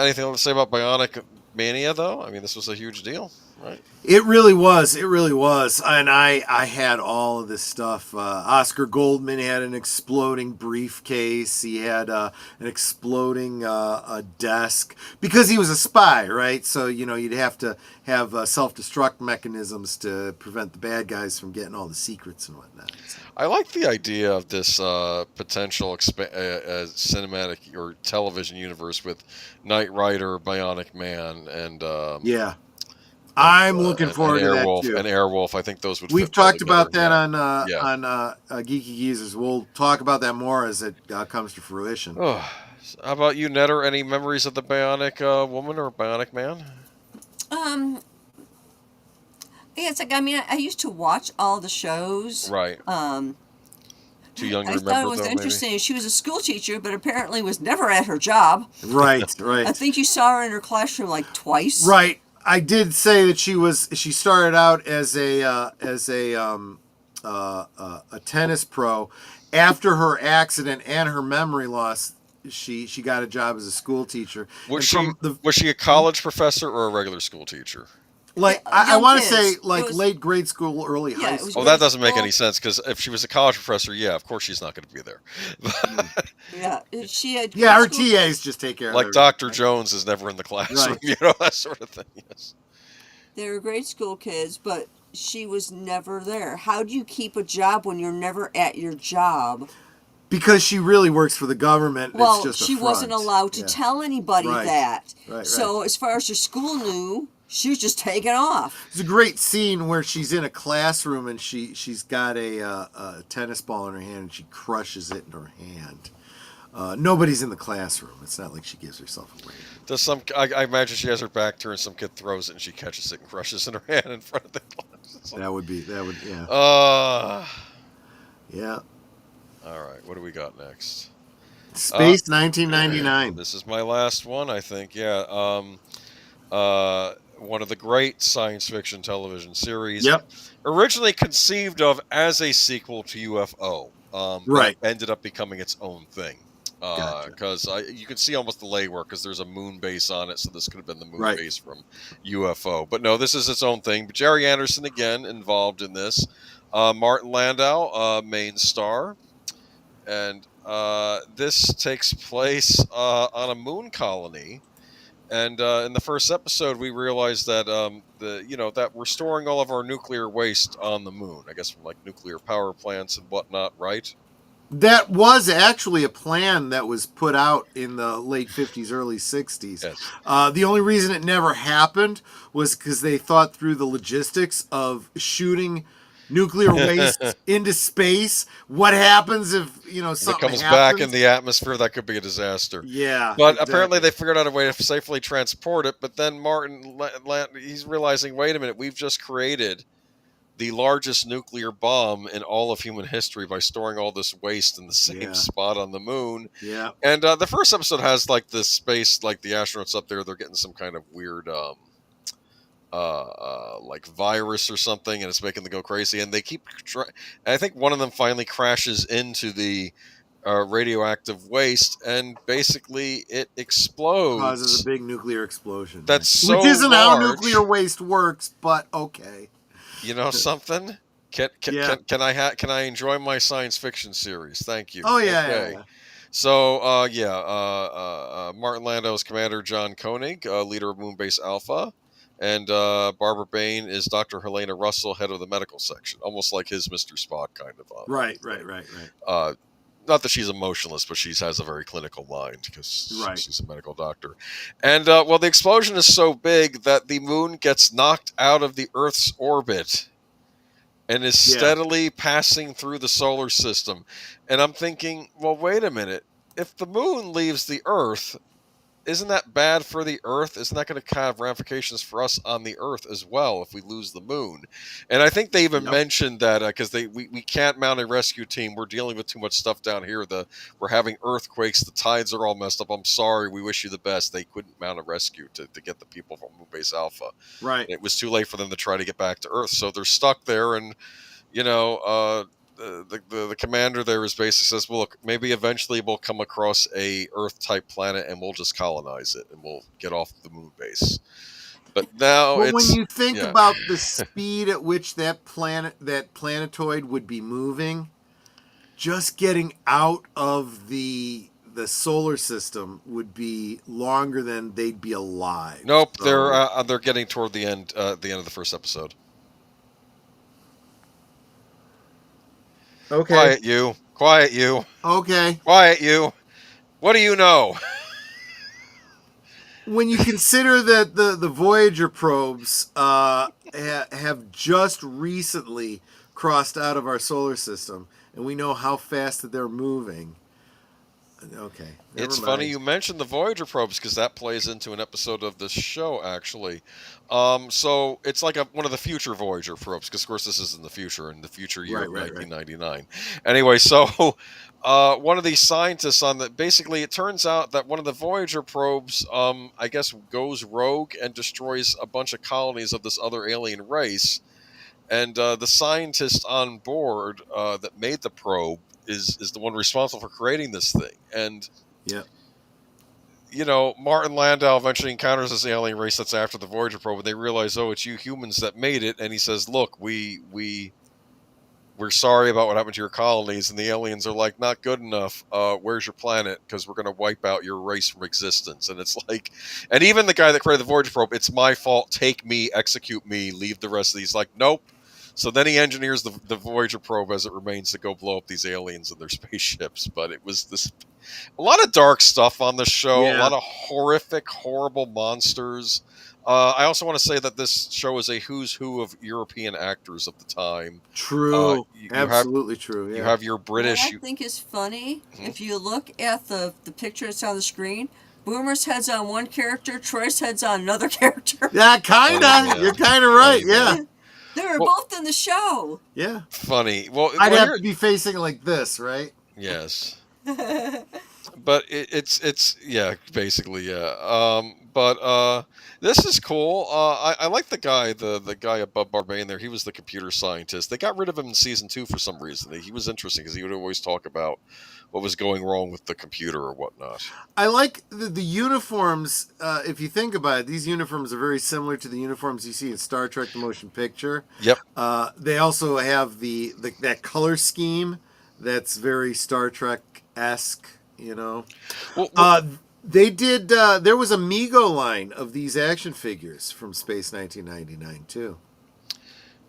Speaker 6: anything else to say about Bionic Mania, though? I mean, this was a huge deal, right?
Speaker 3: It really was. And I had all of this stuff. Oscar Goldman had an exploding briefcase. He had an exploding desk because he was a spy, right? So, you'd have to have self-destruct mechanisms to prevent the bad guys from getting all the secrets and whatnot. So.
Speaker 6: I like the idea of this potential cinematic or television universe with Knight Rider, Bionic Man, and
Speaker 3: yeah. I'm looking forward to that too.
Speaker 6: And Airwolf, I think those would.
Speaker 3: We've talked about that on Geeky Geezers. We'll talk about that more as it comes to fruition.
Speaker 6: Oh, how about you, Netter? Any memories of the Bionic Woman or Bionic Man?
Speaker 5: Yeah, it's like, I used to watch all the shows.
Speaker 6: Right. Too young to remember.
Speaker 5: I thought it was interesting. Maybe? She was a school teacher, but apparently was never at her job.
Speaker 3: Right.
Speaker 5: I think you saw her in her classroom like twice.
Speaker 3: Right. I did say that she started out as a tennis pro. After her accident and her memory loss, she got a job as a school teacher.
Speaker 6: Was she a college professor or a regular school teacher?
Speaker 3: Like I want to say late grade school, early high school.
Speaker 6: Oh, that doesn't make any sense because if she was a college professor, of course she's not going to be there.
Speaker 5: Yeah, she had.
Speaker 3: Yeah, her TAs just take care of her.
Speaker 6: Like Dr. Jones is never in the classroom,
Speaker 3: right.
Speaker 6: That sort of thing. Yes.
Speaker 5: They were grade school kids, but she was never there. How do you keep a job when you're never at your job?
Speaker 3: Because she really works for the government.
Speaker 5: Well,
Speaker 3: it's just
Speaker 5: she wasn't allowed to tell anybody that.
Speaker 3: Right.
Speaker 5: So as far as her school knew, she was just taking off.
Speaker 3: There's a great scene where she's in a classroom and she's got a tennis ball in her hand and she crushes it in her hand. Nobody's in the classroom. It's not like she gives herself away.
Speaker 6: I imagine she has her back turned, some kid throws it and she catches it and crushes it in her hand in front of the class.
Speaker 3: That would, yeah. Yeah.
Speaker 6: All right, what do we got next?
Speaker 3: Space 1999.
Speaker 6: This is my last one, I think. Yeah. One of the great science fiction television series.
Speaker 3: Yep.
Speaker 6: Originally conceived of as a sequel to UFO.
Speaker 3: Right.
Speaker 6: But ended up becoming its own thing. Because
Speaker 3: Gotcha.
Speaker 6: You can see almost the legwork because there's a moon base on it, so this could have been the moon
Speaker 3: Right.
Speaker 6: base from UFO. But no, this is its own thing. But Jerry Anderson, again, involved in this. Martin Landau, main star. And this takes place on a moon colony. And in the first episode, we realized that that we're storing all of our nuclear waste on the moon. I guess from like nuclear power plants and whatnot, right?
Speaker 3: That was actually a plan that was put out in the late 50s, early 60s.
Speaker 6: Yes.
Speaker 3: The only reason it never happened was because they thought through the logistics of shooting nuclear waste into space. What happens if,
Speaker 6: If it
Speaker 3: something
Speaker 6: comes
Speaker 3: happens?
Speaker 6: back in the atmosphere, that could be a disaster.
Speaker 3: Yeah,
Speaker 6: But
Speaker 3: exactly.
Speaker 6: apparently they figured out a way to safely transport it. But then he's realizing, wait a minute, we've just created the largest nuclear bomb in all of human history by storing all this waste in the same
Speaker 3: Yeah.
Speaker 6: spot on the moon.
Speaker 3: Yeah.
Speaker 6: And the first episode has like this space, like the astronauts up there, they're getting some kind of weird, like virus or something, and it's making them go crazy. And they keep, I think one of them finally crashes into the radioactive waste, and basically it explodes.
Speaker 3: Causes a big nuclear explosion.
Speaker 6: That's so
Speaker 3: Which isn't
Speaker 6: large.
Speaker 3: how nuclear waste works, but okay.
Speaker 6: You know something? Can I enjoy my science fiction series? Thank you.
Speaker 3: Oh, yeah,
Speaker 6: Okay.
Speaker 3: yeah.
Speaker 6: So Martin Landau is Commander John Koenig, leader of Moonbase Alpha, and Barbara Bain is Dr. Helena Russell, head of the medical section, almost like his Mr. Spock kind of.
Speaker 3: Right.
Speaker 6: Not that she's emotionless, but she has a very clinical mind because
Speaker 3: Right.
Speaker 6: she's a medical doctor. And well, the explosion is so big that the moon gets knocked out of the Earth's orbit and is steadily passing through the solar system. And I'm thinking, well, wait a minute. If the moon leaves the Earth, isn't that bad for the Earth? Isn't that going to have ramifications for us on the Earth as well if we lose the moon? And I think they even mentioned that because we can't mount a rescue team. We're dealing with too much stuff down here. We're having earthquakes. The tides are all messed up. I'm sorry. We wish you the best. They couldn't mount a rescue to get the people from Moonbase Alpha.
Speaker 3: Right.
Speaker 6: And it was too late for them to try to get back to Earth. So they're stuck there. And, the commander there is basically says, well, look, maybe eventually we'll come across a Earth-type planet and we'll just colonize it and we'll get off the moon base. But now
Speaker 3: when you think about the speed at which that planetoid would be moving, just getting out of the solar system would be longer than they'd be alive.
Speaker 6: Nope, they're getting toward the end of the first episode.
Speaker 3: Okay.
Speaker 6: Quiet you.
Speaker 3: Okay.
Speaker 6: Quiet you. What do you know?
Speaker 3: When you consider that the Voyager probes have just recently crossed out of our solar system, and we know how fast that they're moving. Okay.
Speaker 6: It's funny you mentioned the Voyager probes because that plays into an episode of this show, actually. So it's like one of the future Voyager probes, because of course this is in the future, in the future year of 1999. Anyway, so one of these scientists basically it turns out that one of the Voyager probes, I guess, goes rogue and destroys a bunch of colonies of this other alien race. And the scientist on board that made the probe is the one responsible for creating this thing. And Martin Landau eventually encounters this alien race that's after the Voyager probe, and they realize, oh, it's you humans that made it. And he says, look, we're sorry about what happened to your colonies. And the aliens are like, not good enough. Where's your planet? Because we're going to wipe out your race from existence. And it's like, and even the guy that created the Voyager probe, it's my fault. Take me, execute me, leave the rest of these. Like, nope. So then he engineers the Voyager probe as it remains to go blow up these aliens and their spaceships. But it was a lot of dark stuff on the show, a lot of horrific, horrible monsters. I also want to say that this show is a who's who of European actors of the time.
Speaker 3: True. Absolutely true. Yeah.
Speaker 6: You have your British...
Speaker 5: What I think is funny, if you look at the picture that's on the screen, Boomer's head's on one character, Troy's head's on another character.
Speaker 3: Yeah, kind of. Yeah. You're kind of right, yeah.
Speaker 5: They were both in the show.
Speaker 3: Yeah.
Speaker 6: Funny. Well,
Speaker 3: I'd have to be facing like this, right?
Speaker 6: Yes. But it's basically, yeah. But this is cool. I like the guy above Barbane there. He was the computer scientist. They got rid of him in season 2 for some reason. He was interesting because he would always talk about what was going wrong with the computer or whatnot.
Speaker 3: I like the uniforms. If you think about it, these uniforms are very similar to the uniforms you see in Star Trek: The Motion Picture.
Speaker 6: Yep.
Speaker 3: They also have that color scheme that's very Star Trek-esque. They did. There was a Mego line of these action figures from Space 1999 too.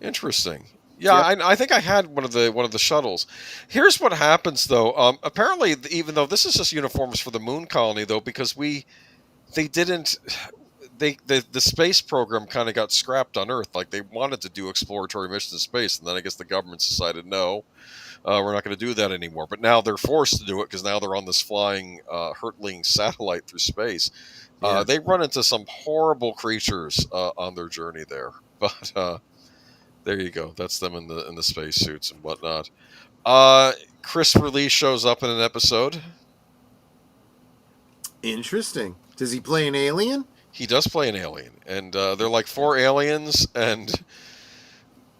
Speaker 6: Interesting. Yeah,
Speaker 3: Yep.
Speaker 6: I think I had one of the shuttles. Here's what happens though. Apparently, even though this is just uniforms for the moon colony, though, because they didn't the space program kind of got scrapped on Earth. Like they wanted to do exploratory missions in space, and then I guess the governments decided no, we're not going to do that anymore. But now they're forced to do it because now they're on this flying, hurtling satellite through space.
Speaker 3: Yeah.
Speaker 6: They run into some horrible creatures on their journey there, but there you go. That's them in the spacesuits and whatnot. Christopher Lee shows up in an episode.
Speaker 3: Interesting. Does he play an alien?
Speaker 6: He does play an alien, and they're like four aliens, and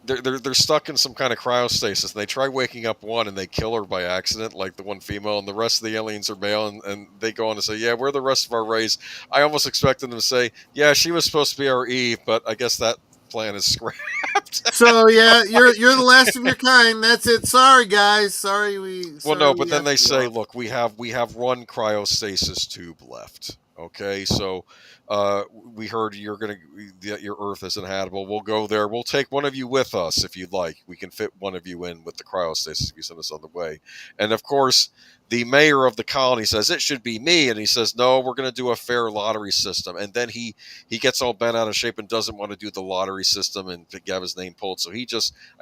Speaker 6: they're stuck in some kind of cryostasis. And they try waking up one, and they kill her by accident, like the one female, and the rest of the aliens are male. And they go on to say, "Yeah, we're the rest of our race." I almost expected them to say, "Yeah, she was supposed to be our Eve," but I guess that plan is scrapped.
Speaker 3: So yeah, you're the last of your kind. That's it. Sorry, guys.
Speaker 6: Well, no, but then they say, "Look, we have one cryostasis tube left." Okay, so we heard your Earth is inhabitable. We'll go there. We'll take one of you with us if you'd like. We can fit one of you in with the cryostasis if you send us on the way. And of course, the mayor of the colony says it should be me, and he says no, we're going to do a fair lottery system. And then he gets all bent out of shape and doesn't want to do the lottery system and to have his name pulled. So I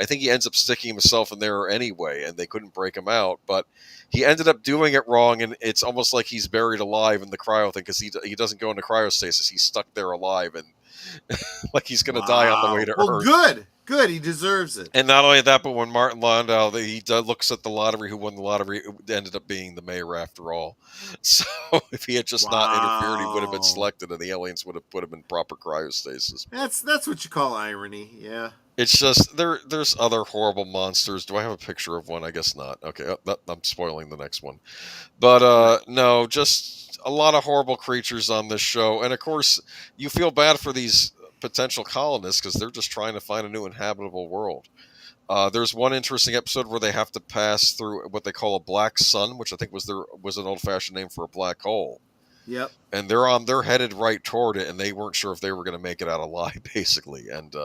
Speaker 6: think he ends up sticking himself in there anyway, and they couldn't break him out. But he ended up doing it wrong, and it's almost like he's buried alive in the cryo thing because he doesn't go into cryostasis. He's stuck there alive, and like he's going to die on the way to
Speaker 3: Well,
Speaker 6: Earth.
Speaker 3: good. He deserves it.
Speaker 6: And not only that, but when Martin Landau looks at the lottery, who won the lottery, it ended up being the mayor after all. So if he had just not interfered, he would have been selected, and the aliens would have put him in proper cryostasis.
Speaker 3: That's what you call irony. Yeah.
Speaker 6: It's just there's other horrible monsters. Do I have a picture of one? I guess not. Okay, I'm spoiling the next one. But no, just a lot of horrible creatures on this show, and of course you feel bad for these potential colonists because they're just trying to find a new inhabitable world. There's one interesting episode where they have to pass through what they call a black sun, which I think was an old-fashioned name for a black hole.
Speaker 3: Yep.
Speaker 6: And they're headed right toward it, and they weren't sure if they were going to make it out alive, basically. And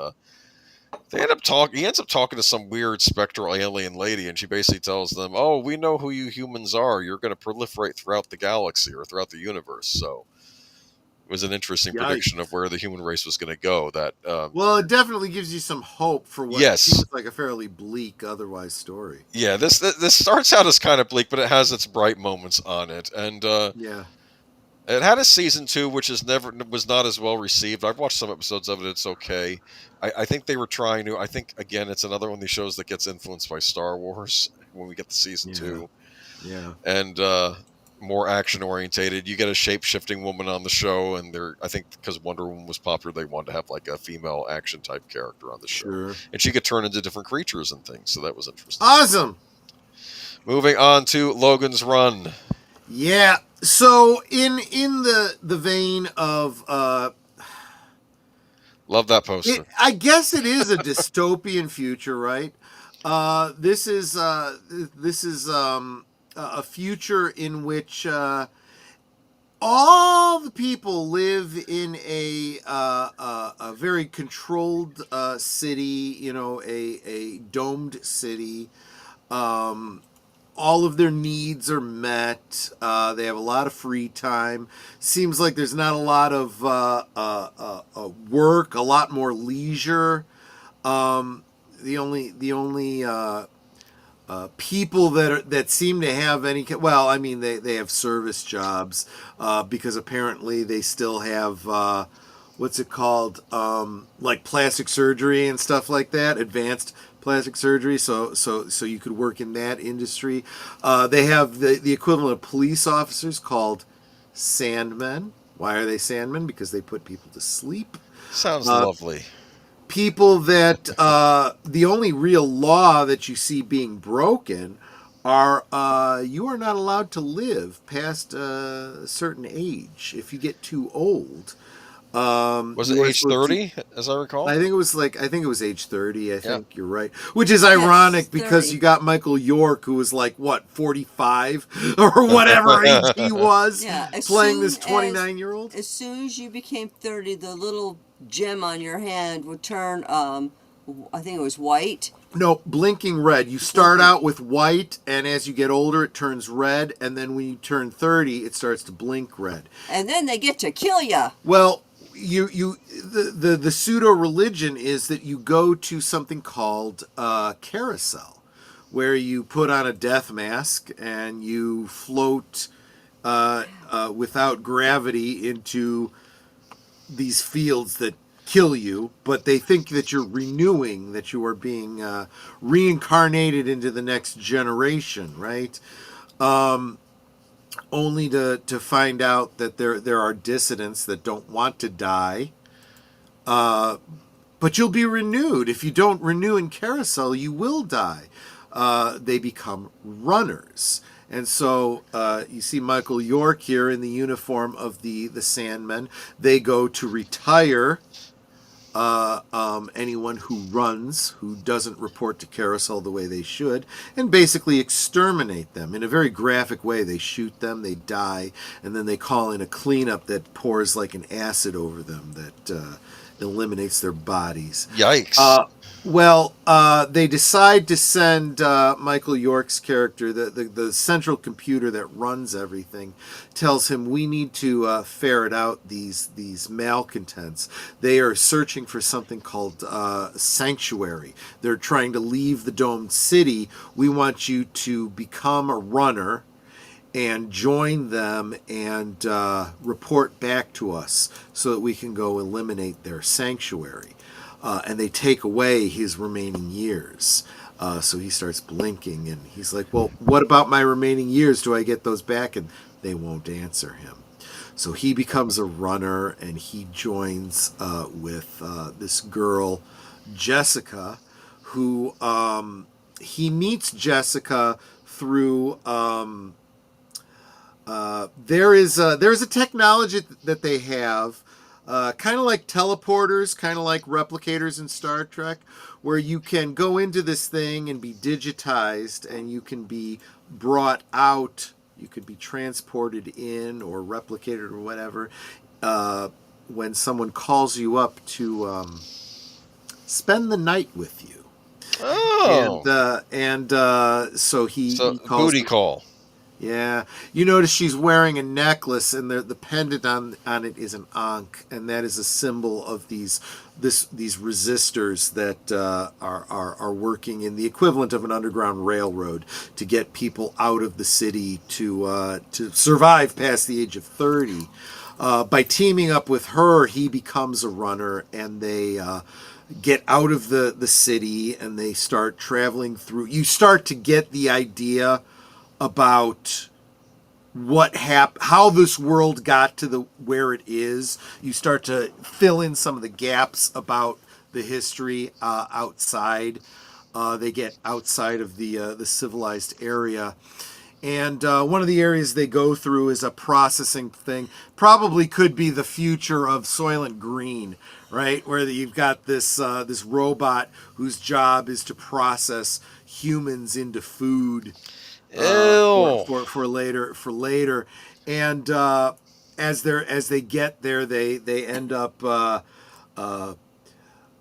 Speaker 6: he ends up talking to some weird spectral alien lady, and she basically tells them, "Oh, we know who you humans are. You're going to proliferate throughout the galaxy or throughout the universe." So it was an interesting prediction of where the human race was going to go. That
Speaker 3: well, it definitely gives you some hope for what seems like a fairly bleak otherwise story.
Speaker 6: Yeah, this starts out as kind of bleak, but it has its bright moments on it, and
Speaker 3: yeah.
Speaker 6: It had a season 2, which was not as well received. I've watched some episodes of it. It's okay. I think they were trying to. I think again, it's another one of these shows that gets influenced by Star Wars when we get to season 2.
Speaker 3: Yeah.
Speaker 6: And more action orientated. You get a shape shifting woman on the show, and I think because Wonder Woman was popular, they wanted to have like a female action type character on the show,
Speaker 3: sure.
Speaker 6: And she could turn into different creatures and things. So that was interesting.
Speaker 3: Awesome.
Speaker 6: Moving on to Logan's Run.
Speaker 3: Yeah. So in the vein of
Speaker 6: love that poster.
Speaker 3: I guess it is a dystopian future, right? This is a future in which all the people live in a very controlled city, a domed city. All of their needs are met. They have a lot of free time. Seems like there's not a lot of work, a lot more leisure. The only people that seem to have any, well, I mean, they have service jobs because apparently they still have what's it called, like plastic surgery and stuff like that, advanced plastic surgery, so you could work in that industry. They have the equivalent of police officers called sandmen. Why are they sandmen? Because they put people to sleep.
Speaker 6: Sounds lovely.
Speaker 3: People that the only real law that you see being broken are you are not allowed to live past a certain age. If you get too old.
Speaker 6: Was it age 30, as I recall?
Speaker 3: I think it was age 30. I think you're right. Which is ironic because you got Michael York, who was like, what, 45 or whatever age he was, playing this 29-year-old.
Speaker 5: As soon as you became 30, the little gem on your hand would turn, I think it was white,
Speaker 3: No, blinking red. You start out with white, and as you get older, it turns red, and then when you turn 30, it starts to blink red.
Speaker 5: And then they get to kill ya.
Speaker 3: Well, the pseudo religion is that you go to something called carousel, where you put on a death mask and you float without gravity into these fields that kill you, but they think that you're renewing, that you are being reincarnated into the next generation, right? Only to find out that there are dissidents that don't want to die, but you'll be renewed. If you don't renew in carousel, you will die. They become runners. And so you see Michael York here in the uniform of the Sandmen. They go to retire anyone who runs, who doesn't report to carousel the way they should, and basically exterminate them. In a very graphic way, they shoot them, they die, and then they call in a cleanup that pours like an acid over them that eliminates their bodies.
Speaker 6: Yikes.
Speaker 3: They decide to send Michael York's character, the central computer that runs everything, tells him we need to ferret out these malcontents. They are searching for something called sanctuary. They're trying to leave the domed city. We want you to become a runner and join them and report back to us so that we can go eliminate their sanctuary. And they take away his remaining years. So he starts blinking, and he's like, well, what about my remaining years? Do I get those back? And they won't answer him. So he becomes a runner, and he joins with this girl, Jessica, who he meets Jessica through... there's a technology that they have, kind of like teleporters, kind of like replicators in Star Trek, where you can go into this thing and be digitized, and you can be brought out, you could be transported in or replicated or whatever, when someone calls you up to spend the night with you.
Speaker 6: Oh.
Speaker 3: So he calls
Speaker 6: booty call.
Speaker 3: Yeah, you notice she's wearing a necklace, and the pendant on it is an ankh, and that is a symbol of these resistors that are working in the equivalent of an underground railroad to get people out of the city to survive past the age of 30. By teaming up with her, he becomes a runner, and they get out of the city, and they start traveling through. You start to get the idea about how this world got to where it is. You start to fill in some of the gaps about the history outside. They get outside of the civilized area. And one of the areas they go through is a processing thing. Probably could be the future of Soylent Green, right? Where you've got this robot whose job is to process humans into food. For later, and as they get there, they end up.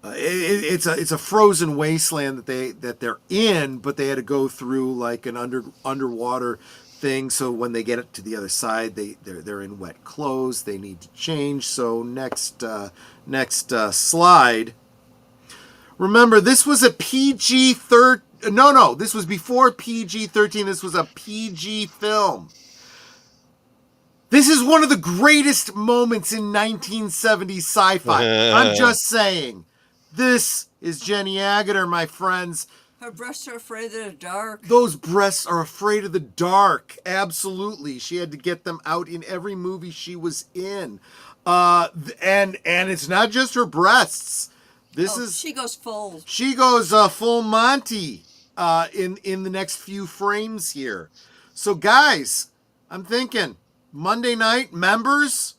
Speaker 3: It's a frozen wasteland that they're in, but they had to go through like an underwater thing. So when they get to the other side, they're in wet clothes. They need to change. So next slide. Remember, this was a PG-13. No, this was before PG-13. This was a PG film. This is one of the greatest moments in 1970s sci-fi. I'm just saying. This is Jenny Agutter, my friends.
Speaker 5: Her breasts are afraid of the dark.
Speaker 3: Those breasts are afraid of the dark. Absolutely. She had to get them out in every movie she was in. And it's not just her breasts.
Speaker 5: She goes full.
Speaker 3: She goes full Monty in the next few frames here. So guys, I'm thinking Monday night members,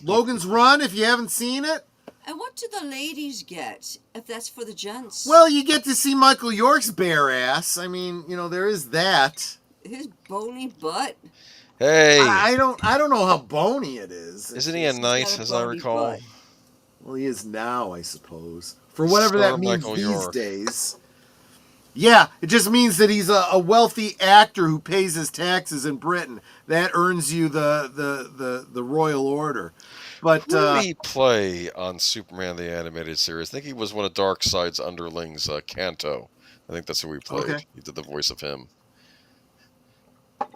Speaker 3: Logan's Run. If you haven't seen it.
Speaker 5: And what do the ladies get if that's for the gents?
Speaker 3: Well, you get to see Michael York's bare ass. I mean, there is that.
Speaker 5: His bony butt.
Speaker 6: Hey.
Speaker 3: I don't know how bony it is.
Speaker 6: Isn't he a knight, as I recall?
Speaker 5: Butt.
Speaker 3: Well, he is now, I suppose. For whatever
Speaker 6: Sir
Speaker 3: that means
Speaker 6: Michael
Speaker 3: these
Speaker 6: York.
Speaker 3: days. Yeah, it just means that he's a wealthy actor who pays his taxes in Britain. That earns you the royal order. But
Speaker 6: Who did he play on Superman the Animated Series? I think he was one of Darkseid's underlings, Kanto. I think that's who he played.
Speaker 3: Okay.
Speaker 6: He did the voice of him.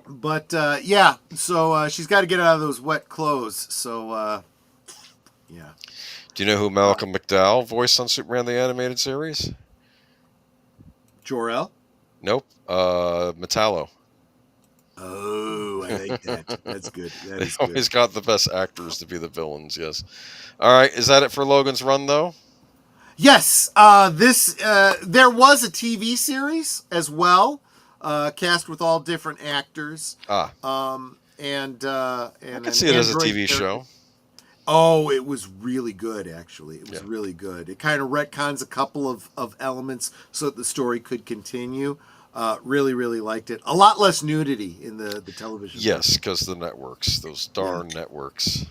Speaker 3: But yeah, so she's got to get out of those wet clothes. So yeah.
Speaker 6: Do you know who Malcolm McDowell voiced on Superman the Animated Series?
Speaker 3: Jor-El?
Speaker 6: Nope. Metallo.
Speaker 3: Oh, I like that. That's good. That is
Speaker 6: They
Speaker 3: good.
Speaker 6: always got the best actors to be the villains, yes. All right, is that it for Logan's Run, though?
Speaker 3: Yes, this there was a TV series as well, cast with all different actors. And
Speaker 6: I can see it as a TV show.
Speaker 3: Oh, it was really good, actually. It was really good. It kind of retcons a couple of elements so that the story could continue. Really, really liked it. A lot less nudity in the television.
Speaker 6: Yes, because the networks, those darn networks.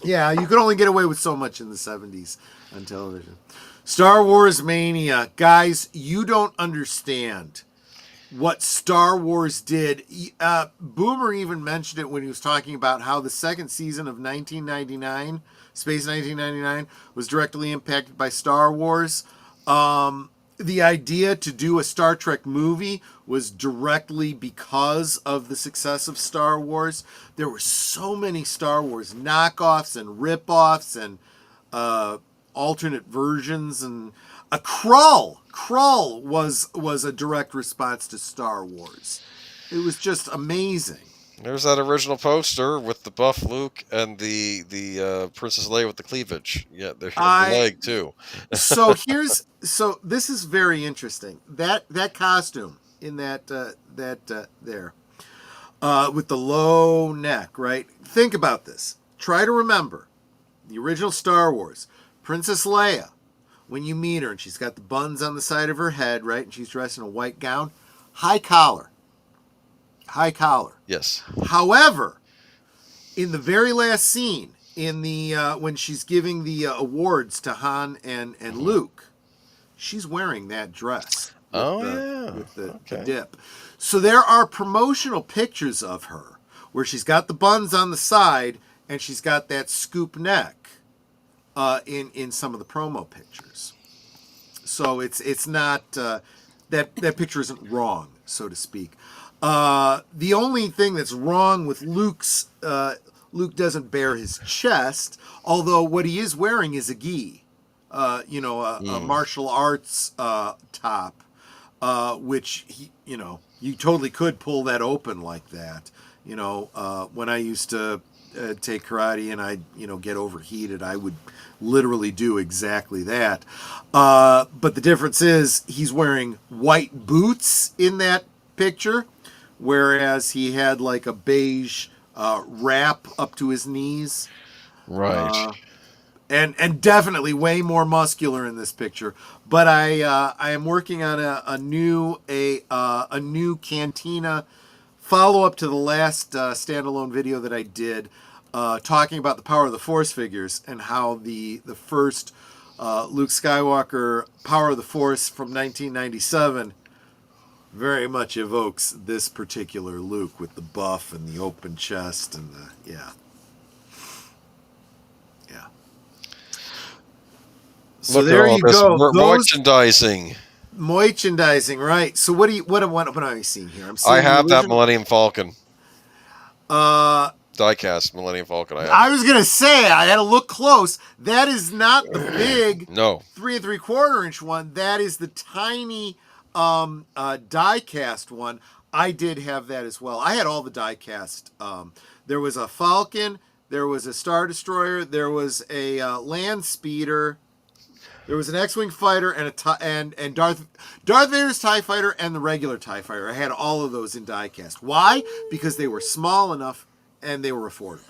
Speaker 3: Yeah, you could only get away with so much in the 70s on television. Star Wars Mania. Guys, you don't understand what Star Wars did. Boomer even mentioned it when he was talking about how the second season of 1999, Space 1999, was directly impacted by Star Wars. The idea to do a Star Trek movie was directly because of the success of Star Wars. There were so many Star Wars knockoffs and rip-offs and alternate versions, and a Krull was a direct response to Star Wars. It was just amazing.
Speaker 6: There's that original poster with the buff Luke and the Princess Leia with the cleavage. Yeah, there's the leg too.
Speaker 3: So this is very interesting. That costume in that there with the low neck, right? Think about this. Try to remember the original Star Wars. Princess Leia, when you meet her and she's got the buns on the side of her head, right? And she's dressed in a white gown, high collar.
Speaker 6: Yes.
Speaker 3: However, in the very last scene, in the when she's giving the awards to Han and Luke, she's wearing that dress. With the dip. So there are promotional pictures of her where she's got the buns on the side and she's got that scoop neck in some of the promo pictures. So it's not that picture isn't wrong, so to speak. The only thing that's wrong with Luke's Luke doesn't bare his chest, although what he is wearing is a gi, a martial arts top, which you totally could pull that open like that. When I used to take karate and I'd get overheated, I would literally do exactly that. But the difference is he's wearing white boots in that picture, whereas he had like a beige wrap up to his knees.
Speaker 6: Right.
Speaker 3: And definitely way more muscular in this picture. But I am working on a new Cantina follow-up to the last standalone video that I did, talking about the Power of the Force figures and how the first Luke Skywalker Power of the Force from 1997 very much evokes this particular Luke with the buff and the open chest and the So
Speaker 6: Look
Speaker 3: there
Speaker 6: at all
Speaker 3: you
Speaker 6: this
Speaker 3: go.
Speaker 6: merchandising.
Speaker 3: Right. So what am I seeing here? I'm seeing
Speaker 6: I have
Speaker 3: the
Speaker 6: that
Speaker 3: original-
Speaker 6: Millennium Falcon. Diecast Millennium Falcon.
Speaker 3: I was gonna say I had to look close. That is not the big 3 3/4 inch one. That is the tiny die-cast one. I did have that as well. I had all the die-cast. There was a Falcon, there was a Star Destroyer, there was a land speeder, there was an X-wing fighter, and Darth Vader's TIE fighter and the regular TIE fighter. I had all of those in die-cast. Why? Because they were small enough and they were affordable.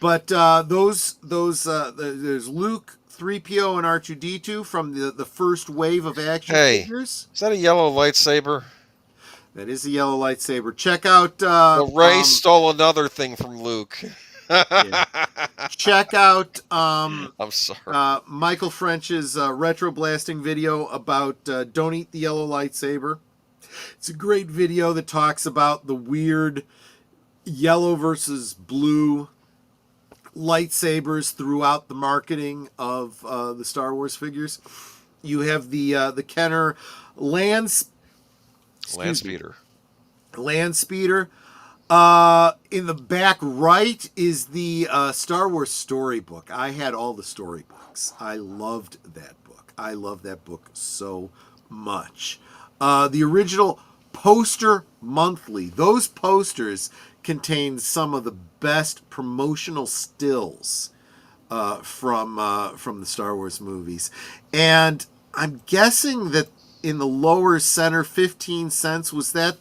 Speaker 3: But there's Luke, 3PO, and R2-D2 from the first wave of action figures.
Speaker 6: Is that a yellow lightsaber?
Speaker 3: That is a yellow lightsaber. Check out...
Speaker 6: Ray stole another thing from Luke.
Speaker 3: Check out
Speaker 6: I'm sorry.
Speaker 3: Michael French's retro blasting video about Don't Eat the Yellow Lightsaber. It's a great video that talks about the weird yellow versus blue lightsabers throughout the marketing of the Star Wars figures. You have the Kenner Land
Speaker 6: Landspeeder.
Speaker 3: In the back right is the Star Wars storybook. I had all the storybooks. I loved that book. I love that book so much. The original poster monthly. Those posters contain some of the best promotional stills from the Star Wars movies. And I'm guessing that in the lower center, 15 cents, was that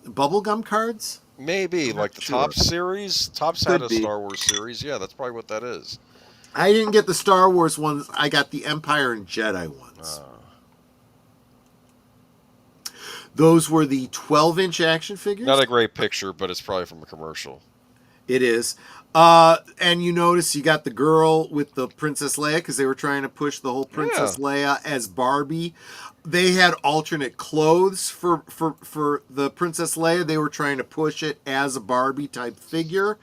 Speaker 3: bubblegum cards?
Speaker 6: Maybe, like the
Speaker 3: sure.
Speaker 6: Topps series. Topps
Speaker 3: Could
Speaker 6: had a
Speaker 3: be.
Speaker 6: Star Wars series. Yeah, that's probably what that is.
Speaker 3: I didn't get the Star Wars ones. I got the Empire and Jedi ones. Those were the 12-inch action figures.
Speaker 6: Not a great picture, but it's probably from a commercial.
Speaker 3: It is. And you notice you got the girl with the Princess Leia, because they were trying to push the whole Princess Leia as Barbie. They had alternate clothes for the Princess Leia. They were trying to push it as a Barbie type figure.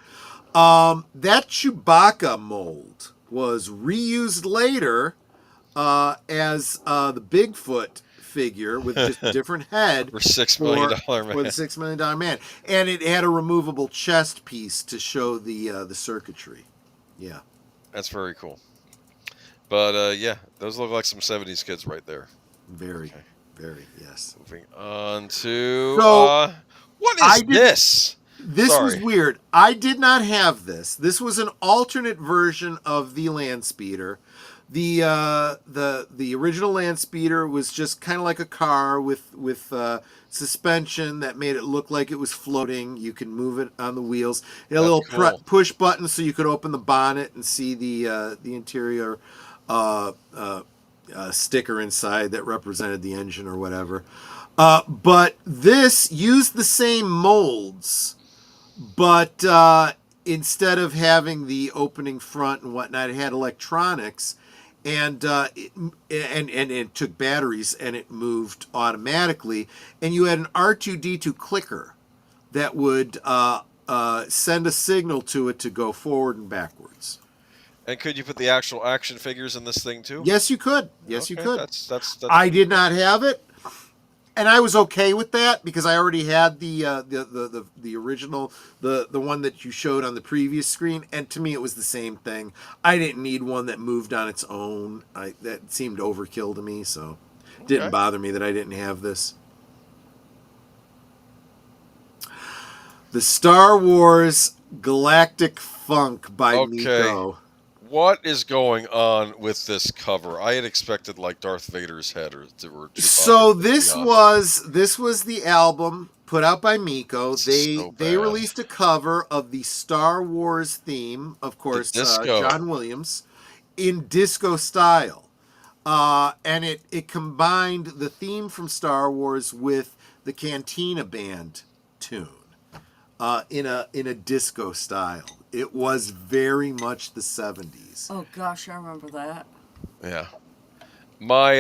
Speaker 3: That Chewbacca mold was reused later as the Bigfoot figure with just a different head
Speaker 6: For $6 million man.
Speaker 3: For the $6 million man, and it had a removable chest piece to show the circuitry. Yeah,
Speaker 6: That's very cool. But yeah, those look like some 70s kids right there.
Speaker 3: very, yes.
Speaker 6: Moving on to
Speaker 3: So,
Speaker 6: what is this?
Speaker 3: This
Speaker 6: Sorry.
Speaker 3: was weird. I did not have this. This was an alternate version of the Landspeeder. The original Landspeeder was just kind of like a car with suspension that made it look like it was floating. You can move it on the wheels. It had a little
Speaker 6: cool.
Speaker 3: push button so you could open the bonnet and see the interior sticker inside that represented the engine or whatever. But this used the same molds, but instead of having the opening front and whatnot, it had electronics. And it took batteries and it moved automatically. And you had an R2D2 clicker that would send a signal to it to go forward and backwards.
Speaker 6: And could you put the actual action figures in this thing too?
Speaker 3: Yes, you could. Yes, you
Speaker 6: Okay,
Speaker 3: could.
Speaker 6: That's
Speaker 3: I did not have it, and I was okay with that because I already had the original, the one that you showed on the previous screen, and to me it was the same thing. I didn't need one that moved on its own. That seemed overkill to me, so it didn't bother me that I didn't have this. The Star Wars Galactic Funk by Miko.
Speaker 6: What is going on with this cover? I had expected like Darth Vader's head or
Speaker 3: So this was the album put out by Miko. They released a cover of the Star Wars theme, of course, John Williams, in disco style, and it combined the theme from Star Wars with the Cantina Band tune in a disco style. It was very much the 70s.
Speaker 5: Oh gosh, I remember that.
Speaker 6: Yeah. My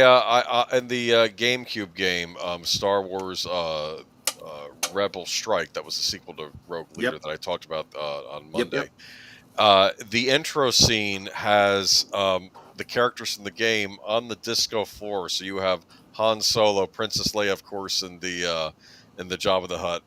Speaker 6: in the GameCube game, Star Wars Rebel Strike, that was the sequel to Rogue Leader that I talked about on Monday. The intro scene has the characters from the game on the disco floor. So you have Han Solo, Princess Leia, of course, in the Jabba the Hutt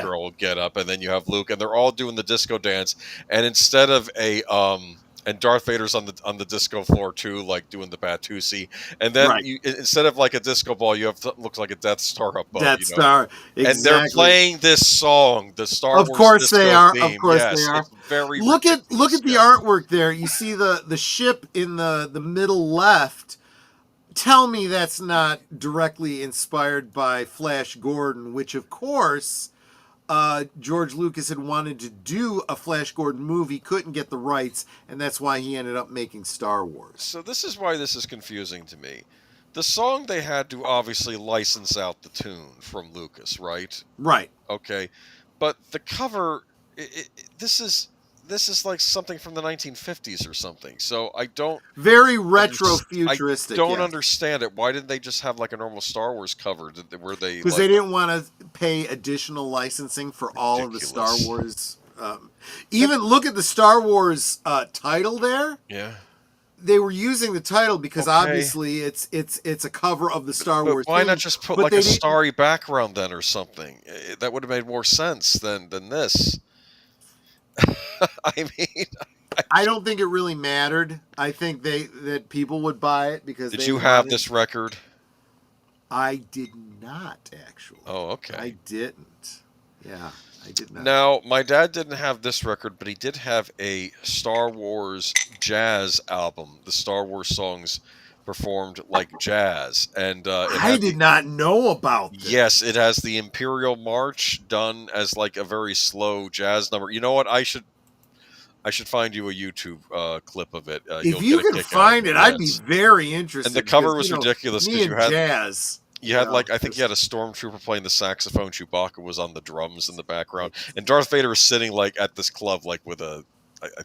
Speaker 6: girl get up, and then you have Luke, and they're all doing the disco dance. And instead of and Darth Vader's on the disco floor too, like doing the Batusi. And then instead of like a disco ball, you have looks like a Death Star up above.
Speaker 3: Star, exactly.
Speaker 6: And they're playing this song, the Star Wars.
Speaker 3: Of course
Speaker 6: disco
Speaker 3: they are.
Speaker 6: theme.
Speaker 3: Of course
Speaker 6: yes,
Speaker 3: they are.
Speaker 6: It's very
Speaker 3: look at the artwork there. You see the ship in the middle left. Tell me that's not directly inspired by Flash Gordon, which of course George Lucas had wanted to do a Flash Gordon movie, couldn't get the rights, and that's why he ended up making Star Wars.
Speaker 6: So this is why this is confusing to me. The song, they had to obviously license out the tune from Lucas, right?
Speaker 3: Right.
Speaker 6: Okay. but the cover, this is like something from the 1950s or something. So I don't
Speaker 3: Very
Speaker 6: I
Speaker 3: retro-futuristic,
Speaker 6: don't
Speaker 3: yes.
Speaker 6: understand it. Why didn't they just have like a normal Star Wars cover? Were they
Speaker 3: Because
Speaker 6: like
Speaker 3: they didn't want to pay additional licensing for all of the Star
Speaker 6: ridiculous?
Speaker 3: Wars. Even look at the Star Wars title there.
Speaker 6: Yeah.
Speaker 3: They were using the title because
Speaker 6: Okay.
Speaker 3: obviously it's a cover of the Star
Speaker 6: But
Speaker 3: Wure
Speaker 6: why
Speaker 3: theme.
Speaker 6: not just put
Speaker 3: but
Speaker 6: like
Speaker 3: they
Speaker 6: a
Speaker 3: didn't-
Speaker 6: starry background then or something? That would have made more sense than this. I mean,
Speaker 3: I don't think it really mattered. I think that people would buy it because
Speaker 6: did
Speaker 3: they
Speaker 6: you have
Speaker 3: wanted-
Speaker 6: this record?
Speaker 3: I did not actually.
Speaker 6: Oh, okay.
Speaker 3: I didn't. Yeah, I did not.
Speaker 6: Now, my dad didn't have this record, but he did have a Star Wars jazz album. The Star Wars songs performed like jazz, and
Speaker 3: I did not know about this.
Speaker 6: Yes, it has the Imperial March done as like a very slow jazz number. You know what? I should find you a YouTube clip of it.
Speaker 3: If
Speaker 6: You'll
Speaker 3: you
Speaker 6: get a
Speaker 3: can
Speaker 6: kick out of
Speaker 3: find it, I'd be
Speaker 6: yes.
Speaker 3: very interested.
Speaker 6: And the cover
Speaker 3: because,
Speaker 6: was ridiculous
Speaker 3: Me
Speaker 6: because
Speaker 3: and
Speaker 6: you had
Speaker 3: jazz.
Speaker 6: You had like I think you had a stormtrooper playing the saxophone. Chewbacca was on the drums in the background, and Darth Vader is sitting like at this club, like with I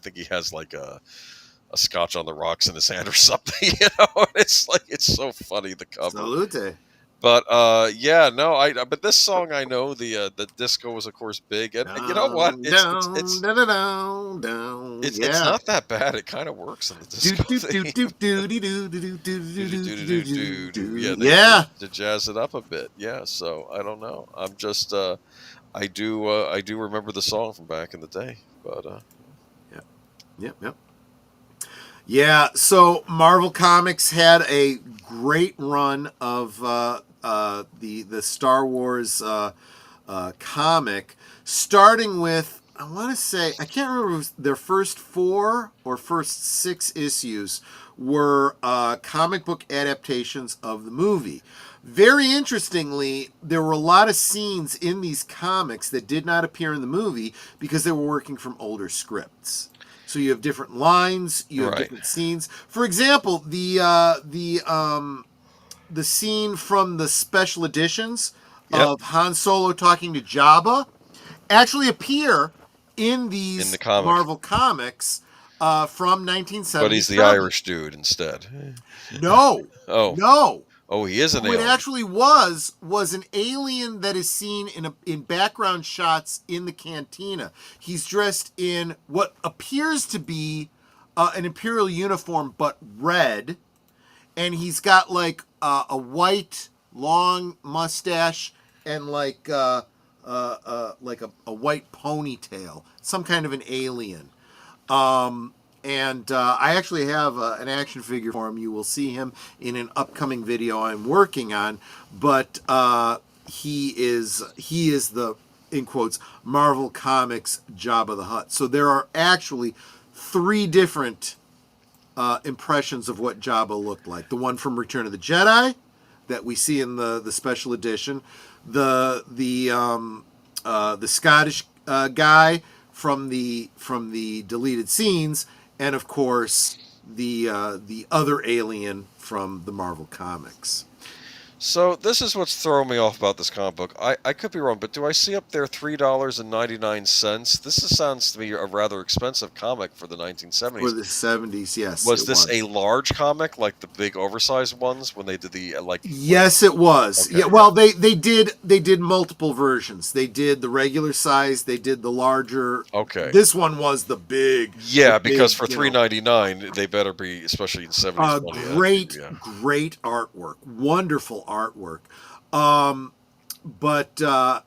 Speaker 6: think he has like a scotch on the rocks in his hand or something. You know, it's so funny the cover.
Speaker 3: Salute.
Speaker 6: But yeah, no, but this song I know the disco was of course big, and you know what? It's not that bad. It kind of works in the disco thing.
Speaker 3: Yeah,
Speaker 6: to jazz it up a bit. Yeah, so I don't know. I'm just I do remember the song from back in the day, but
Speaker 3: Yep. Yeah, so Marvel Comics had a great run of the Star Wars comic, starting with, I want to say, I can't remember if it was their first 4 or first 6 issues were comic book adaptations of the movie. Very interestingly, there were a lot of scenes in these comics that did not appear in the movie because they were working from older scripts. So you have different lines, you have different scenes. For example, the scene from the special editions of Han Solo talking to Jabba actually appear in these Marvel comics from 1970.
Speaker 6: But he's the Irish dude instead.
Speaker 3: No. No.
Speaker 6: Oh, he is an
Speaker 3: Who
Speaker 6: alien.
Speaker 3: it actually was an alien that is seen in background shots in the cantina. He's dressed in what appears to be an Imperial uniform, but red. And he's got like a white long mustache and like a white ponytail, some kind of an alien. And I actually have an action figure for him. You will see him in an upcoming video I'm working on. But he is the, in quotes, Marvel Comics Jabba the Hutt. So there are actually 3 different impressions of what Jabba looked like. The one from Return of the Jedi that we see in the special edition, the Scottish guy from the deleted scenes, and of course the other alien from the Marvel Comics.
Speaker 6: So this is what's throwing me off about this comic book. I could be wrong, but do I see up there $3.99? This sounds to me a rather expensive comic for the 1970s.
Speaker 3: For the 70s, yes.
Speaker 6: Was this a large comic, like the big oversized ones when they did the like?
Speaker 3: Yes, it was.
Speaker 6: Okay.
Speaker 3: Yeah, well, they did multiple versions. They did the regular size. They did the larger.
Speaker 6: Okay.
Speaker 3: This one was the big.
Speaker 6: Yeah,
Speaker 3: the big,
Speaker 6: because for $3.99, they better be, especially in 70s.
Speaker 3: Great artwork. Wonderful artwork. But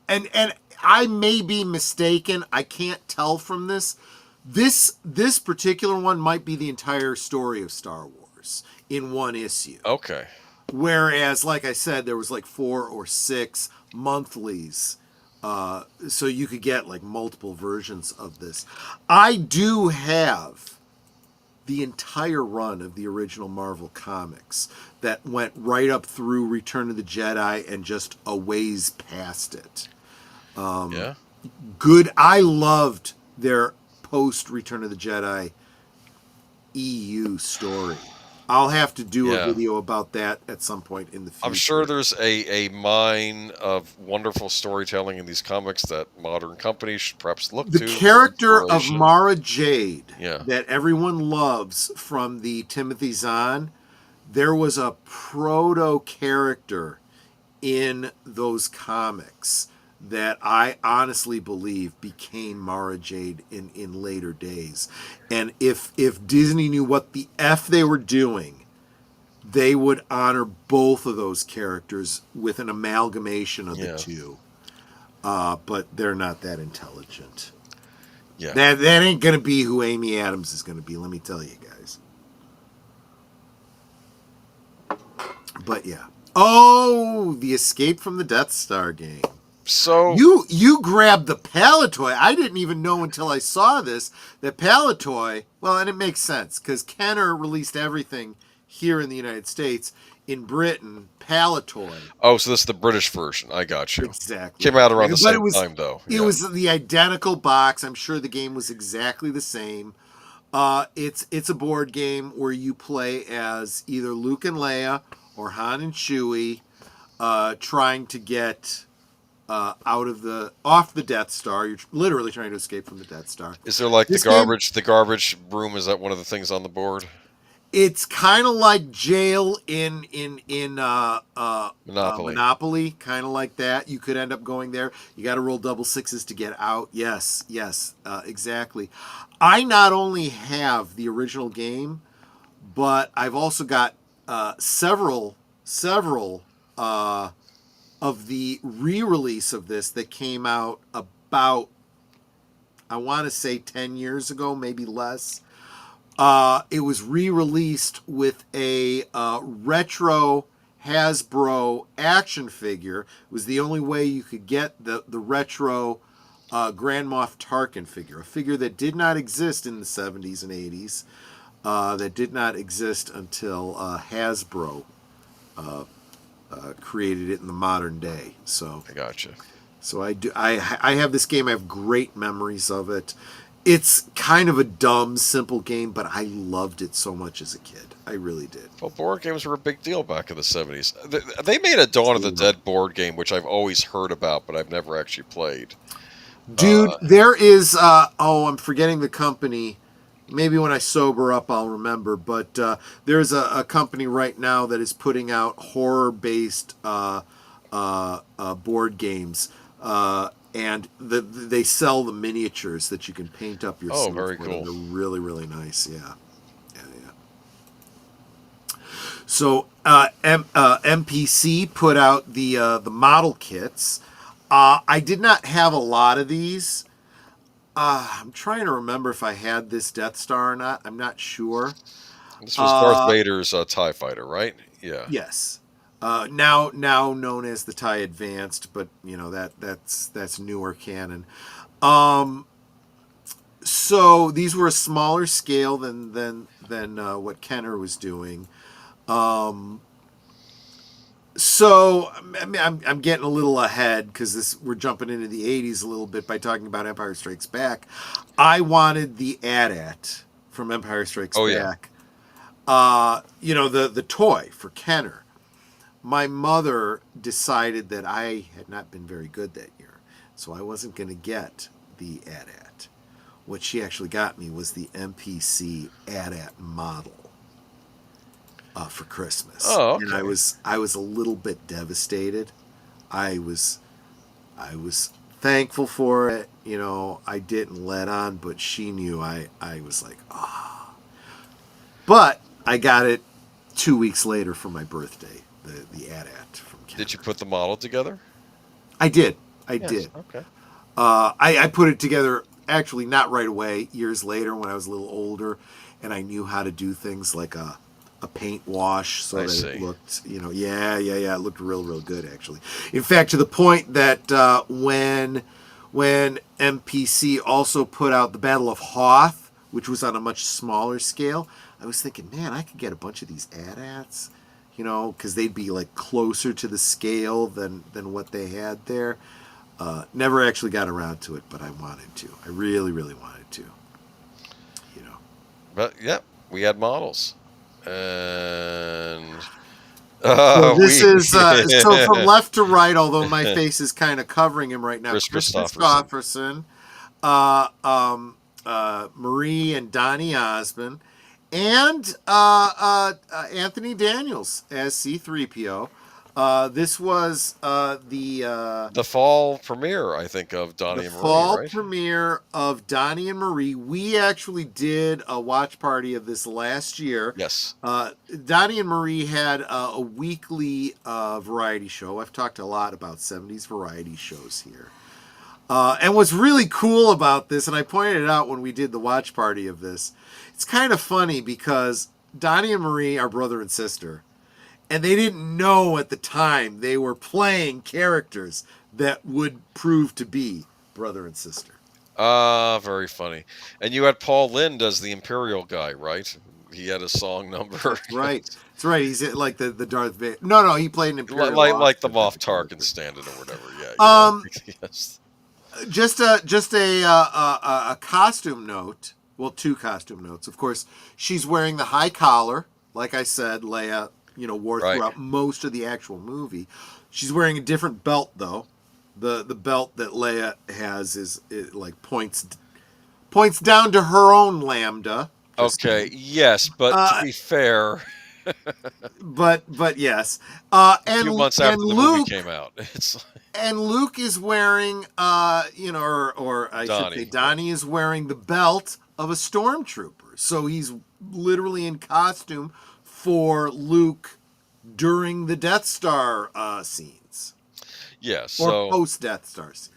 Speaker 3: and I may be mistaken. I can't tell from this. This particular one might be the entire story of Star Wars in one issue.
Speaker 6: Okay.
Speaker 3: Whereas, like I said, there was like 4 or 6 monthlies. So you could get like multiple versions of this. I do have the entire run of the original Marvel Comics that went right up through Return of the Jedi and just a ways past it.
Speaker 6: Yeah.
Speaker 3: Good. I loved their post Return of the Jedi EU story. I'll have to do a
Speaker 6: Yeah.
Speaker 3: video about that at some point in the future.
Speaker 6: I'm sure there's a mine of wonderful storytelling in these comics that modern companies should perhaps look
Speaker 3: The
Speaker 6: to for
Speaker 3: character of
Speaker 6: inspiration.
Speaker 3: Mara Jade
Speaker 6: Yeah.
Speaker 3: that everyone loves from the Timothy Zahn, there was a proto character in those comics that I honestly believe became Mara Jade in later days. And if Disney knew what the F they were doing, they would honor both of those characters with an amalgamation of the two. But they're not that intelligent.
Speaker 6: Yeah.
Speaker 3: That ain't going to be who Amy Adams is going to be, let me tell you guys. But yeah. Oh, the Escape from the Death Star game.
Speaker 6: So
Speaker 3: you grabbed the Palatoy. I didn't even know until I saw this that Palatoy. Well, and it makes sense because Kenner released everything here in the United States. In Britain, Palatoy.
Speaker 6: Oh, so this is the British version. I got you.
Speaker 3: Exactly.
Speaker 6: Came out around the
Speaker 3: But
Speaker 6: same time, though.
Speaker 3: It was the identical box. I'm sure the game was exactly the same. It's a board game where you play as either Luke and Leia or Han and Chewie, trying to get off the Death Star. You're literally trying to escape from the Death Star.
Speaker 6: Is there like
Speaker 3: This
Speaker 6: the garbage room? Is that one of the things on the board?
Speaker 3: It's kind of like jail in Monopoly, kind of like that. You could end up going there. You got to roll double sixes to get out. Yes, exactly. I not only have the original game, but I've also got several of the re-release of this that came out about, I want to say 10 years ago, maybe less. It was re-released with a retro Hasbro action figure. It was the only way you could get the retro Grand Moff Tarkin figure, a figure that did not exist in the 70s and 80s, that did not exist until Hasbro created it in the modern day. So
Speaker 6: I gotcha.
Speaker 3: So I have this game. I have great memories of it. It's kind of a dumb, simple game, but I loved it so much as a kid. I really did.
Speaker 6: Well, board games were a big deal back in the 70s. They made a Dawn of the Dead board game, which I've always heard about, but I've never actually played.
Speaker 3: Dude, there is, I'm forgetting the company. Maybe when I sober up, I'll remember. But there's a company right now that is putting out horror-based board games. And they sell the miniatures that you can paint up yourself.
Speaker 6: Oh, very cool.
Speaker 3: They're really, really nice. Yeah. So MPC put out the model kits. I did not have a lot of these. I'm trying to remember if I had this Death Star or not. I'm not sure.
Speaker 6: This was Darth Vader's TIE fighter, right? Yeah.
Speaker 3: Yes. Now known as the TIE Advanced, but you know that's newer canon. So these were a smaller scale than what Kenner was doing. So I'm getting a little ahead because we're jumping into the 80s a little bit by talking about Empire Strikes Back. I wanted the AT-AT from Empire Strikes Back. The toy for Kenner. My mother decided that I had not been very good that year, so I wasn't going to get the AT-AT. What she actually got me was the MPC AT-AT model for Christmas.
Speaker 6: Oh, okay.
Speaker 3: And I was a little bit devastated. I was thankful for it. You know, I didn't let on, but she knew I was like, ah. But I got it 2 weeks later for my birthday. The AT-AT from Canada.
Speaker 6: Did you put the model together?
Speaker 3: I did. I did.
Speaker 6: Okay.
Speaker 3: I put it together actually not right away. Years later, when I was a little older, and I knew how to do things like a paint wash, so it looked, it looked real good actually. In fact, to the point that when MPC also put out the Battle of Hoth, which was on a much smaller scale, I was thinking, man, I could get a bunch of these AT-ATs. Because they'd be like closer to the scale than what they had there. Never actually got around to it, but I wanted to. I really, really wanted to.
Speaker 6: But yeah, we had models. And
Speaker 3: So this
Speaker 6: we
Speaker 3: is so from left to right. Although my face is kind of covering him right now.
Speaker 6: Chris
Speaker 3: Chris
Speaker 6: Christopherson.
Speaker 3: Christopherson, Marie and Donny Osmond, and Anthony Daniels as C-3PO. This was
Speaker 6: the fall premiere, I think, of Donnie and Marie,
Speaker 3: fall
Speaker 6: right?
Speaker 3: premiere of Donnie and Marie. We actually did a watch party of this last year.
Speaker 6: Yes.
Speaker 3: Donnie and Marie had a weekly variety show. I've talked a lot about 70s variety shows here. And what's really cool about this, and I pointed it out when we did the watch party of this, it's kind of funny because Donnie and Marie are brother and sister. And they didn't know at the time they were playing characters that would prove to be brother and sister.
Speaker 6: Very funny. And you had Paul Lynde as the Imperial guy, right? He had a song number.
Speaker 3: Right. That's right. He's like the Darth Vader. No, he played an Imperial
Speaker 6: like the Moff Tarkin stand-in or whatever. Yeah. Yes.
Speaker 3: Just a costume note. Well, two costume notes. Of course, she's wearing the high collar. Like I said, Leia, wore throughout most of the actual movie. She's wearing a different belt, though. The belt that Leia has is like points down to her own lambda.
Speaker 6: Okay, yes, but to be fair,
Speaker 3: but yes.
Speaker 6: a few months after the movie came out,
Speaker 3: and Luke is wearing, or I should say, Donnie is wearing the belt of a stormtrooper. So he's literally in costume for Luke during the Death Star scenes.
Speaker 6: Yeah, so
Speaker 3: or post Death Star scenes.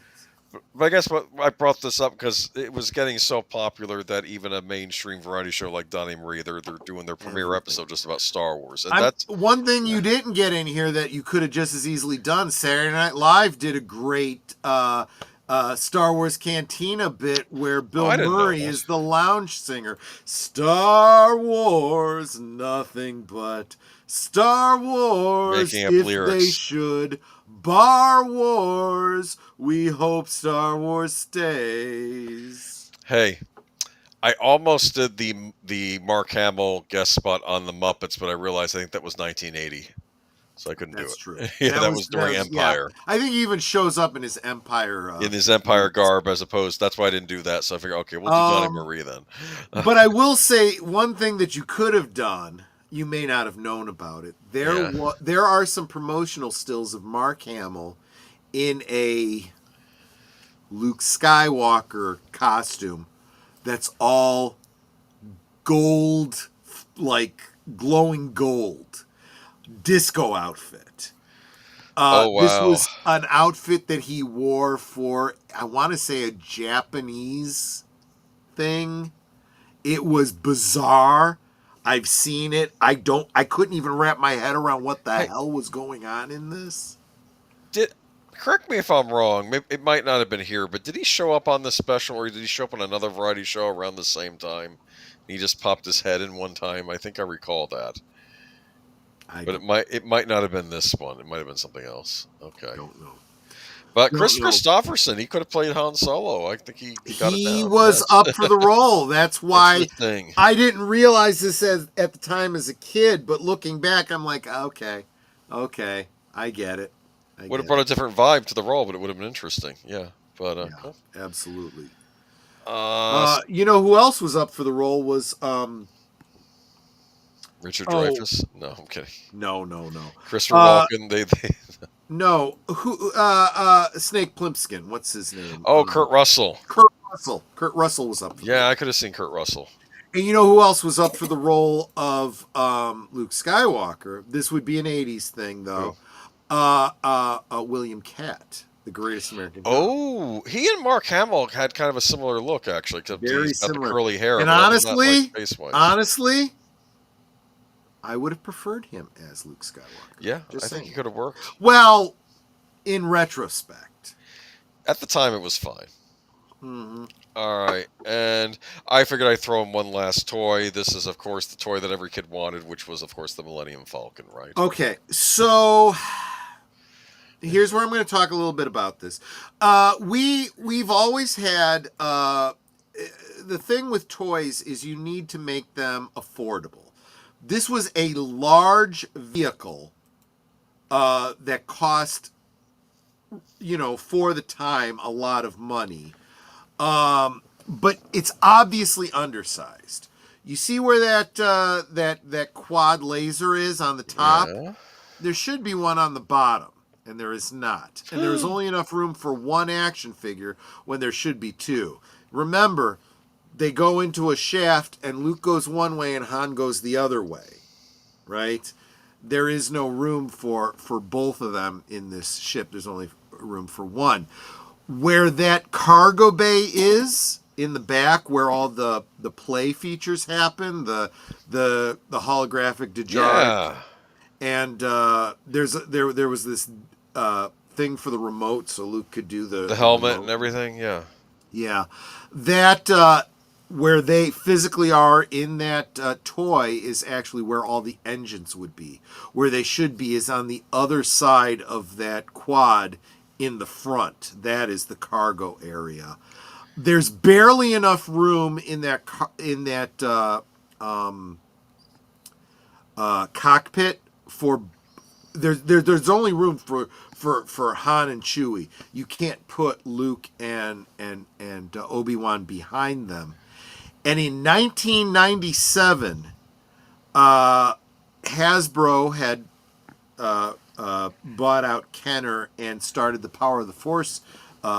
Speaker 6: But I guess what I brought this up because it was getting so popular that even a mainstream variety show like Donnie and Marie, they're doing their premiere episode just about Star Wars. And that's
Speaker 3: one thing you didn't get in here that you could have just as easily done. Saturday Night Live did a great Star Wars Cantina bit where Bill Murray is the lounge singer. Star Wars, nothing but Star Wars.
Speaker 6: Making up
Speaker 3: if
Speaker 6: lyrics.
Speaker 3: They should. Bar Wars, we hope Star Wars stays.
Speaker 6: Hey, I almost did the Mark Hamill guest spot on the Muppets, but I realized I think that was 1980, so I couldn't do it.
Speaker 3: That's true.
Speaker 6: Yeah, that was during Empire.
Speaker 3: Yeah. I think he even shows up in his Empire.
Speaker 6: In his Empire garb, as opposed. That's why I didn't do that. So I figured, okay, we'll do Donnie Marie then.
Speaker 3: But I will say one thing that you could have done. You may not have known about it. There are some promotional stills of Mark Hamill in a Luke Skywalker costume that's all gold, like glowing gold, disco outfit.
Speaker 6: Oh, wow.
Speaker 3: This was an outfit that he wore for, I want to say, a Japanese thing. It was bizarre. I've seen it. I couldn't even wrap my head around what the hell was going on in this.
Speaker 6: Correct me if I'm wrong. It might not have been here, but did he show up on this special, or did he show up on another variety show around the same time? He just popped his head in one time. I think I recall that. But it might not have been this one. It might have been something else. Okay.
Speaker 3: I don't know.
Speaker 6: But Chris Christopherson, he could have played Han Solo. I think he got it down.
Speaker 3: He was up for the role. That's why I didn't realize this at the time as a kid. But looking back, I'm like, okay, I get it.
Speaker 6: Would have brought a different vibe to the role, but it would have been interesting. Yeah, but
Speaker 3: absolutely. You know who else was up for the role was
Speaker 6: Richard Dreyfuss. No, I'm kidding.
Speaker 3: No.
Speaker 6: Christopher Walken. They
Speaker 3: No, who? Snake Plissken. What's his name?
Speaker 6: Oh, Kurt Russell.
Speaker 3: Kurt Russell was up.
Speaker 6: I could have seen Kurt Russell.
Speaker 3: And you know who else was up for the role of Luke Skywalker? This would be an '80s thing, though. William Catt, the Greatest American Hero.
Speaker 6: Oh, he and Mark Hamill had kind of a similar look, actually.
Speaker 3: Very
Speaker 6: he's got
Speaker 3: similar.
Speaker 6: the curly hair.
Speaker 3: And honestly, I would have preferred him as Luke Skywalker.
Speaker 6: Yeah, I think he could have worked.
Speaker 3: Well, in retrospect.
Speaker 6: At the time, it was fine.
Speaker 3: Mm-hmm.
Speaker 6: All right, and I figured I'd throw in one last toy. This is, of course, the toy that every kid wanted, which was, of course, the Millennium Falcon, right?
Speaker 3: Okay, so here's where I'm going to talk a little bit about this. We've always had the thing with toys is you need to make them affordable. This was a large vehicle that cost, for the time, a lot of money. But it's obviously undersized. You see where that quad laser is on the top?
Speaker 6: Yeah.
Speaker 3: There should be one on the bottom, and there is not. And there is only enough room for one action figure when there should be two. Remember, they go into a shaft, and Luke goes one way and Han goes the other way, right? There is no room for both of them in this ship. There's only room for one. Where that cargo bay is in the back, where all the play features happen, the holographic Dijar,
Speaker 6: Yeah.
Speaker 3: and there was this thing for the remote, so Luke could do the
Speaker 6: helmet
Speaker 3: remote.
Speaker 6: and everything. Yeah.
Speaker 3: Yeah, that where they physically are in that toy is actually where all the engines would be. Where they should be is on the other side of that quad in the front. That is the cargo area. There's barely enough room in that cockpit for. There's only room for Han and Chewie. You can't put Luke and Obi-Wan behind them. And in 1997, Hasbro had bought out Kenner and started the Power of the Force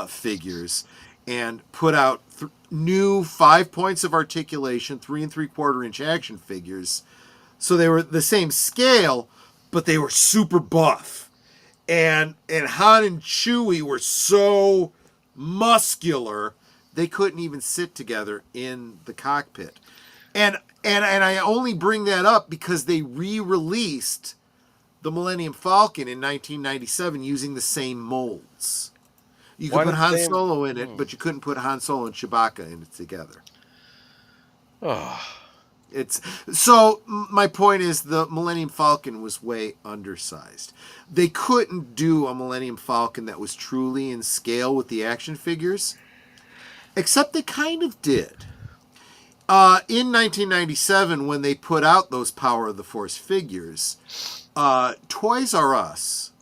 Speaker 3: figures and put out new 5 points of articulation, 3 3/4 inch action figures. So they were the same scale, but they were super buff. And Han and Chewie were so muscular they couldn't even sit together in the cockpit. And I only bring that up because they re-released the Millennium Falcon in 1997 using the same molds. You could put Han Solo in it, but you couldn't put Han Solo and Chewbacca in it together.
Speaker 6: Oh.
Speaker 3: So my point is the Millennium Falcon was way undersized. They couldn't do a Millennium Falcon that was truly in scale with the action figures, except they kind of did. In 1997, when they put out those Power of the Force figures, Toys R Us,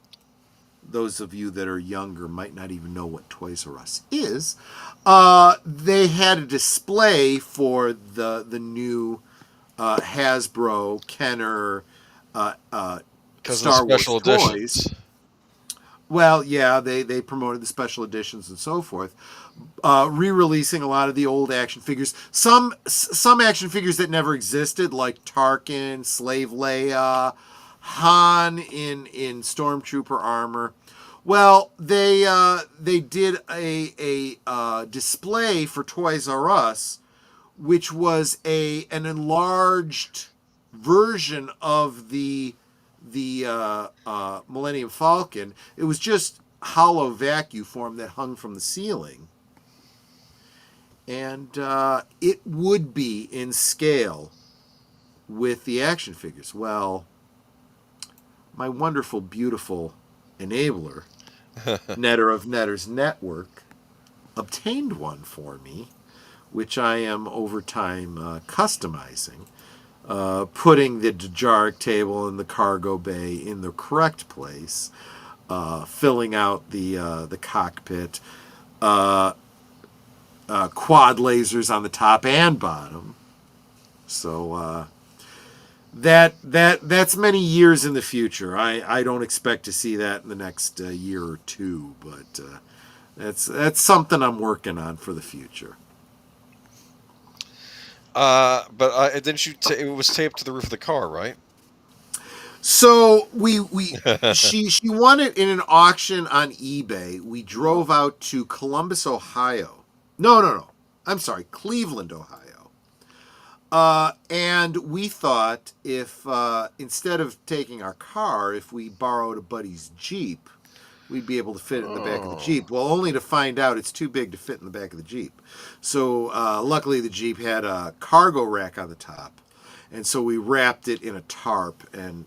Speaker 3: those of you that are younger might not even know what Toys R Us is, they had a display for the new Hasbro, Kenner, Star Wars toys. Well, yeah, they promoted the special editions and so forth, re-releasing a lot of the old action figures. Some action figures that never existed, like Tarkin, Slave Leia, Han in Stormtrooper armor. Well, they did a display for Toys R Us, which was an enlarged version of the Millennium Falcon. It was just hollow vacuum form that hung from the ceiling, and it would be in scale with the action figures. Well, my wonderful, beautiful enabler, Netter of Netter's Network, obtained one for me, which I am over time customizing, putting the Dejaric table in the cargo bay in the correct place, filling out the cockpit, quad lasers on the top and bottom. So that's many years in the future. I don't expect to see that in the next year or two, but that's something I'm working on for the future.
Speaker 6: But didn't you? It was taped to the roof of the car, right?
Speaker 3: So she won it in an auction on eBay. We drove out to Columbus, Ohio. No. I'm sorry, Cleveland, Ohio. And we thought if instead of taking our car, if we borrowed a buddy's Jeep, we'd be able to fit it in the back of the Jeep. Well, only to find out it's too big to fit in the back of the Jeep. So luckily the Jeep had a cargo rack on the top. And so we wrapped it in a tarp and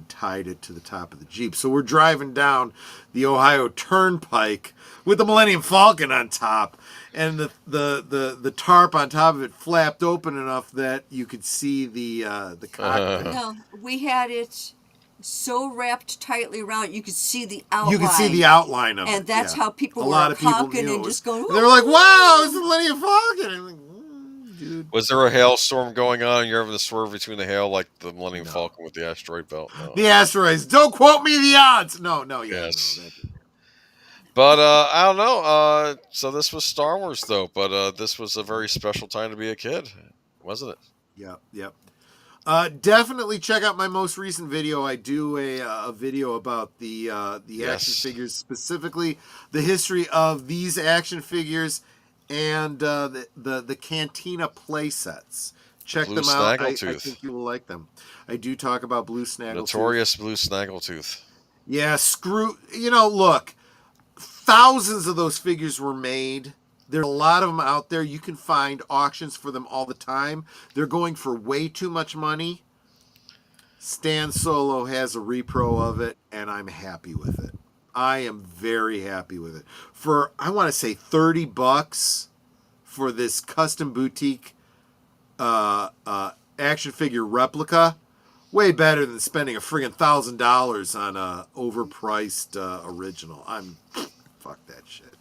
Speaker 3: tied it to the top of the Jeep. So we're driving down the Ohio Turnpike with the Millennium Falcon on top, and the tarp on top of it flapped open enough that you could see the cockpit.
Speaker 5: No, we had it so wrapped tightly around you could see the outline.
Speaker 3: You could see the outline of it.
Speaker 5: And that's how people
Speaker 3: a
Speaker 5: were
Speaker 3: lot of people
Speaker 5: honking
Speaker 3: knew
Speaker 5: and just going,
Speaker 3: they were like, "Wow, it's the Millennium Falcon!" I'm like, dude.
Speaker 6: Was there a hailstorm going on? You're having to swerve between the hail like the Millennium Falcon with the asteroid belt? No.
Speaker 3: The asteroids. Don't quote me the odds. No, yeah.
Speaker 6: Yes.
Speaker 3: No,
Speaker 6: But I don't know. So this was Star Wars, though. But this was a very special time to be a kid, wasn't it?
Speaker 3: Yep. Definitely check out my most recent video. I do a video about the action figures, specifically the history of these action figures and the Cantina play sets. Check them out. I think you will like them. I do talk about Blue Snaggletooth.
Speaker 6: Notorious Blue Snaggletooth.
Speaker 3: Yeah, look, thousands of those figures were made. There's a lot of them out there. You can find auctions for them all the time. They're going for way too much money. Stan Solo has a repro of it, and I'm happy with it. I am very happy with it. For, I want to say $30 for this custom boutique action figure replica, way better than spending a friggin' $1,000 on a overpriced original. Fuck that shit.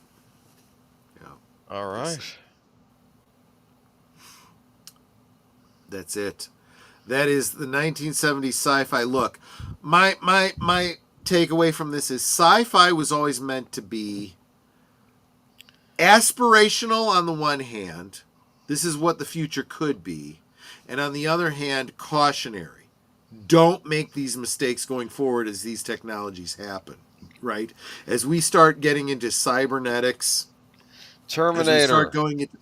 Speaker 6: All right.
Speaker 3: That's it. That is the 1970s sci-fi. Look, my takeaway from this is sci-fi was always meant to be aspirational on the one hand. This is what the future could be. And on the other hand, cautionary. Don't make these mistakes going forward as these technologies happen, right? As we start getting into cybernetics,
Speaker 6: Terminator.
Speaker 3: as we start going into,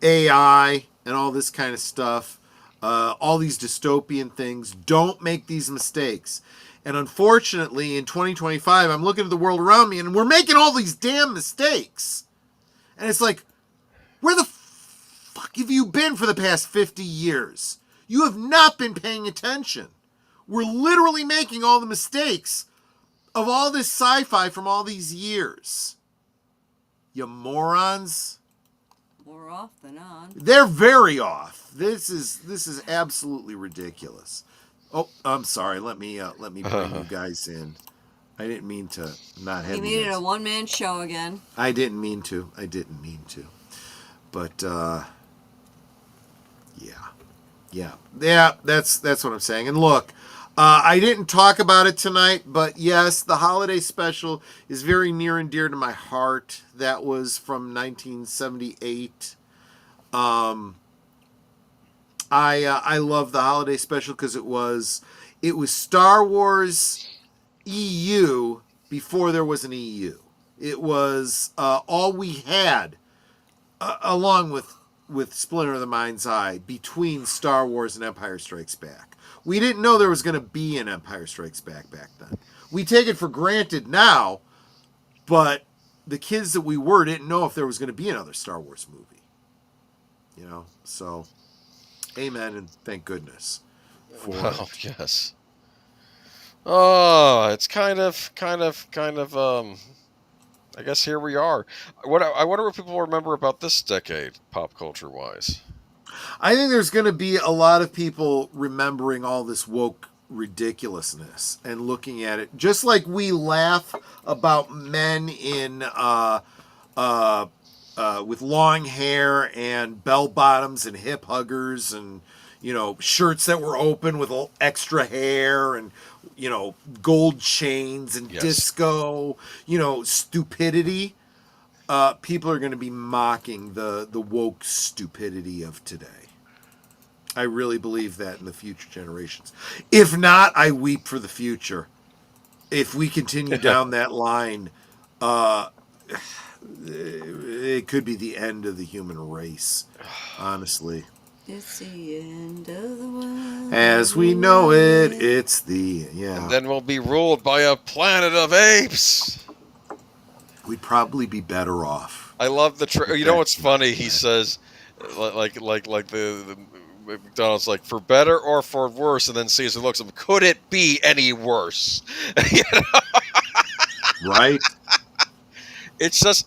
Speaker 3: AI and all this kind of stuff, all these dystopian things, don't make these mistakes. And unfortunately, in 2025, I'm looking at the world around me, and we're making all these damn mistakes. And it's like, where the fuck have you been for the past 50 years? You have not been paying attention. We're literally making all the mistakes of all this sci-fi from all these years. You morons.
Speaker 5: More off than on.
Speaker 3: They're very off. This is absolutely ridiculous. Oh, I'm sorry. Let me bring you guys in. I didn't mean to not have
Speaker 5: you made it a one-man show again.
Speaker 3: I didn't mean to. But yeah. That's what I'm saying. And look, I didn't talk about it tonight, but yes, the holiday special is very near and dear to my heart. That was from 1978. I love the holiday special because it was Star Wars EU before there was an EU. It was all we had, along with Splinter of the Mind's Eye, between Star Wars and Empire Strikes Back. We didn't know there was going to be an Empire Strikes Back then. We take it for granted now, but the kids that we were didn't know if there was going to be another Star Wars movie. So amen and thank goodness for it.
Speaker 6: Yes. Oh, it's kind of I guess here we are. I wonder what people remember about this decade, pop culture wise.
Speaker 3: I think there's going to be a lot of people remembering all this woke ridiculousness and looking at it, just like we laugh about men in with long hair and bell bottoms and hip huggers and shirts that were open with extra hair and gold chains and disco, stupidity. People are going to be mocking the woke stupidity of today. I really believe that in the future generations. If not, I weep for the future. If we continue down that line, it could be the end of the human race, honestly.
Speaker 5: It's the end of the world.
Speaker 3: As we know it, it's
Speaker 6: And then we'll be ruled by a planet of apes.
Speaker 3: We'd probably be better off.
Speaker 6: I love the. You know what's funny? He says, like the McDonald's like, for better or for worse, and then Caesar looks at him, could it be any worse? You know?
Speaker 3: Right?
Speaker 6: It's just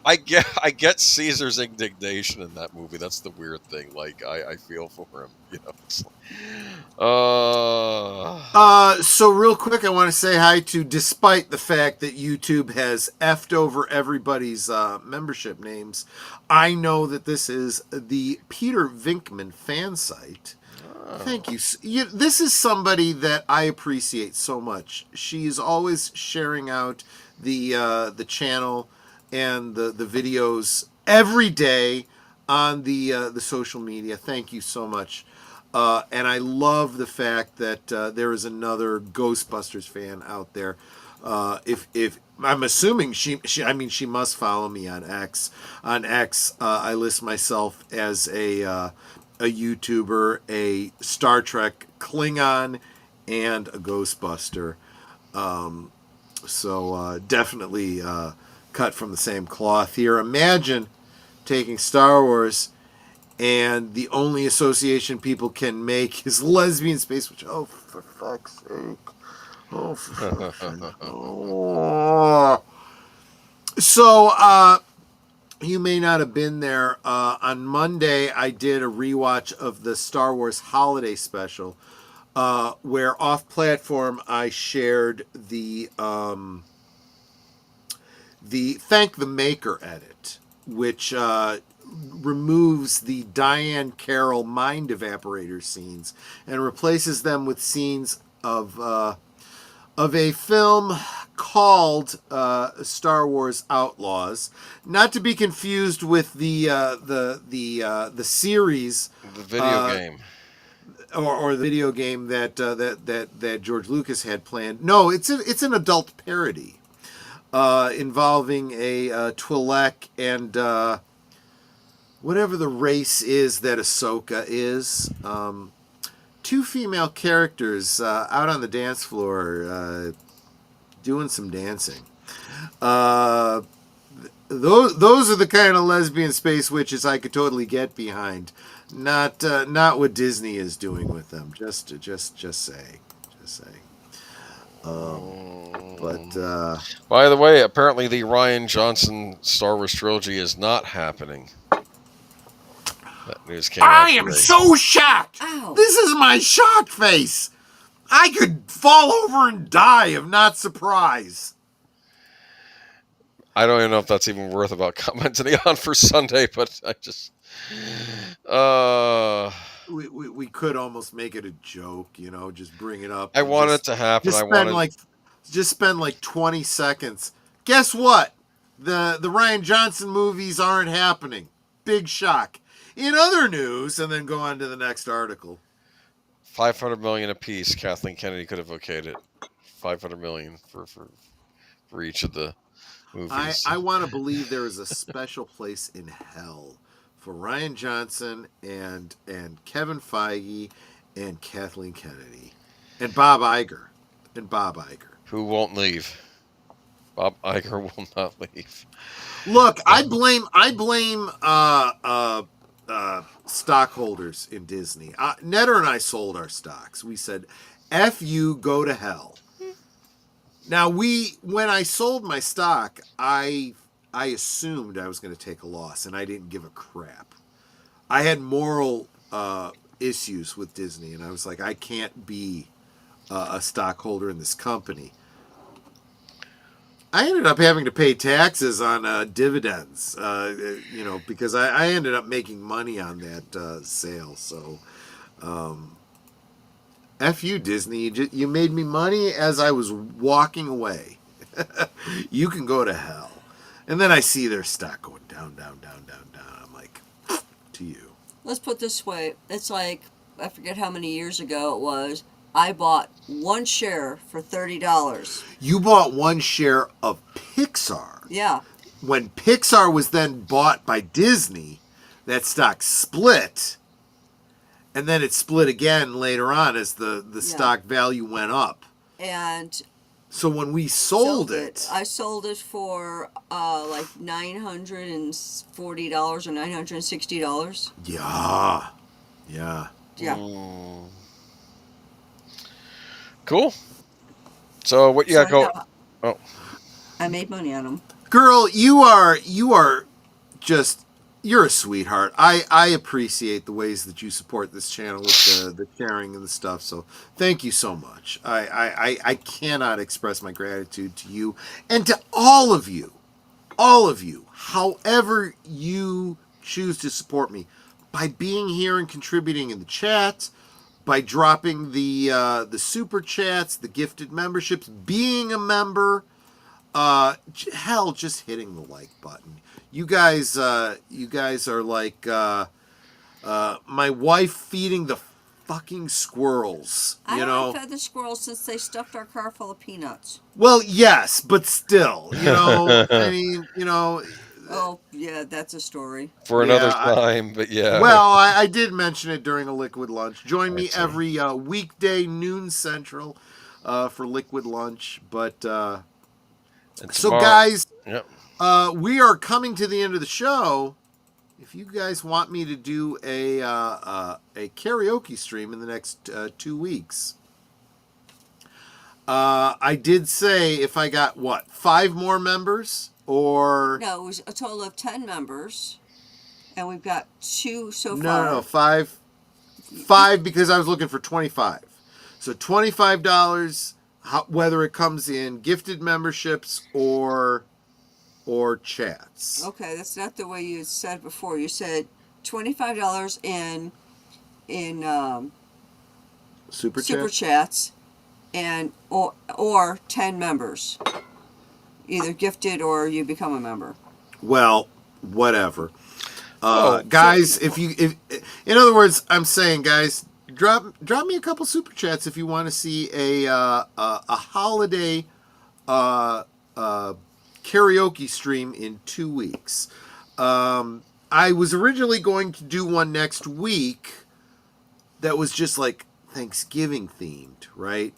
Speaker 6: I get Caesar's indignation in that movie. That's the weird thing. Like I feel for him. You know. It's like,
Speaker 3: So real quick, I want to say hi to, despite the fact that YouTube has effed over everybody's membership names, I know that this is the Peter Vinkman fan site. Thank you. This is somebody that I appreciate so much. She's always sharing out the channel and the videos every day on the social media. Thank you so much. And I love the fact that there is another Ghostbusters fan out there. If I'm assuming she must follow me on X. On X, I list myself as a YouTuber, a Star Trek Klingon, and a Ghostbuster. So definitely cut from the same cloth here. Imagine taking Star Wars and the only association people can make is lesbian space, which, oh, for fuck's sake. Oh, for fuck's sake. Oh. So, you may not have been there. On Monday, I did a rewatch of the Star Wars Holiday Special, where off-platform I shared the Thank the Maker edit, which removes the Diane Carroll mind evaporator scenes and replaces them with scenes of a film called Star Wars Outlaws, not to be confused with the series,
Speaker 6: the video game,
Speaker 3: or the video game that George Lucas had planned. No, it's an adult parody involving a Twi'lek and whatever the race is that Ahsoka is. Two female characters out on the dance floor doing some dancing. Those are the kind of lesbian space witches I could totally get behind. Not what Disney is doing with them. Just saying. But
Speaker 6: by the way, apparently the Rian Johnson Star Wars trilogy is not happening. That news came out
Speaker 3: I am
Speaker 6: today.
Speaker 3: so shocked.
Speaker 5: Ow.
Speaker 3: This is my shocked face. I could fall over and die of not surprise.
Speaker 6: I don't even know if that's even worth about commenting on for Sunday, but I just
Speaker 3: We could almost make it a joke, just bring it up.
Speaker 6: I want it to happen.
Speaker 3: Just spend like 20 seconds. Guess what? The Rian Johnson movies aren't happening. Big shock. In other news, and then go on to the next article.
Speaker 6: $500 million apiece. Kathleen Kennedy could have okayed it. $500 million for each of the movies.
Speaker 3: I want to believe there is a special place in hell for Rian Johnson and Kevin Feige and Kathleen Kennedy and Bob Iger.
Speaker 6: Who won't leave? Bob Iger will not leave.
Speaker 3: Look, I blame stockholders in Disney. Netter and I sold our stocks. We said, "F you, go to hell." Now when I sold my stock, I assumed I was going to take a loss, and I didn't give a crap. I had moral issues with Disney, and I was like, I can't be a stockholder in this company. I ended up having to pay taxes on dividends, because I ended up making money on that sale. So, F you, Disney. You made me money as I was walking away. You can go to hell. And then I see their stock going down. I'm like, to you.
Speaker 5: Let's put it this way. It's like, I forget how many years ago it was, I bought one share for $30.
Speaker 3: You bought one share of Pixar.
Speaker 5: Yeah.
Speaker 3: When Pixar was then bought by Disney, that stock split. And then it split again later on as the stock value went up.
Speaker 5: And
Speaker 3: so when we sold it,
Speaker 5: I sold it for like $940 or $960.
Speaker 3: Yeah.
Speaker 5: Yeah.
Speaker 6: Cool. So what you
Speaker 5: So
Speaker 6: got going? Oh,
Speaker 5: I made money on them.
Speaker 3: Girl, you are just you're a sweetheart. I appreciate the ways that you support this channel with the sharing and the stuff. So thank you so much. I cannot express my gratitude to you and to all of you. All of you, however you choose to support me, by being here and contributing in the chat, by dropping the super chats, the gifted memberships, being a member, hell, just hitting the like button. You guys are like my wife feeding the fucking squirrels.
Speaker 5: I
Speaker 3: You
Speaker 5: haven't
Speaker 3: know.
Speaker 5: fed the squirrels since they stuffed our car full of peanuts.
Speaker 3: Well, yes, but still, I mean,
Speaker 5: Oh, yeah, that's a story.
Speaker 6: for
Speaker 3: yeah.
Speaker 6: another time, but yeah.
Speaker 3: Well, I did mention it during a Liquid Lunch. Join me
Speaker 6: I see.
Speaker 3: every weekday noon central for Liquid Lunch. But
Speaker 6: And
Speaker 3: so,
Speaker 6: tomorrow-
Speaker 3: guys,
Speaker 6: Yep.
Speaker 3: we are coming to the end of the show. If you guys want me to do a karaoke stream in the next 2 weeks, I did say if I got 5 more members or
Speaker 5: No, it was a total of 10 members, and we've got 2 so
Speaker 3: no,
Speaker 5: far.
Speaker 3: no, 5 because I was looking for 25. So $25, whether it comes in gifted memberships or chats.
Speaker 5: Okay, that's not the way you said before. You said $25 in
Speaker 3: Super
Speaker 5: super
Speaker 3: chat.
Speaker 5: chats, and or 10 members, either gifted or you become a member.
Speaker 3: Well, whatever.
Speaker 6: Oh,
Speaker 3: Guys, if in other words, I'm saying, guys, drop me a couple super chats if you want to see a holiday karaoke stream in 2 weeks. I was originally going to do one next week that was just like Thanksgiving themed, right?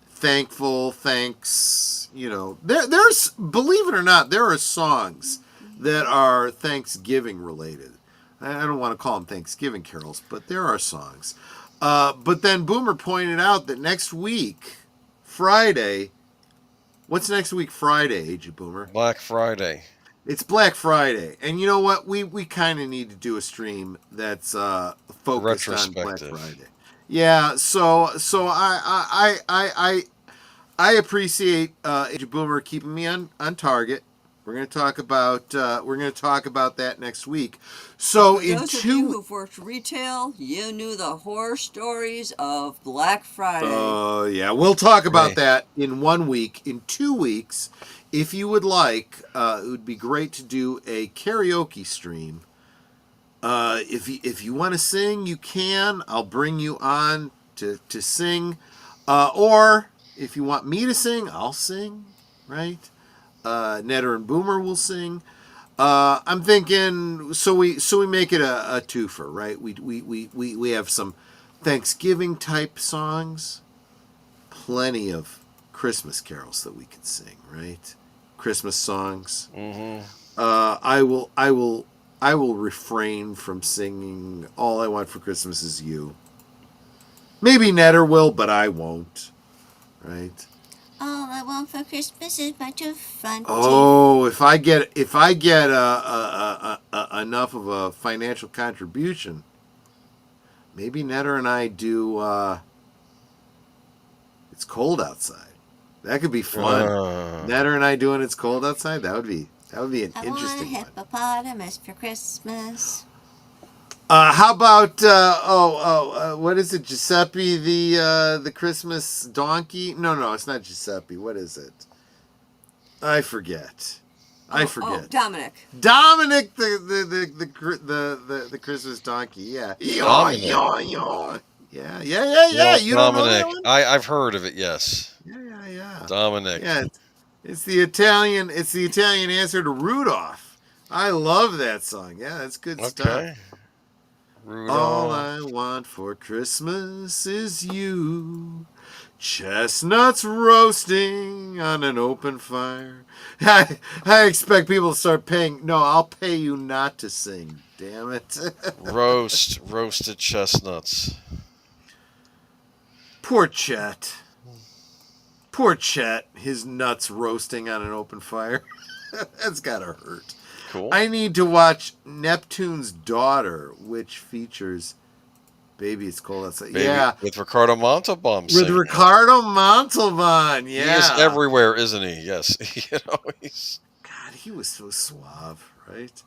Speaker 3: Thankful, thanks, there's, believe it or not, there are songs that are Thanksgiving related. I don't want to call them Thanksgiving carols, but there are songs. But then Boomer pointed out that next week, Friday, what's next week Friday, Agent Boomer?
Speaker 6: Black Friday.
Speaker 3: It's Black Friday. And you know what? We kind of need to do a stream that's focused on Black
Speaker 6: Retrospective.
Speaker 3: Friday. Yeah, so I appreciate Agent Boomer keeping me on target. We're gonna talk about that next week. So
Speaker 5: For
Speaker 3: in
Speaker 5: those of you who've worked retail, you knew the horror stories of Black Friday.
Speaker 3: Oh yeah, we'll talk about
Speaker 6: Hey.
Speaker 3: that in 1 week. In 2 weeks, if you would like, it would be great to do a karaoke stream. If you want to sing, you can. I'll bring you on to sing. Or if you want me to sing, I'll sing. Right? Netter and Boomer will sing. I'm thinking so we make it a twofer, right? We have some Thanksgiving type songs, plenty of Christmas carols that we could sing, right? Christmas songs.
Speaker 6: Mm-hmm.
Speaker 3: I will refrain from singing All I Want for Christmas Is You. Maybe Netter will, but I won't. Right?
Speaker 9: All I want for Christmas is my two front teeth.
Speaker 3: Oh, if I get enough of a financial contribution, maybe Netter and I do It's Cold Outside. That could be fun. Netter and I doing It's Cold Outside, that would be an
Speaker 9: I want a
Speaker 3: interesting one.
Speaker 9: hippopotamus for Christmas.
Speaker 3: How about what is it? Giuseppe the Christmas donkey? No, it's not Giuseppe. What is it? I forget.
Speaker 5: Oh, Dominic.
Speaker 3: Dominic the Christmas donkey. Yeah.
Speaker 6: Dominic.
Speaker 3: Yeah.
Speaker 6: Well,
Speaker 3: You don't know that
Speaker 6: Dominic.
Speaker 3: one?
Speaker 6: I've heard of it. Yes.
Speaker 3: Yeah.
Speaker 6: Dominic.
Speaker 3: Yeah. It's the Italian answer to Rudolph. I love that song. Yeah, that's good stuff.
Speaker 6: Okay. Rudolph.
Speaker 3: All I want for Christmas is you. Chestnuts roasting on an open fire. I expect people to start paying. No, I'll pay you not to sing. Damn it.
Speaker 6: Roasted chestnuts.
Speaker 3: Poor Chet. Poor Chet. His nuts roasting on an open fire. That's gotta hurt.
Speaker 6: Cool.
Speaker 3: I need to watch Neptune's Daughter, which features Baby It's Cold Outside.
Speaker 6: Baby,
Speaker 3: yeah.
Speaker 6: with Ricardo Montalban.
Speaker 3: With Ricardo Montalban, yeah.
Speaker 6: He is everywhere, isn't he? Yes. He's...
Speaker 3: God, he was so suave, right?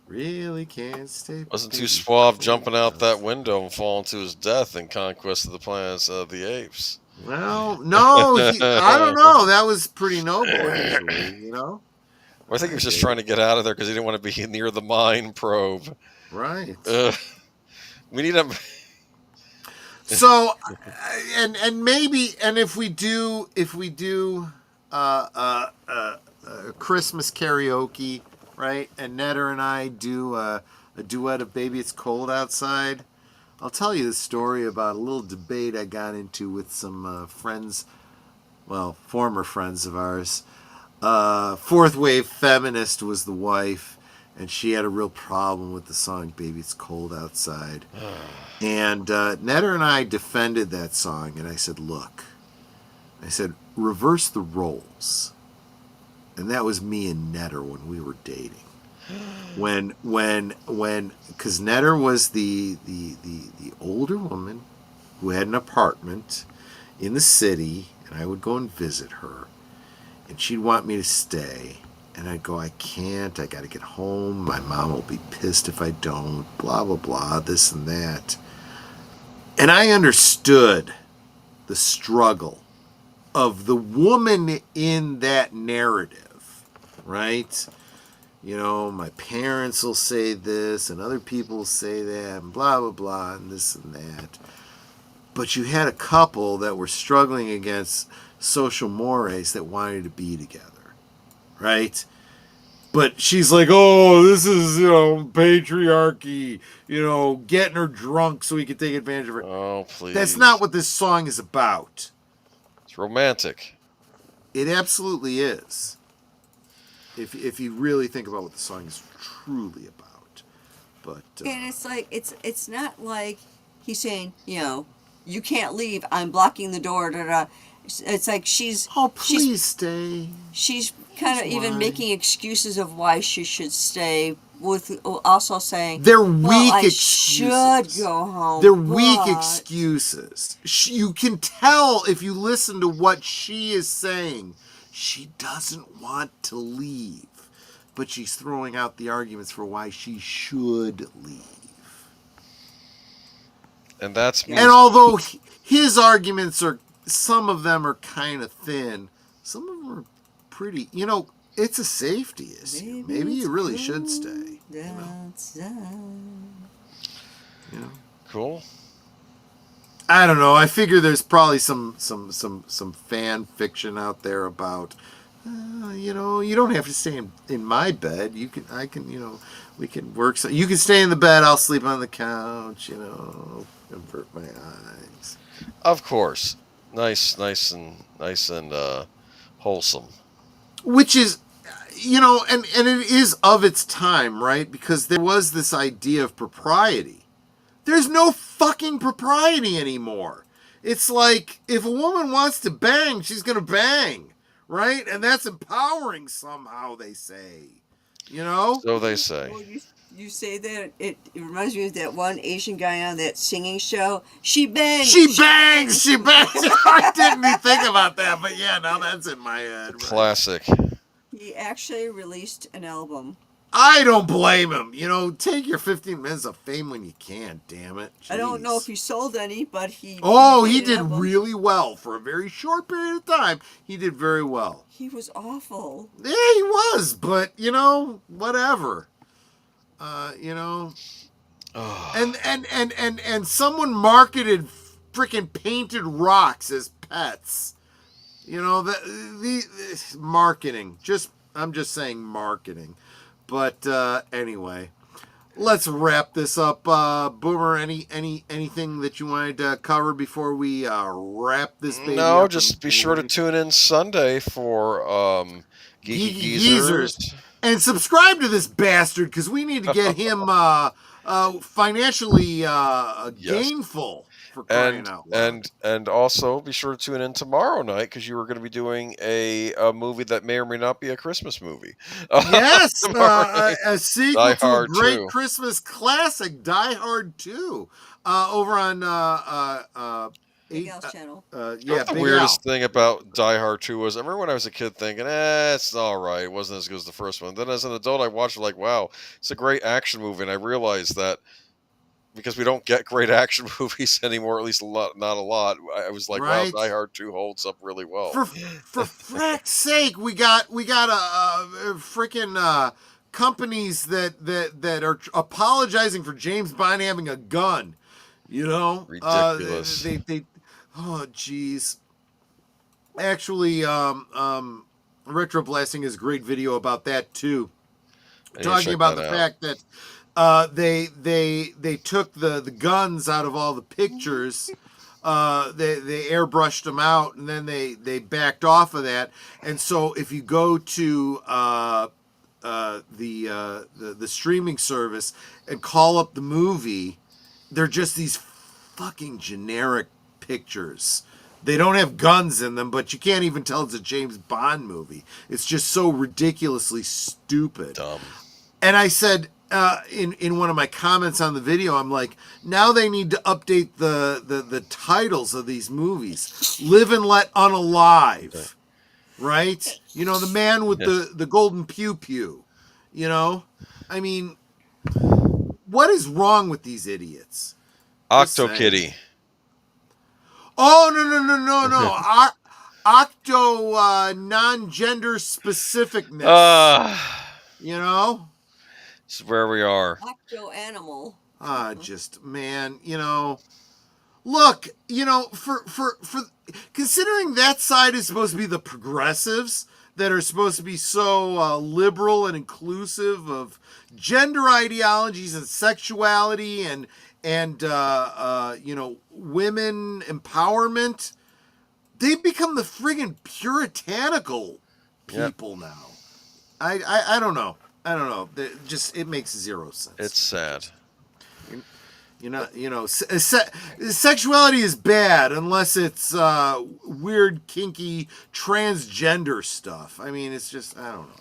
Speaker 3: Really can't stay.
Speaker 6: Wasn't too suave jumping out that window and falling to his death in Conquest of the Planets of the Apes.
Speaker 3: Well, no, I don't know. That was pretty noble, actually, you know?
Speaker 6: Well, I think he was just trying to get out of there because he didn't want to be near the mine probe.
Speaker 3: Right.
Speaker 6: We need him.
Speaker 3: So, and maybe, and if we do Christmas karaoke, right? And Netter and I do a duet of Baby It's Cold Outside. I'll tell you the story about a little debate I got into with some friends, well, former friends of ours. Fourth wave feminist was the wife, and she had a real problem with the song Baby It's Cold Outside. And Netter and I defended that song, and I said, look, reverse the roles. And that was me and Netter when we were dating. When, because Netter was the older woman who had an apartment in the city, and I would go and visit her, and she'd want me to stay, and I'd go, I can't, I got to get home, my mom will be pissed if I don't, blah, blah, blah, this and that. And I understood the struggle of the woman in that narrative, right? You know, my parents will say this, and other people will say that, and blah, blah, blah, and this and that. But you had a couple that were struggling against social mores that wanted to be together, right? But she's like, oh, this is, patriarchy, getting her drunk so he can take advantage of her.
Speaker 6: Oh, please.
Speaker 3: That's not what this song is about.
Speaker 6: It's romantic.
Speaker 3: It absolutely is. If you really think about what the song is truly about. But
Speaker 5: and it's like it's not like he's saying, you can't leave, I'm blocking the door, da da. It's like
Speaker 3: please stay.
Speaker 5: She's kind of even making excuses of why she should stay, with also saying
Speaker 3: they're weak
Speaker 5: I
Speaker 3: excuses.
Speaker 5: should go home.
Speaker 3: They're weak excuses. You can tell if you listen to what she is saying. She doesn't want to leave, but she's throwing out the arguments for why she should leave.
Speaker 6: And that's
Speaker 3: and although his arguments are, some of them are kind of thin, some of them are pretty. It's a safety issue. Maybe you really should stay.
Speaker 6: Cool.
Speaker 3: I don't know. I figure there's probably some fan fiction out there about, you don't have to stay in my bed. We can work. So you can stay in the bed. I'll sleep on the couch. Avert my eyes.
Speaker 6: Of course, nice and wholesome.
Speaker 3: Which is, and it is of its time, right? Because there was this idea of propriety. There's no fucking propriety anymore. It's like, if a woman wants to bang, she's going to bang, right? And that's empowering somehow, they say.
Speaker 6: So they say.
Speaker 5: Well, you say that, it reminds me of that one Asian guy on that singing show. She bangs.
Speaker 3: She bangs. I didn't even think about that, but yeah, now that's in my head. Right?
Speaker 6: Classic.
Speaker 5: He actually released an album.
Speaker 3: I don't blame him. Take your 15 minutes of fame when you can, damn it. Jeez.
Speaker 5: I don't know if he sold any, but he...
Speaker 3: he did really well. For a very short period of time, he did very well.
Speaker 5: He was awful.
Speaker 3: Yeah, he was, but, whatever. And someone marketed freaking painted rocks as pets. The marketing. I'm just saying marketing. But anyway, let's wrap this up. Boomer, anything that you wanted to cover before we wrap this baby
Speaker 6: No,
Speaker 3: up?
Speaker 6: just be sure to tune in Sunday for Geeky
Speaker 3: Geeky
Speaker 6: Geezers.
Speaker 3: Geezers, and subscribe to this bastard because we need to get him financially
Speaker 6: Yes.
Speaker 3: gainful, for crying out loud.
Speaker 6: And also be sure to tune in tomorrow night because you are going to be doing a movie that may or may not be a Christmas movie.
Speaker 3: Yes,
Speaker 6: Tomorrow night.
Speaker 3: a sequel
Speaker 6: Die
Speaker 3: to a
Speaker 6: Hard
Speaker 3: great
Speaker 6: 2.
Speaker 3: Christmas classic, Die Hard 2, over on
Speaker 5: Big Al's channel.
Speaker 3: Yeah,
Speaker 6: The
Speaker 3: Big
Speaker 6: weirdest
Speaker 3: Al.
Speaker 6: thing about Die Hard 2 was I remember when I was a kid thinking, it's all right. It wasn't as good as the first one. Then as an adult, I watched it like, wow, it's a great action movie. And I realized that because we don't get great action movies anymore, at least not a lot. I was like,
Speaker 3: Right.
Speaker 6: wow, Die Hard 2 holds up really well.
Speaker 3: For frack's sake, we got a freaking companies that are apologizing for James Bond having a gun. You know,
Speaker 6: Ridiculous.
Speaker 3: They oh jeez. Actually, Retro Blasting is a great video about that too.
Speaker 6: I need to
Speaker 3: Talking
Speaker 6: check
Speaker 3: about
Speaker 6: that
Speaker 3: the
Speaker 6: out.
Speaker 3: fact that they took the guns out of all the pictures. They airbrushed them out, and then they backed off of that. And so if you go to the streaming service and call up the movie, they're just these fucking generic pictures. They don't have guns in them, but you can't even tell it's a James Bond movie. It's just so ridiculously stupid.
Speaker 6: Dumb.
Speaker 3: And I said in one of my comments on the video, I'm like, now they need to update the titles of these movies. Live and Let Unalive, right? You know, the man with the golden pew pew. You know, I mean, what is wrong with these idiots?
Speaker 6: Octo Kitty.
Speaker 3: Oh no! Octo non-gender specificness. You know.
Speaker 6: This is where we are.
Speaker 5: Octo animal.
Speaker 3: Just man, you know. Look, you know, for considering that side is supposed to be the progressives that are supposed to be so liberal and inclusive of gender ideologies and sexuality and you know, women empowerment, they've become the friggin' puritanical people now. I don't know. I don't know. It makes zero sense.
Speaker 6: It's sad.
Speaker 3: You know, sexuality is bad unless it's weird, kinky, transgender stuff. I mean, it's just, I don't know.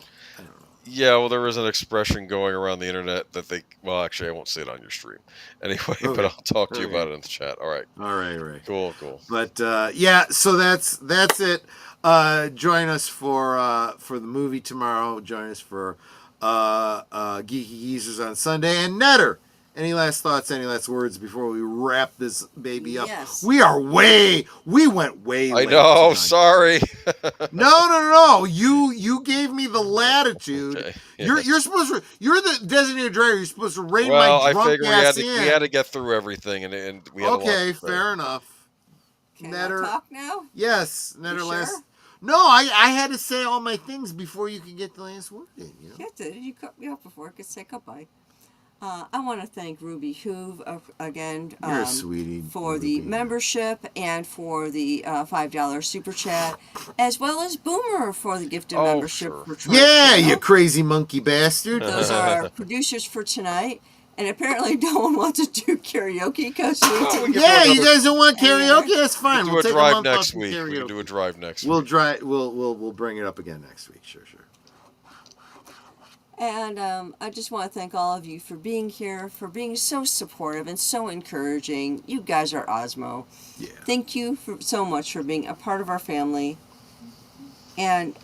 Speaker 6: Yeah, well, there was an expression going around the internet that well, actually, I won't say it on your stream. Anyway,
Speaker 3: Okay.
Speaker 6: but I'll talk to you about it in the chat. All right.
Speaker 3: All right.
Speaker 6: Cool.
Speaker 3: But yeah, so that's it. Join us for the movie tomorrow. Join us for Geeky Geezers on Sunday. And Netter, any last thoughts, any last words before we wrap this baby up?
Speaker 5: Yes.
Speaker 3: We went way
Speaker 6: I
Speaker 3: late
Speaker 6: know.
Speaker 3: tonight.
Speaker 6: Sorry.
Speaker 3: No. You gave me the latitude.
Speaker 6: Okay.
Speaker 3: You're supposed to. You're the designated driver. You're supposed to rein
Speaker 6: Well,
Speaker 3: my
Speaker 6: I
Speaker 3: drunk
Speaker 6: figured
Speaker 3: ass
Speaker 6: we
Speaker 3: in.
Speaker 6: had to get through everything, and we had a lot
Speaker 3: Okay,
Speaker 6: to say.
Speaker 3: fair enough.
Speaker 5: Can
Speaker 3: Netter,
Speaker 5: I talk now?
Speaker 3: yes, Netter
Speaker 5: You
Speaker 3: last.
Speaker 5: sure?
Speaker 3: No, I had to say all my things before you could get the last word in. You know?
Speaker 5: Yes, you cut me off before I could say goodbye. I want to thank Ruby Hoove again
Speaker 3: You're a sweetie,
Speaker 5: for
Speaker 3: Ruby.
Speaker 5: the membership and for the $5 super chat, as well as Boomer for the gifted membership.
Speaker 6: sure.
Speaker 5: For Troy
Speaker 3: Yeah,
Speaker 5: Channel.
Speaker 3: you crazy monkey bastard.
Speaker 5: Those are our producers for tonight. And apparently no one wants to do karaoke because
Speaker 3: Yeah, you guys don't want karaoke? That's fine.
Speaker 6: We'll
Speaker 3: We'll
Speaker 6: do a
Speaker 3: take
Speaker 6: drive
Speaker 3: a month off
Speaker 6: next
Speaker 3: from
Speaker 6: week. We
Speaker 3: karaoke.
Speaker 6: can do a drive next
Speaker 3: We'll
Speaker 6: week.
Speaker 3: drive. We'll bring it up again next week. Sure.
Speaker 5: And I just want to thank all of you for being here, for being so supportive and so encouraging. You guys are Osmo.
Speaker 3: Yeah.
Speaker 5: Thank you so much for being a part of our family. And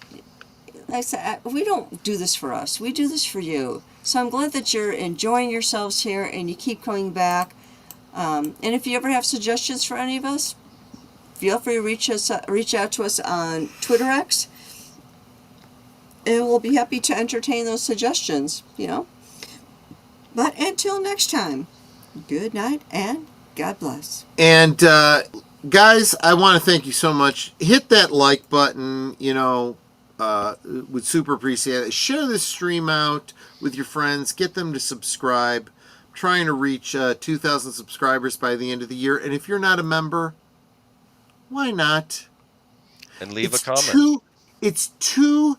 Speaker 5: like I said, we don't do this for us. We do this for you. So I'm glad that you're enjoying yourselves here and you keep coming back. And if you ever have suggestions for any of us, feel free to reach out to us on Twitter X. And we'll be happy to entertain those suggestions, you know. But until next time, good night and God bless.
Speaker 3: And guys, I want to thank you so much. Hit that like button. You know, would super appreciate it. Share this stream out with your friends. Get them to subscribe. trying to reach 2,000 subscribers by the end of the year. And if you're not a member, why not?
Speaker 6: And leave a comment.
Speaker 3: It's $2.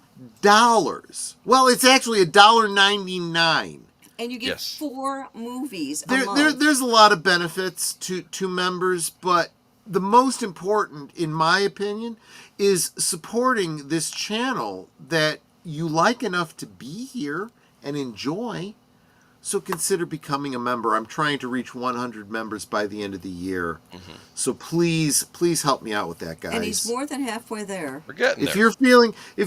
Speaker 3: Well, it's actually $1.99.
Speaker 5: And you get 4 movies a month.
Speaker 3: There's a lot of benefits to members, but the most important, in my opinion, is supporting this channel that you like enough to be here and enjoy. So consider becoming a member. I'm trying to reach 100 members by the end of the year. Mm-hmm. So please help me out with that, guys.
Speaker 5: And he's more than halfway there.
Speaker 6: We're getting there.
Speaker 3: If you're feeling, we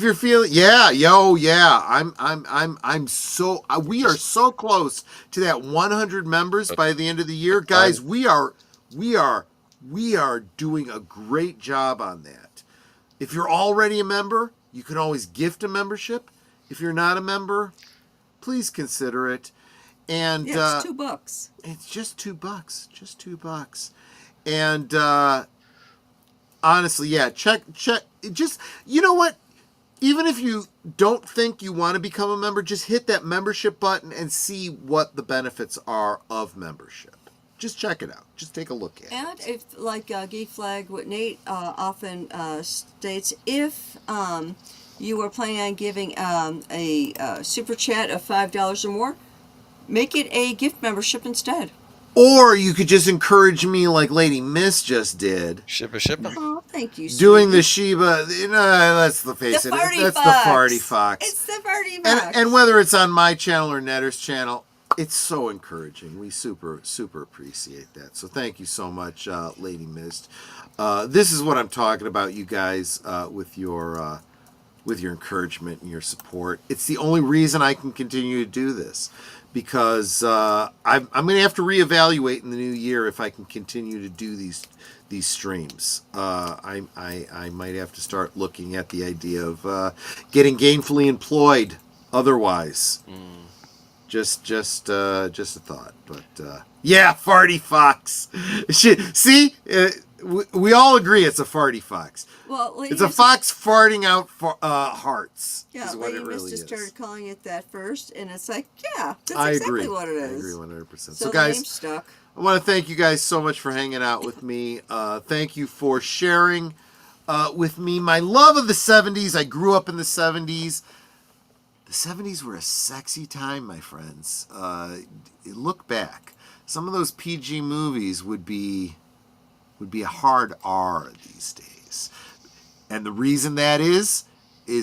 Speaker 3: are so close to that 100 members by the end of the year, guys. We are doing a great job on that. If you're already a member, you can always gift a membership. If you're not a member, please consider it. And
Speaker 5: it's $2.
Speaker 3: It's just $2. Just $2. And honestly, check. Just, you know what? Even if you don't think you want to become a member, just hit that membership button and see what the benefits are of membership. Just check it out. Just take a look at it.
Speaker 5: And if, like Geek Flag, what Nate often states, if you are planning on giving a super chat of $5 or more, make it a gift membership instead.
Speaker 3: Or you could just encourage me like Lady Miss just did.
Speaker 6: Shippa.
Speaker 5: Oh, thank you,
Speaker 3: doing the Sheba, let's face it. That's the Farty Fox.
Speaker 5: It's the Farty Fox.
Speaker 3: And whether it's on my channel or Netter's channel, it's so encouraging. We super appreciate that. So thank you so much, Lady Mist. This is what I'm talking about, you guys, with your encouragement and your support. It's the only reason I can continue to do this, because I'm going to have to reevaluate in the new year if I can continue to do these streams. I might have to start looking at the idea of getting gainfully employed otherwise. Just a thought, but yeah, Farty Fox. See, we all agree it's a Farty Fox.
Speaker 5: Well,
Speaker 3: it's a fox farting out hearts.
Speaker 5: Yeah,
Speaker 3: is what
Speaker 5: Lady
Speaker 3: it really
Speaker 5: Miss just
Speaker 3: is.
Speaker 5: started calling it that first, and it's like, yeah, that's
Speaker 3: I
Speaker 5: exactly
Speaker 3: agree.
Speaker 5: what it is.
Speaker 3: I agree 100%.
Speaker 5: So
Speaker 3: So
Speaker 5: the
Speaker 3: guys,
Speaker 5: name's stuck.
Speaker 3: I want to thank you guys so much for hanging out with me. Thank you for sharing with me my love of the 70s. I grew up in the 70s. The 70s were a sexy time, my friends. Look back. Some of those PG movies would be a hard R these days. And the reason that is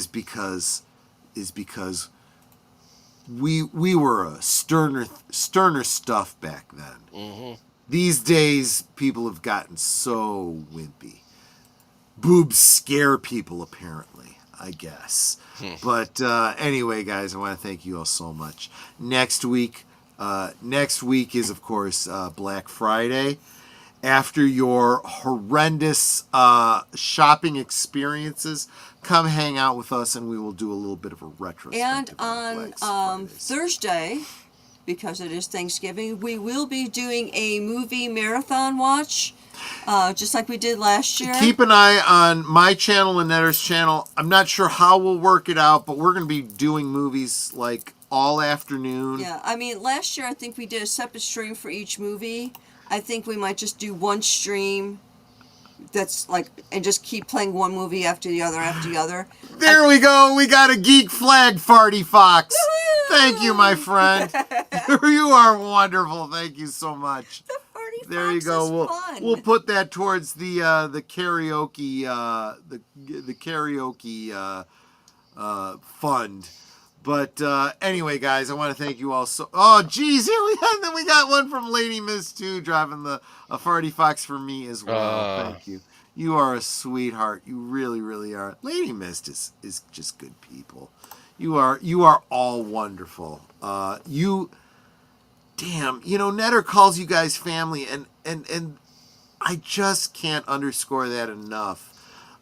Speaker 3: because we were a sterner stuff back then. Mm-hmm. These days, people have gotten so wimpy. Boobs scare people, apparently, I guess. But anyway, guys, I want to thank you all so much. Next week is, of course, Black Friday. After your horrendous shopping experiences, come hang out with us, and we will do a little bit of a retrospective.
Speaker 5: And on Thursday, because it is Thanksgiving, we will be doing a movie marathon watch, just like we did last year.
Speaker 3: Keep an eye on my channel and Netter's channel. I'm not sure how we'll work it out, but we're going to be doing movies like all afternoon.
Speaker 5: Yeah, I mean, last year I think we did a separate stream for each movie. I think we might just do one stream that's like, and just keep playing one movie after the other.
Speaker 3: There we go. We got a geek flag, Farty Fox. Woo-hoo! Thank you, my friend. You are wonderful. Thank you so much.
Speaker 5: The Farty Fox
Speaker 3: there you go.
Speaker 5: Fun.
Speaker 3: We'll put that towards the karaoke the karaoke fund. But anyway, guys, I want to thank you all so. Oh, geez, here we got one from Lady Miss too, driving a Farty Fox for me as well. Thank you. You are a sweetheart. You really, really are. Lady Miss is just good people. You are all wonderful. Netter calls you guys family, and I just can't underscore that enough.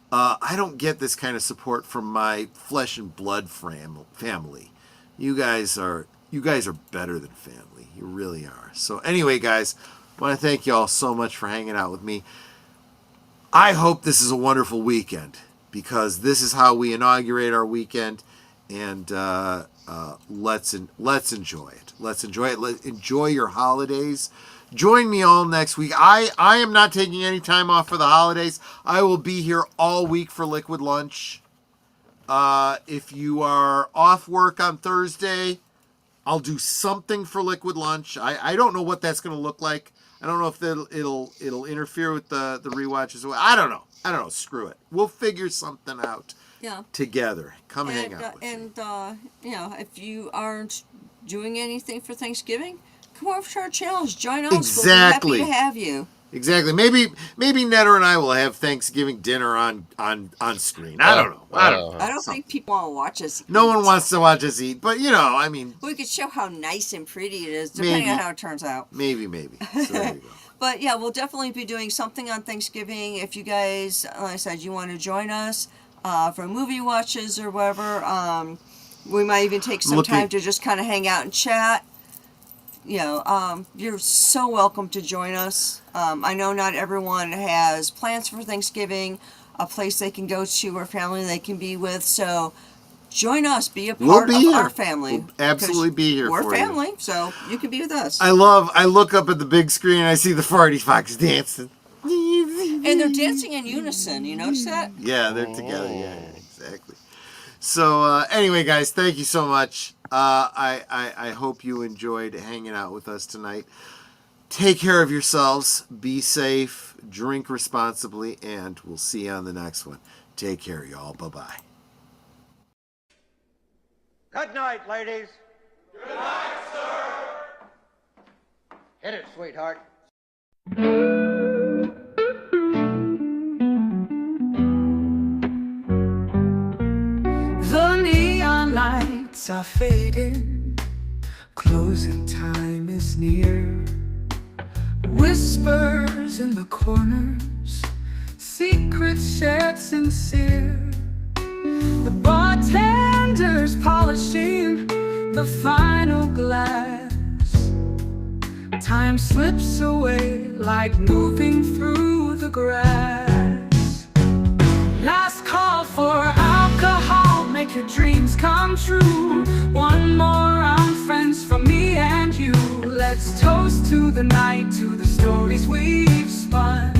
Speaker 3: I don't get this kind of support from my flesh and blood family. You guys are better than family. You really are. So anyway, guys, I want to thank you all so much for hanging out with me. I hope this is a wonderful weekend, because this is how we inaugurate our weekend. and let's enjoy it. Let's enjoy it. Enjoy your holidays. Join me all next week. I am not taking any time off for the holidays. I will be here all week for Liquid Lunch. If you are off work on Thursday, I'll do something for Liquid Lunch. I don't know what that's going to look like. I don't know if it'll interfere with the rewatches. I don't know. Screw it. We'll figure something out.
Speaker 5: Yeah.
Speaker 3: Together. Come hang out with me.
Speaker 5: If you aren't doing anything for Thanksgiving, come over to our channels. Join us.
Speaker 3: Exactly.
Speaker 5: We'll be happy to have you.
Speaker 3: Exactly. Maybe Netter and I will have Thanksgiving dinner on screen. I don't know. I don't
Speaker 5: think people want to watch us eat.
Speaker 3: No one wants to watch us eat, but I mean,
Speaker 5: we could show how nice and pretty it is, depending on how it turns out.
Speaker 3: Maybe. So there you go.
Speaker 5: But yeah, we'll definitely be doing something on Thanksgiving. If you guys, like I said, you want to join us for movie watches or whatever, we might even take some time to just kind of hang out and chat. You're so welcome to join us. I know not everyone has plans for Thanksgiving, a place they can go to or family they can be with. So join us. Be a part of our family.
Speaker 3: We'll absolutely be here for you.
Speaker 5: We're family, so you can be with us.
Speaker 3: I look up at the big screen and I see the Farty Fox dancing.
Speaker 5: And they're dancing in unison. You notice that?
Speaker 3: Yeah, they're together. Yeah, exactly. So anyway, guys, thank you so much. I hope you enjoyed hanging out with us tonight. Take care of yourselves. Be safe. Drink responsibly. And we'll see you on the next one. Take care, y'all. Bye-bye.
Speaker 10: Good night, ladies.
Speaker 11: Good night, sir.
Speaker 10: Hit it, sweetheart.
Speaker 1: The neon lights are fading, closing time is near. Whispers in the corners, secrets shared sincere. The bartender's polishing the final glass. Time slips away like moving through the grass. Last call for alcohol, make your dreams come true. One more round, friends, from me and you. Let's toast to the night, to the stories we've spun.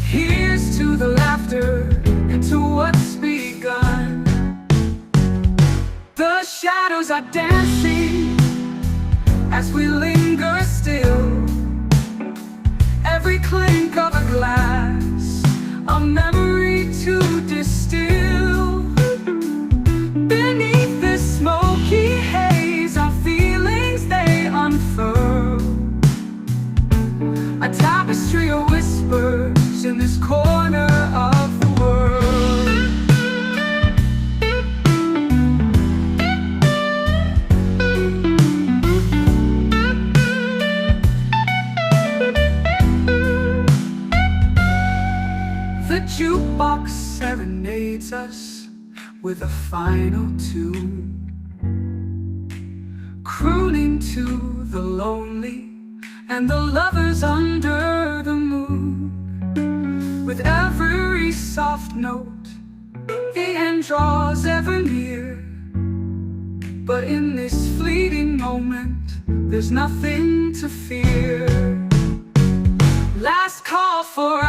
Speaker 1: Here's to the laughter and to what's begun. The shadows are dancing as we linger still. Every clink of a glass, a memory to distill. Beneath this smoky haze, our feelings they unfurl. A tapestry of whispers in this corner of the world. The jukebox serenades us with a final tune, crooning to the lonely and the lovers under the moon. With every soft note, the end draws ever near. But in this fleeting moment, there's nothing to fear. Last call for